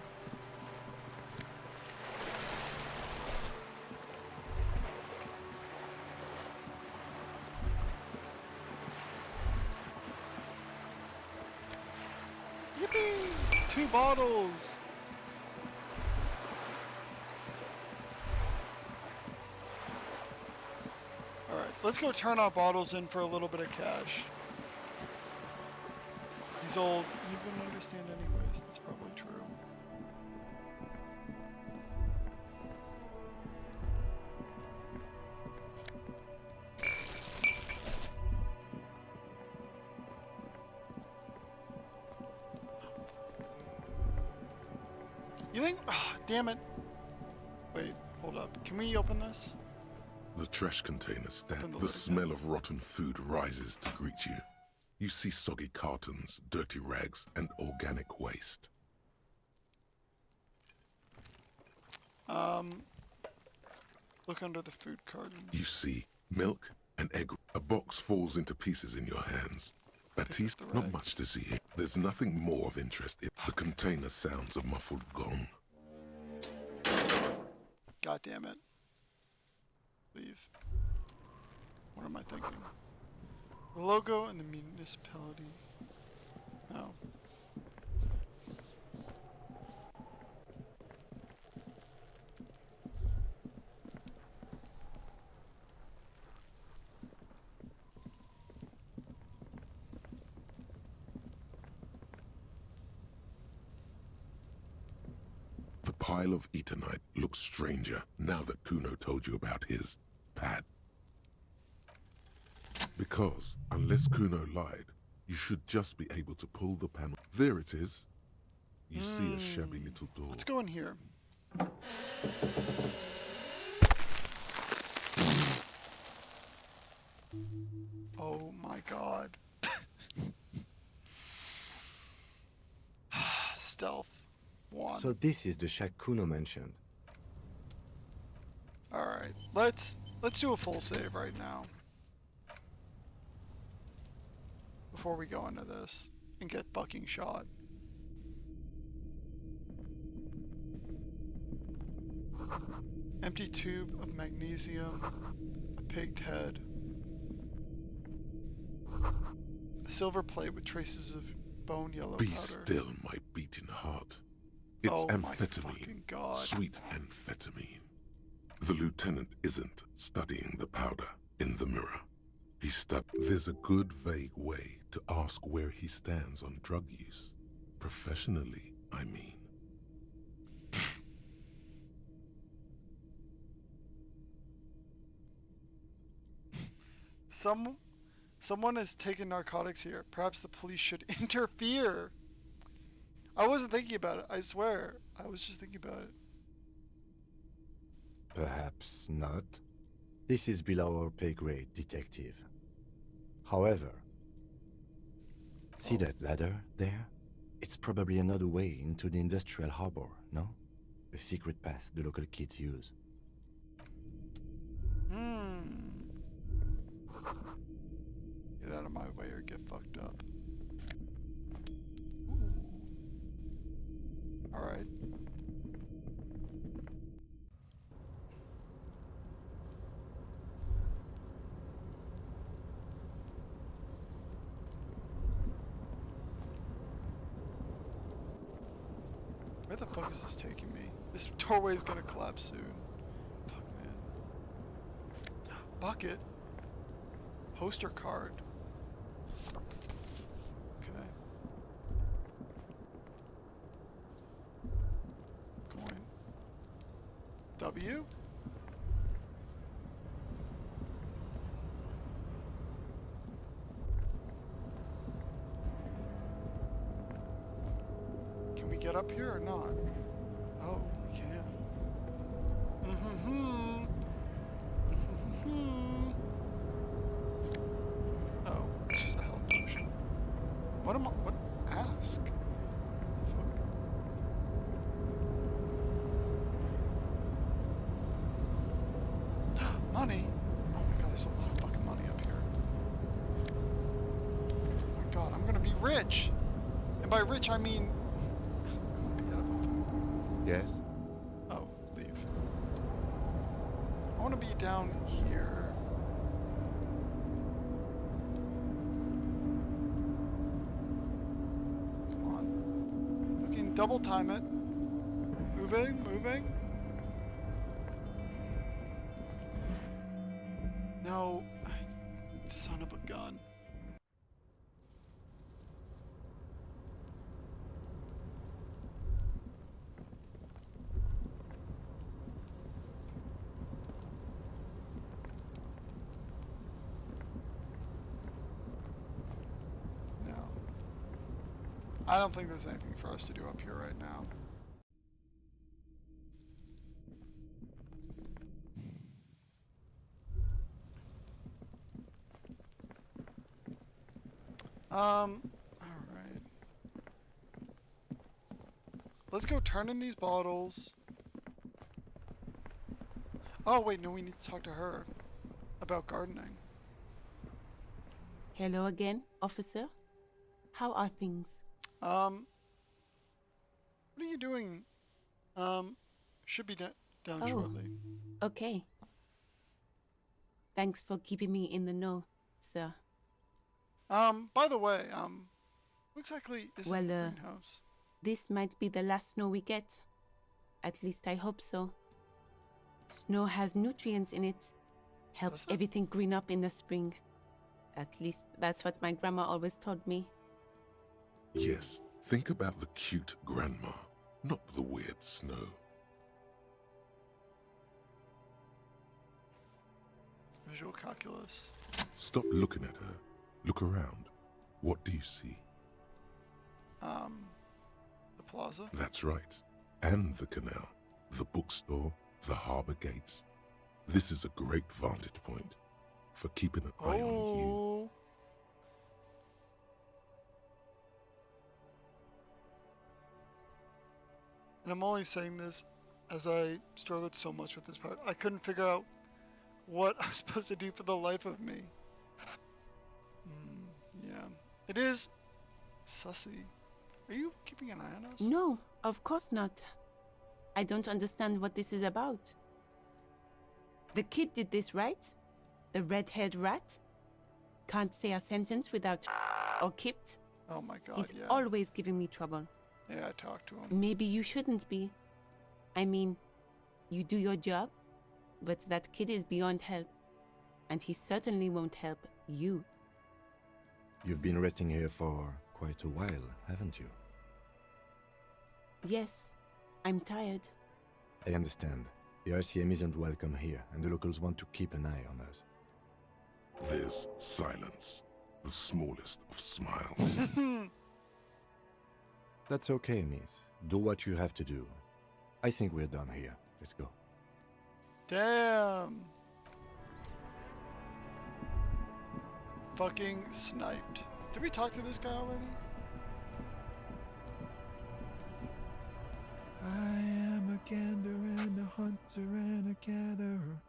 Yippee! 2 bottles! Alright, let's go turn our bottles in for a little bit of cash. He's old. He wouldn't understand anyways. That's probably true. You think? Ah, damn it. Wait, hold up. Can we open this? The trash container stands. Open the The lid smell of rotten food rises to greet you. You see soggy cartons, dirty rags, and organic waste. Look under the food cartons. You see milk and egg. A box falls into pieces in your hands. Baptiste, the not rags. much to see here. There's nothing more of interest. The container sounds a muffled gong. God damn it. Leave. What am I thinking? The logo and the municipality. No. The pile of Eternite looks stranger now that Kuno told you about his pad. Because, unless Kuno lied, you should just be able to pull the panel. There it is. You see a shabby little door. Let's go in here. Oh my god. Stealth. One. So this is the shack Kuno mentioned. Alright. Let's do a full save right now. Before we go into this and get fucking shot. Empty tube of magnesium, a pigged head, a silver plate with traces of bone yellow Be powder. still, my beating heart. It's Oh my amphetamine. fucking God. Sweet amphetamine. The lieutenant isn't studying the powder in the mirror. There's a good vague way to ask where he stands on drug use. Professionally, I mean. Someone has taken narcotics here. Perhaps the police should interfere. I wasn't thinking about it, I swear. I was just thinking about it. Perhaps not. This is below our pay grade, detective. However, see that ladder there? It's probably another way into the industrial harbor, no? A secret path the local kids use. Get out of my way or get fucked up. Alright. Where the fuck is this taking me? This doorway is gonna collapse soon. Fuck, man. Bucket? Poster card. Okay. Coin. W? Can we get up here or not? Oh, we can. Oh, it's just a health potion. What am I? What? Ask. Fuck. Money? Oh my god, there's a lot of fucking money up here. Oh my god, I'm gonna be rich! And by rich, I mean... Yes? Oh, leave. I want to be down here. Come on. Fucking double time it. Moving, moving. No. Son of a gun. I don't think there's anything for us to do up here right now. Alright. Let's go turn in these bottles. Oh, wait, no, we need to talk to her about gardening. Hello again, officer. How are things? What are you doing? Should be down shortly. Okay. Thanks for keeping me in the know, sir. By the way, what exactly is in the Well, greenhouse? this might be the last snow we get. At least I hope so. Snow has nutrients in it. Helps Does it? everything green up in the spring. At least that's what my grandma always told me. Yes, think about the cute grandma, not the weird snow. Visual calculus. Stop looking at her. Look around. What do you see? The plaza? That's right. And the canal, the bookstore, the harbor gates. This is a great vantage point for keeping an eye on you. Oh. And I'm only saying this as I struggled so much with this part. I couldn't figure out what I was supposed to do for the life of me. Yeah. It is sussy. Are you keeping an eye on us? No, of course not. I don't understand what this is about. The kid did this, right? The red-haired rat? Can't say a sentence without or kipped. Oh my god, He's yeah. always giving me trouble. Yeah, I talked to him. Maybe you shouldn't be. I mean, you do your job, but that kid is beyond help. And he certainly won't help you. You've been resting here for quite a while, haven't you? Yes, I'm tired. I understand. The RCM isn't welcome here, and the locals want to keep an eye on us. There's silence, the smallest of smiles. That's okay, miss. Do what you have to do. I think we're done here. Let's go. Damn. Fucking sniped. Did we talk to this guy already? I am a gander and a hunter and a gatherer.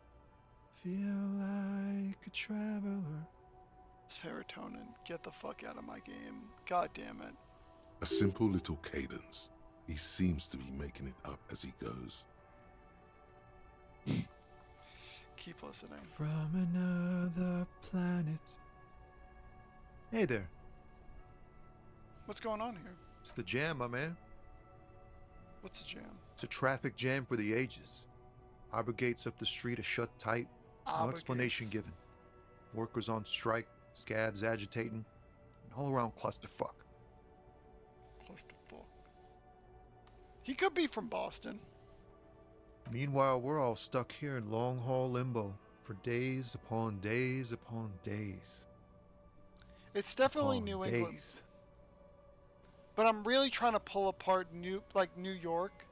Feel like a traveler. Serotonin, get the fuck out of my game. God damn it. A simple little cadence. He seems to be making it up as he goes. Keep listening. From another planet. Hey there. What's going on here? It's the jam, my man. What's a jam? It's a traffic jam for the ages. Harbor gates up the street are shut tight. No Harbor explanation gates. given. Workers on strike, scabs agitating, an all-around clusterfuck. Clusterfuck. He could be from Boston. Meanwhile, we're all stuck here in long-haul limbo for days upon days upon days. It's definitely upon New England. days. But I'm really trying to pull apart New York.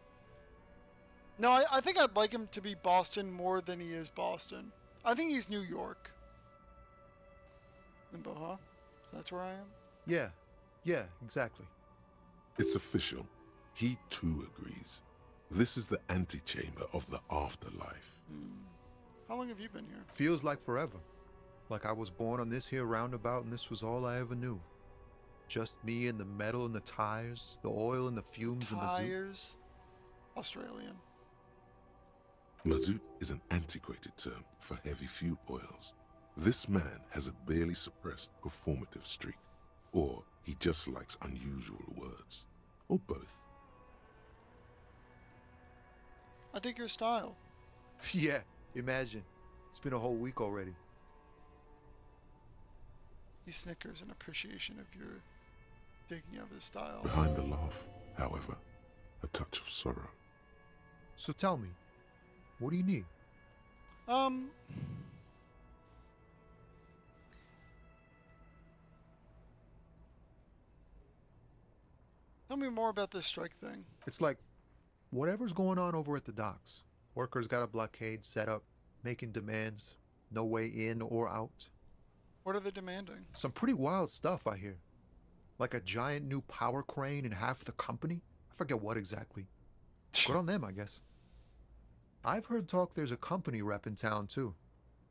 No, I think I'd like him to be Boston more than he is Boston. I think he's New York. Limbo, huh? That's where I am? Yeah, exactly. It's official. He too agrees. This is the antechamber of the afterlife. How long have you been here? Feels like forever. Like I was born on this here roundabout and this was all I ever knew. Just me and the metal and the tires, the oil and the fumes and the zoo. Tires. Australian. Mazout is an antiquated term for heavy fuel oils. This man has a barely suppressed performative streak, or he just likes unusual words, or both. I dig your style. Yeah, imagine. It's been a whole week already. He snickers in appreciation of your digging of his style. Behind the laugh, however, a touch of sorrow. So tell me, what do you need? Tell me more about this strike thing. It's like whatever's going on over at the docks. Workers got a blockade set up, making demands, no way in or out. What are they demanding? Some pretty wild stuff, I hear. Like a giant new power crane in half the company? I forget what exactly. Good on them, I guess. I've heard talk there's a company rep in town too.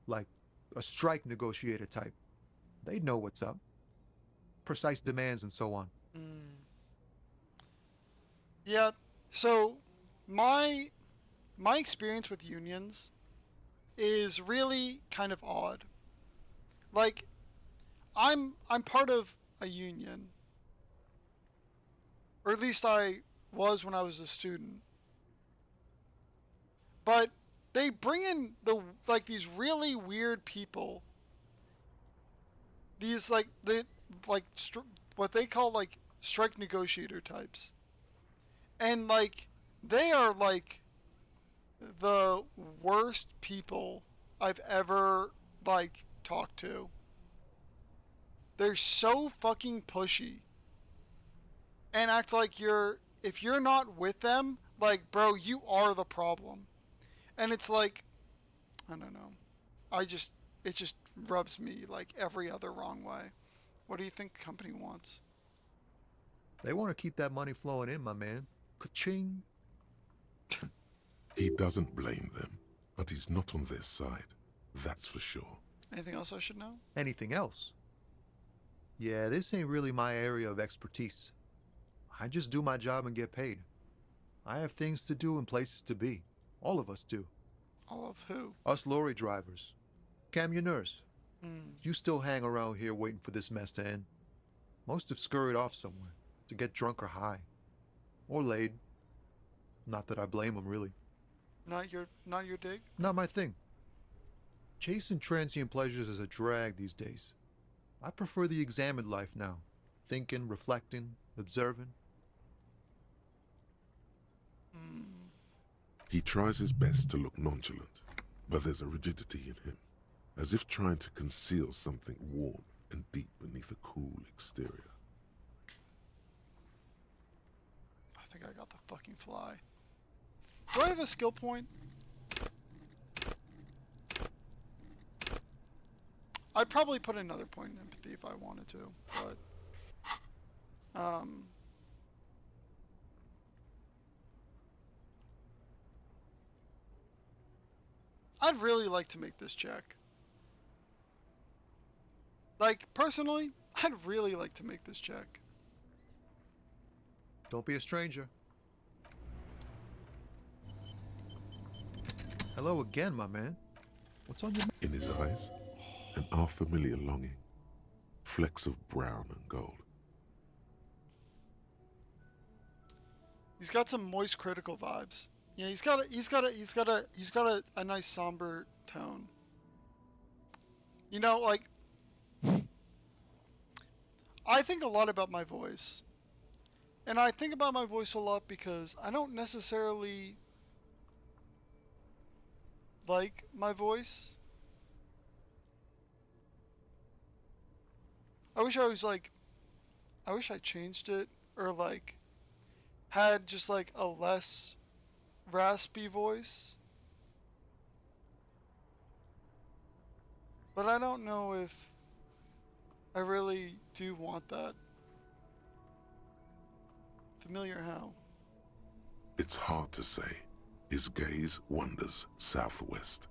Like a strike negotiator type. They'd know what's up. Precise demands and so on. Yeah. So my experience with unions is really kind of odd. Like I'm part of a union. Or at least I was when I was a student. But they bring in these really weird people. These what they call like strike negotiator types. And like they are like the worst people I've ever like talked to. They're so fucking pushy. And act like if you're not with them, like bro, you are the problem. And it's like, I don't know. It just rubs me like every other wrong way. What do you think the company wants? They want to keep that money flowing in, my man. Ka-ching. He doesn't blame them, but he's not on their side. That's for sure. Anything else I should know? Anything else? Yeah, this ain't really my area of expertise. I just do my job and get paid. I have things to do and places to be. All of us do. All of who? Us lorry drivers. Camioners. You still hang around here waiting for this mess to end. Most have scurried off somewhere to get drunk or high. Or laid. Not that I blame them, really. Not your dig? Not my thing. Chasing transient pleasures is a drag these days. I prefer the examined life now. Thinking, reflecting, observing. He tries his best to look nonchalant, but there's a rigidity in him, as if trying to conceal something warm and deep beneath a cool exterior. I think I got the fucking fly. Do I have a skill point? I'd probably put another point in empathy if I wanted to, but I'd really like to make this check. Like, personally, I'd really like to make this check. Don't be a stranger. Hello again, my man. What's on your mind? In his eyes, an unfamiliar longing, flecks of brown and gold. He's got some moist critical vibes. Yeah, he's got a nice somber tone. You know, like I think a lot about my voice. And I think about my voice a lot because I don't necessarily like my voice. I wish I changed it or like had just like a less raspy voice. But I don't know if I really do want that. Familiar how? It's hard to say. His gaze wanders southwest,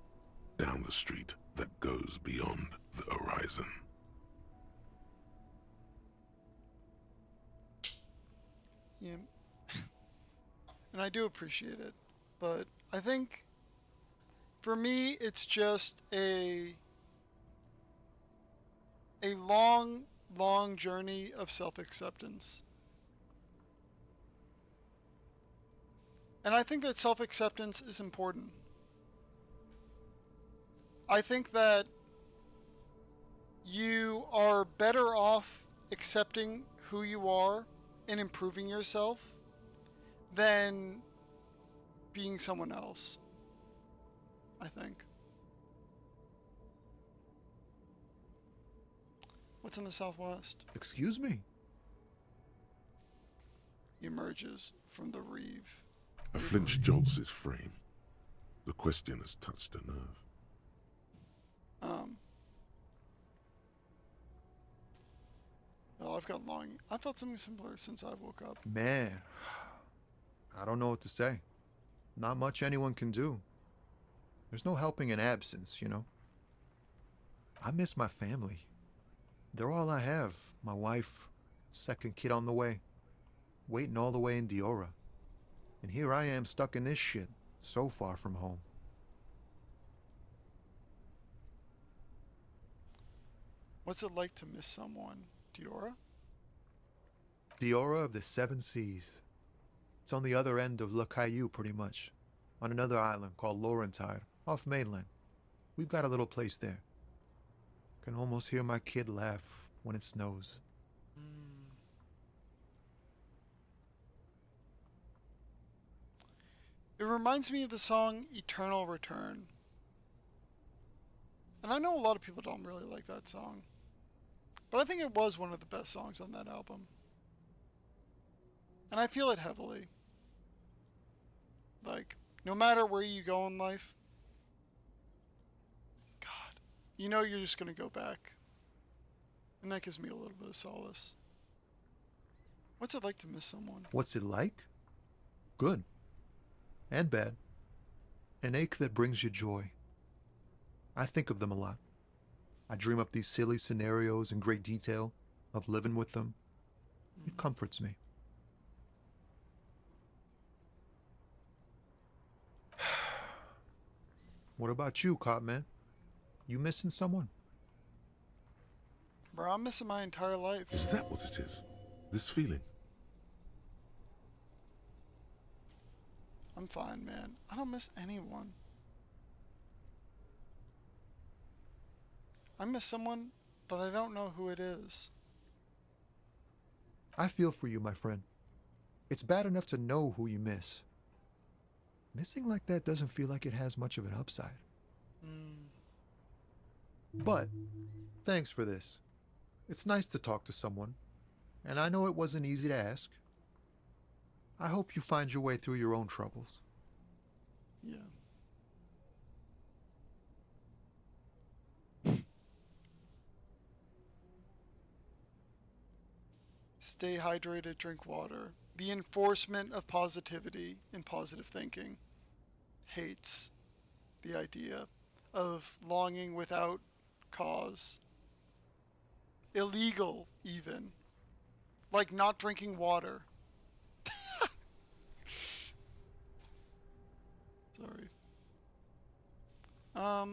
down the street that goes beyond the horizon. Yeah. And I do appreciate it. But I think for me it's just a long, long journey of self-acceptance. And I think that self-acceptance is important. I think that you are better off accepting who you are and improving yourself than being someone else. I think. What's in the southwest? Excuse me? He emerges from the reeve. A flinch jolts his frame. The question has touched a nerve. Well, I felt something similar since I woke up. Man, I don't know what to say. Not much anyone can do. There's no helping in absence, you know. I miss my family. They're all I have. My wife, second kid on the way, waiting all the way in Diora. And here I am stuck in this shit, so far from home. What's it like to miss someone, Diora? Diora of the Seven Seas. It's on the other end of Le Caillou, pretty much, on another island called Laurentide, off mainland. We've got a little place there. Can almost hear my kid laugh when it snows. It reminds me of the song Eternal Return. And I know a lot of people don't really like that song. But I think it was one of the best songs on that album. And I feel it heavily. Like, no matter where you go in life, God, you know you're just going to go back. And that gives me a little bit of solace. What's it like to miss someone? What's it like? Good. And bad. An ache that brings you joy. I think of them a lot. I dream up these silly scenarios in great detail of living with them. It comforts me. What about you, Cop Man? You missing someone? Bro, I'm missing my entire life. Is that what it is? This feeling? I'm fine, man. I don't miss anyone. I miss someone, but I don't know who it is. I feel for you, my friend. It's bad enough to know who you miss. Missing like that doesn't feel like it has much of an upside. But, thanks for this. It's nice to talk to someone, and I know it wasn't easy to ask. I hope you find your way through your own troubles. Yeah. Stay hydrated, drink water. The enforcement of positivity and positive thinking hates the idea of longing without cause. Illegal, even. Like not drinking water. Sorry. Now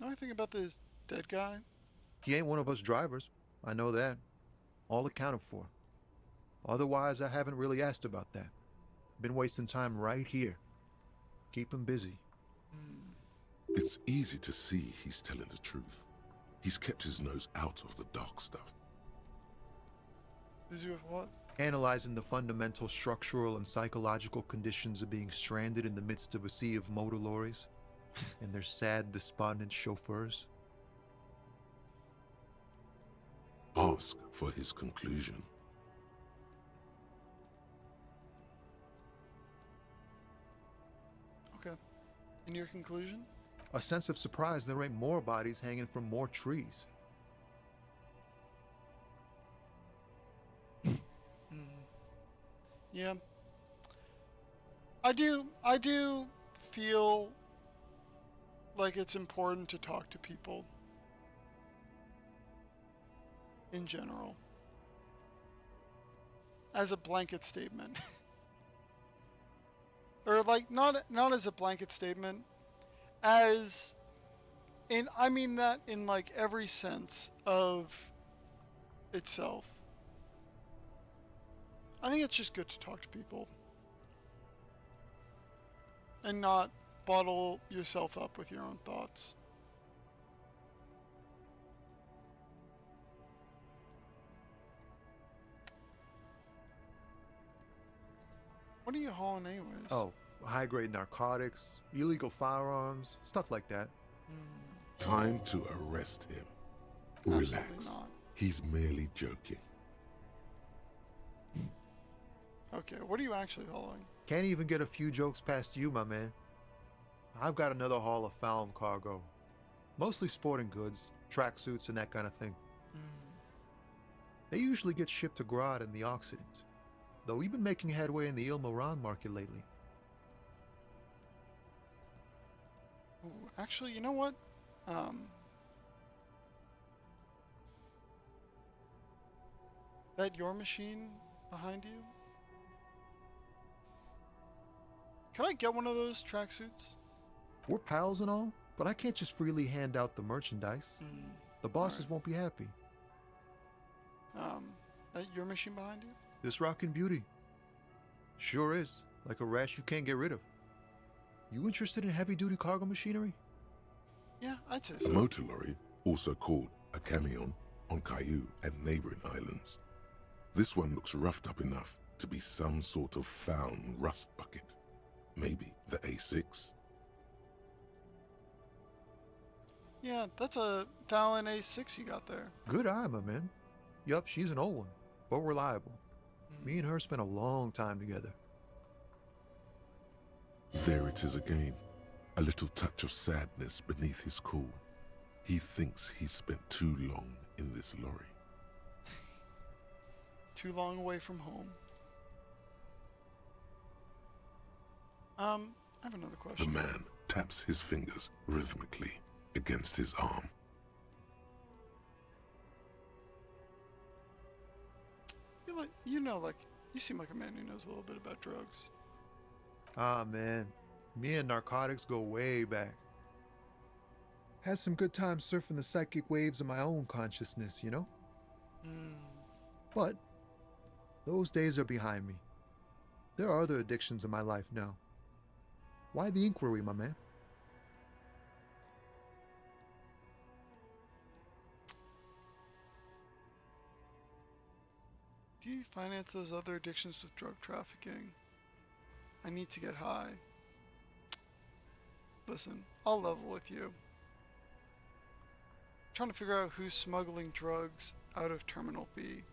I think about this dead guy. He ain't one of us drivers. I know that. All accounted for. Otherwise, I haven't really asked about that. Been wasting time right here. Keep him busy. It's easy to see he's telling the truth. He's kept his nose out of the dark stuff. Busy with what? Analyzing the fundamental structural and psychological conditions of being stranded in the midst of a sea of motor lorries and their sad, despondent chauffeurs. Ask for his conclusion. Okay. And your conclusion? A sense of surprise there ain't more bodies hanging from more trees. Yeah. I do feel like it's important to talk to people in general. As a blanket statement. Or like not as a blanket statement, as in I mean that in like every sense of itself. I think it's just good to talk to people and not bottle yourself up with your own thoughts. What are you hauling anyways? Oh, high-grade narcotics, illegal firearms, stuff like that. Time to arrest him. Absolutely Relax. not. He's merely joking. Okay, what are you actually hauling? Can't even get a few jokes past you, my man. I've got another haul of found cargo. Mostly sporting goods, tracksuits, and that kind of thing. They usually get shipped to Grodd in the Occident, though we've been making headway in the Ilmaran market lately. Ooh, actually, you know what? That your machine behind you? Can I get one of those tracksuits? We're pals and all, but I can't just freely hand out the merchandise. The bosses won't be happy. That your machine behind you? This rockin' beauty. Sure is. Like a rash you can't get rid of. You interested in heavy-duty cargo machinery? Yeah, I'd say The so. motor lorry, also called a camion, on Caillou and neighboring islands. This one looks roughed up enough to be some sort of found rust bucket. Maybe the A6. Yeah, that's a Fallon A6 you got there. Good eye, my man. Yup, she's an old one, but reliable. Me and her spent a long time together. There it is again. A little touch of sadness beneath his cool. He thinks he's spent too long in this lorry. Too long away from home. I have another The question. man taps his fingers rhythmically against his arm. You seem like a man who knows a little bit about drugs. Ah, man. Me and narcotics go way back. Had some good times surfing the psychic waves of my own consciousness, you know? But those days are behind me. There are other addictions in my life now. Why the inquiry, my man? Do you finance those other addictions with drug trafficking? I need to get high. Listen, I'll level with you. I'm trying to figure out who's smuggling drugs out of Terminal B.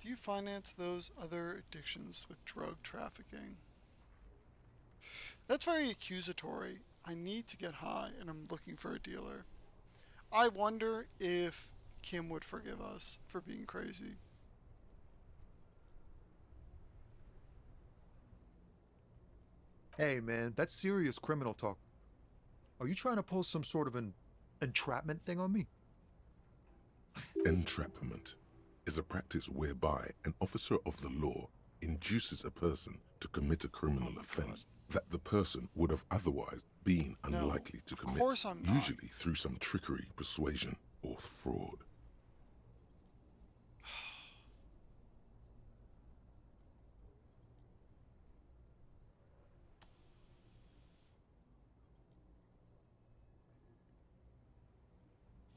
Do you finance those other addictions with drug trafficking? That's very accusatory. I need to get high and I'm looking for a dealer. I wonder if Kim would forgive us for being crazy. Hey, man, that's serious criminal talk. Are you trying to pull some sort of an entrapment thing on me? Entrapment is a practice whereby an officer of the law induces a person to commit a criminal offense that the person would have otherwise been unlikely to commit, course I'm not. usually through some trickery, persuasion, or fraud.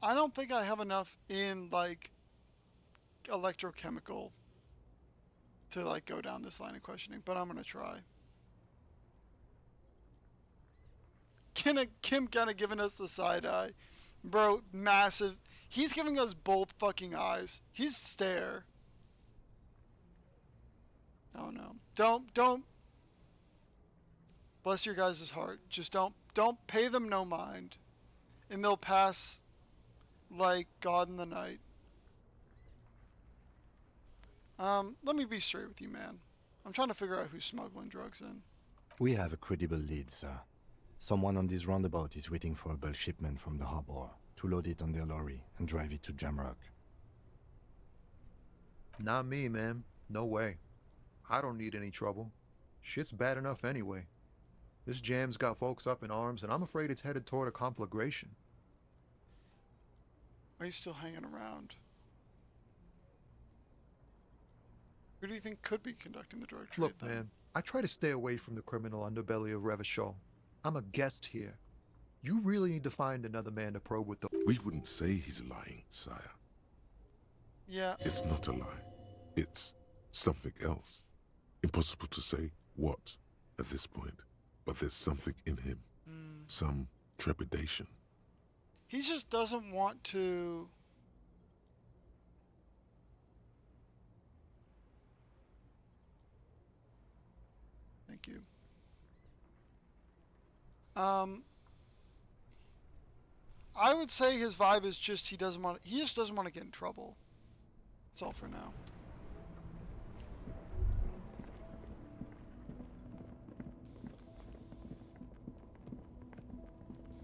I don't think I have enough in like electrochemical to like go down this line of questioning, but I'm gonna try. Kim kind of giving us the side eye, bro. Massive. He's giving us both fucking eyes. He's stare. Oh no! Don't. Bless your guys' heart. Just don't pay them no mind, and they'll pass like God in the night. Let me be straight with you, man. I'm trying to figure out who's smuggling drugs in. We have a credible lead, sir. Someone on this roundabout is waiting for a bulk shipment from the harbor to load it on their lorry and drive it to Jamrock. Not me, man. No way. I don't need any trouble. Shit's bad enough anyway. This jam's got folks up in arms, and I'm afraid it's headed toward a conflagration. Why are you still hanging around? Who do you think could be conducting the drug trade? Look, man, I try to stay away from the criminal underbelly of Revachol. I'm a guest here. You really need to find another man to probe with the... We wouldn't say he's lying, sire. Yeah. It's not a lie. It's something else. Impossible to say what at this point, but there's something in him. Some trepidation. He just doesn't want to Um, I would say his vibe is just he just doesn't want to get in trouble. That's all for now.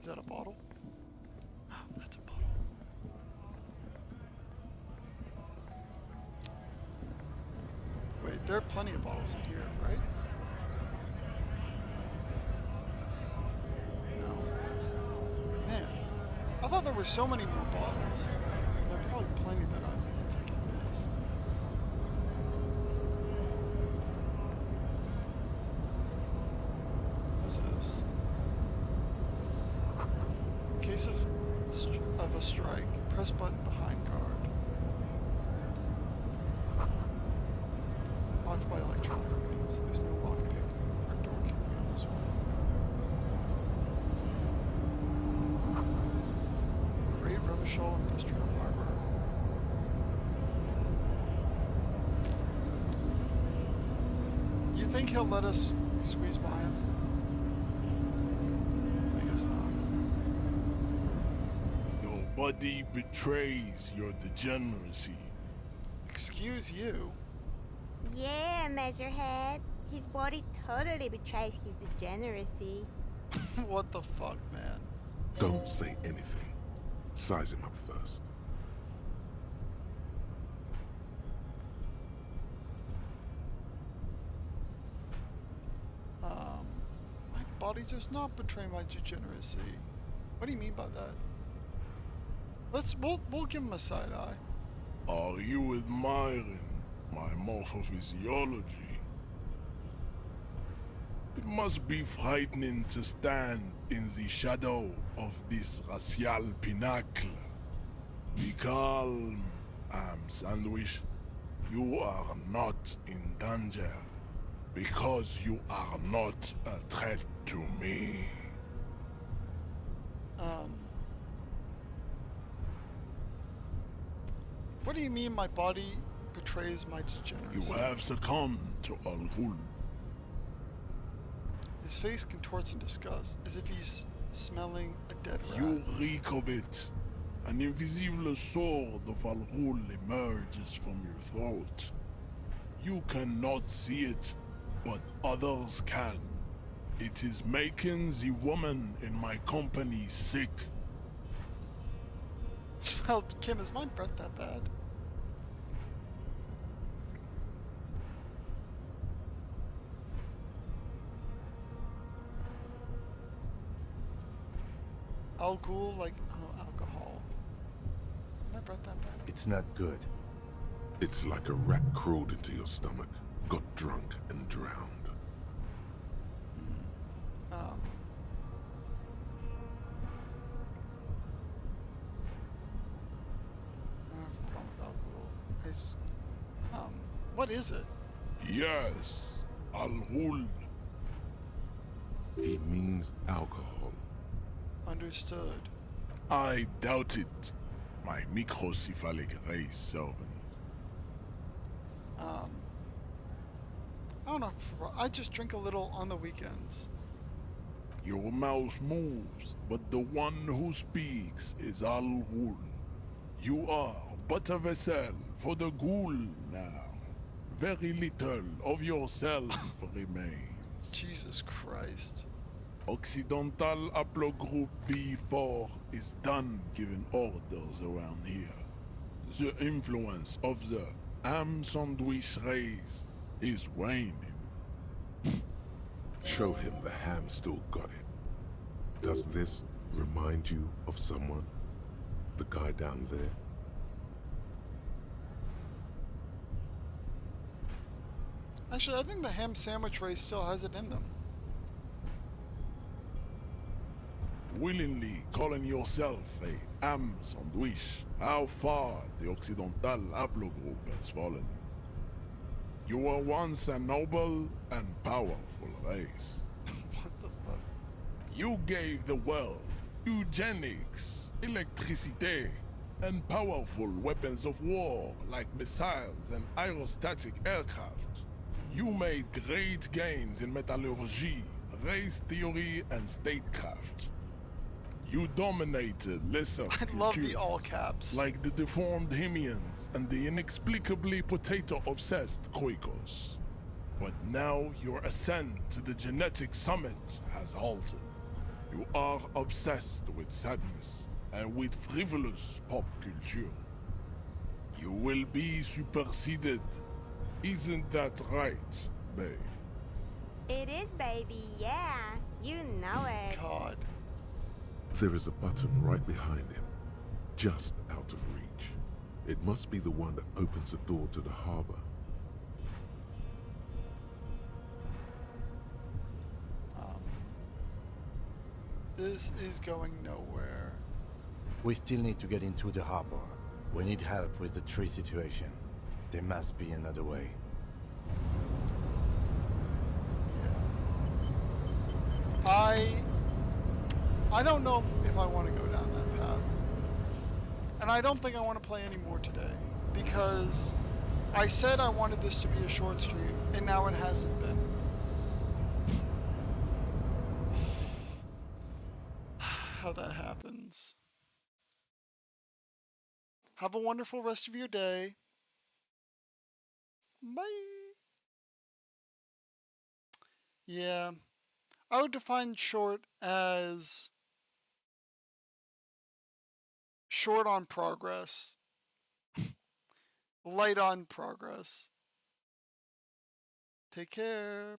Is that a bottle? That's a bottle. Wait, there are plenty of bottles in here, right? No. Man, I thought there were so many more bottles. There are probably plenty that I've freaking missed. What's this? In case of a strike, press button behind guard. Locked by electronic means. There's no lockpick or door key on this one. Great Revachol Industrial Harbor. You think he'll let us squeeze by him? I guess not. Your body betrays your degeneracy. Excuse you. Yeah, Measurehead. His body totally betrays his degeneracy. What the fuck, man? Don't say anything. Size him up first. My body does not betray my degeneracy. What do you mean by that? We'll give him a side eye. Are you admiring my morphophysiology? It must be frightening to stand in the shadow of this racial pinnacle. Be calm, Sandwich. You are not in danger because you are not a threat to me. What do you mean my body betrays my degeneracy? You have succumbed to Al-Ghul. His face contorts in disgust, as if he's smelling a dead rat. You reek of it. An invisible sword of Al-Ghul emerges from your throat. You cannot see it, but others can. It is making the woman in my company sick. Well, Kim, is my breath that bad? Alcohol, like alcohol. Is my breath that bad? It's not good. It's like a rat crawled into your stomach, got drunk, and drowned. I have a problem with alcohol. What is it? Yes, Al-Ghul. He means alcohol. Understood. I doubt it. My microcephalic race servant. I don't know. I just drink a little on the weekends. Your mouth moves, but the one who speaks is Al-Ghul. You are but a vessel for the Ghul now. Very little of yourself remains. Jesus Christ. Occidental Haplogroup B4 is done giving orders around here. The influence of the ham sandwich race is waning. Show him the ham still got it. Does this remind you of someone? The guy down there? Actually, I think the ham sandwich race still has it in them. Willingly calling yourself a ham sandwich, how far the Occidental Haplogroup has fallen. You were once a noble and powerful race. What the fuck? You gave the world eugenics, electricity, and powerful weapons of war like missiles and aerostatic aircraft. You made great gains in metallurgy, race theory and statecraft. You dominated lesser I love the cultures, all caps. like the deformed Hemians and the inexplicably potato-obsessed Khoikos. But now your ascent to the genetic summit has halted. You are obsessed with sadness and with frivolous pop culture. You will be superseded. Isn't that right, babe? It is, baby, yeah. You know it. God. There is a button right behind him, just out of reach. It must be the one that opens the door to the harbor. This is going nowhere. We still need to get into the harbor. We need help with the tree situation. There must be another way. I don't know if I want to go down that path. And I don't think I want to play anymore today. Because I said I wanted this to be a short stream, and now it hasn't been. How that happens. Have a wonderful rest of your day. Bye. Yeah. I would define short as short on progress, light on progress. Take care.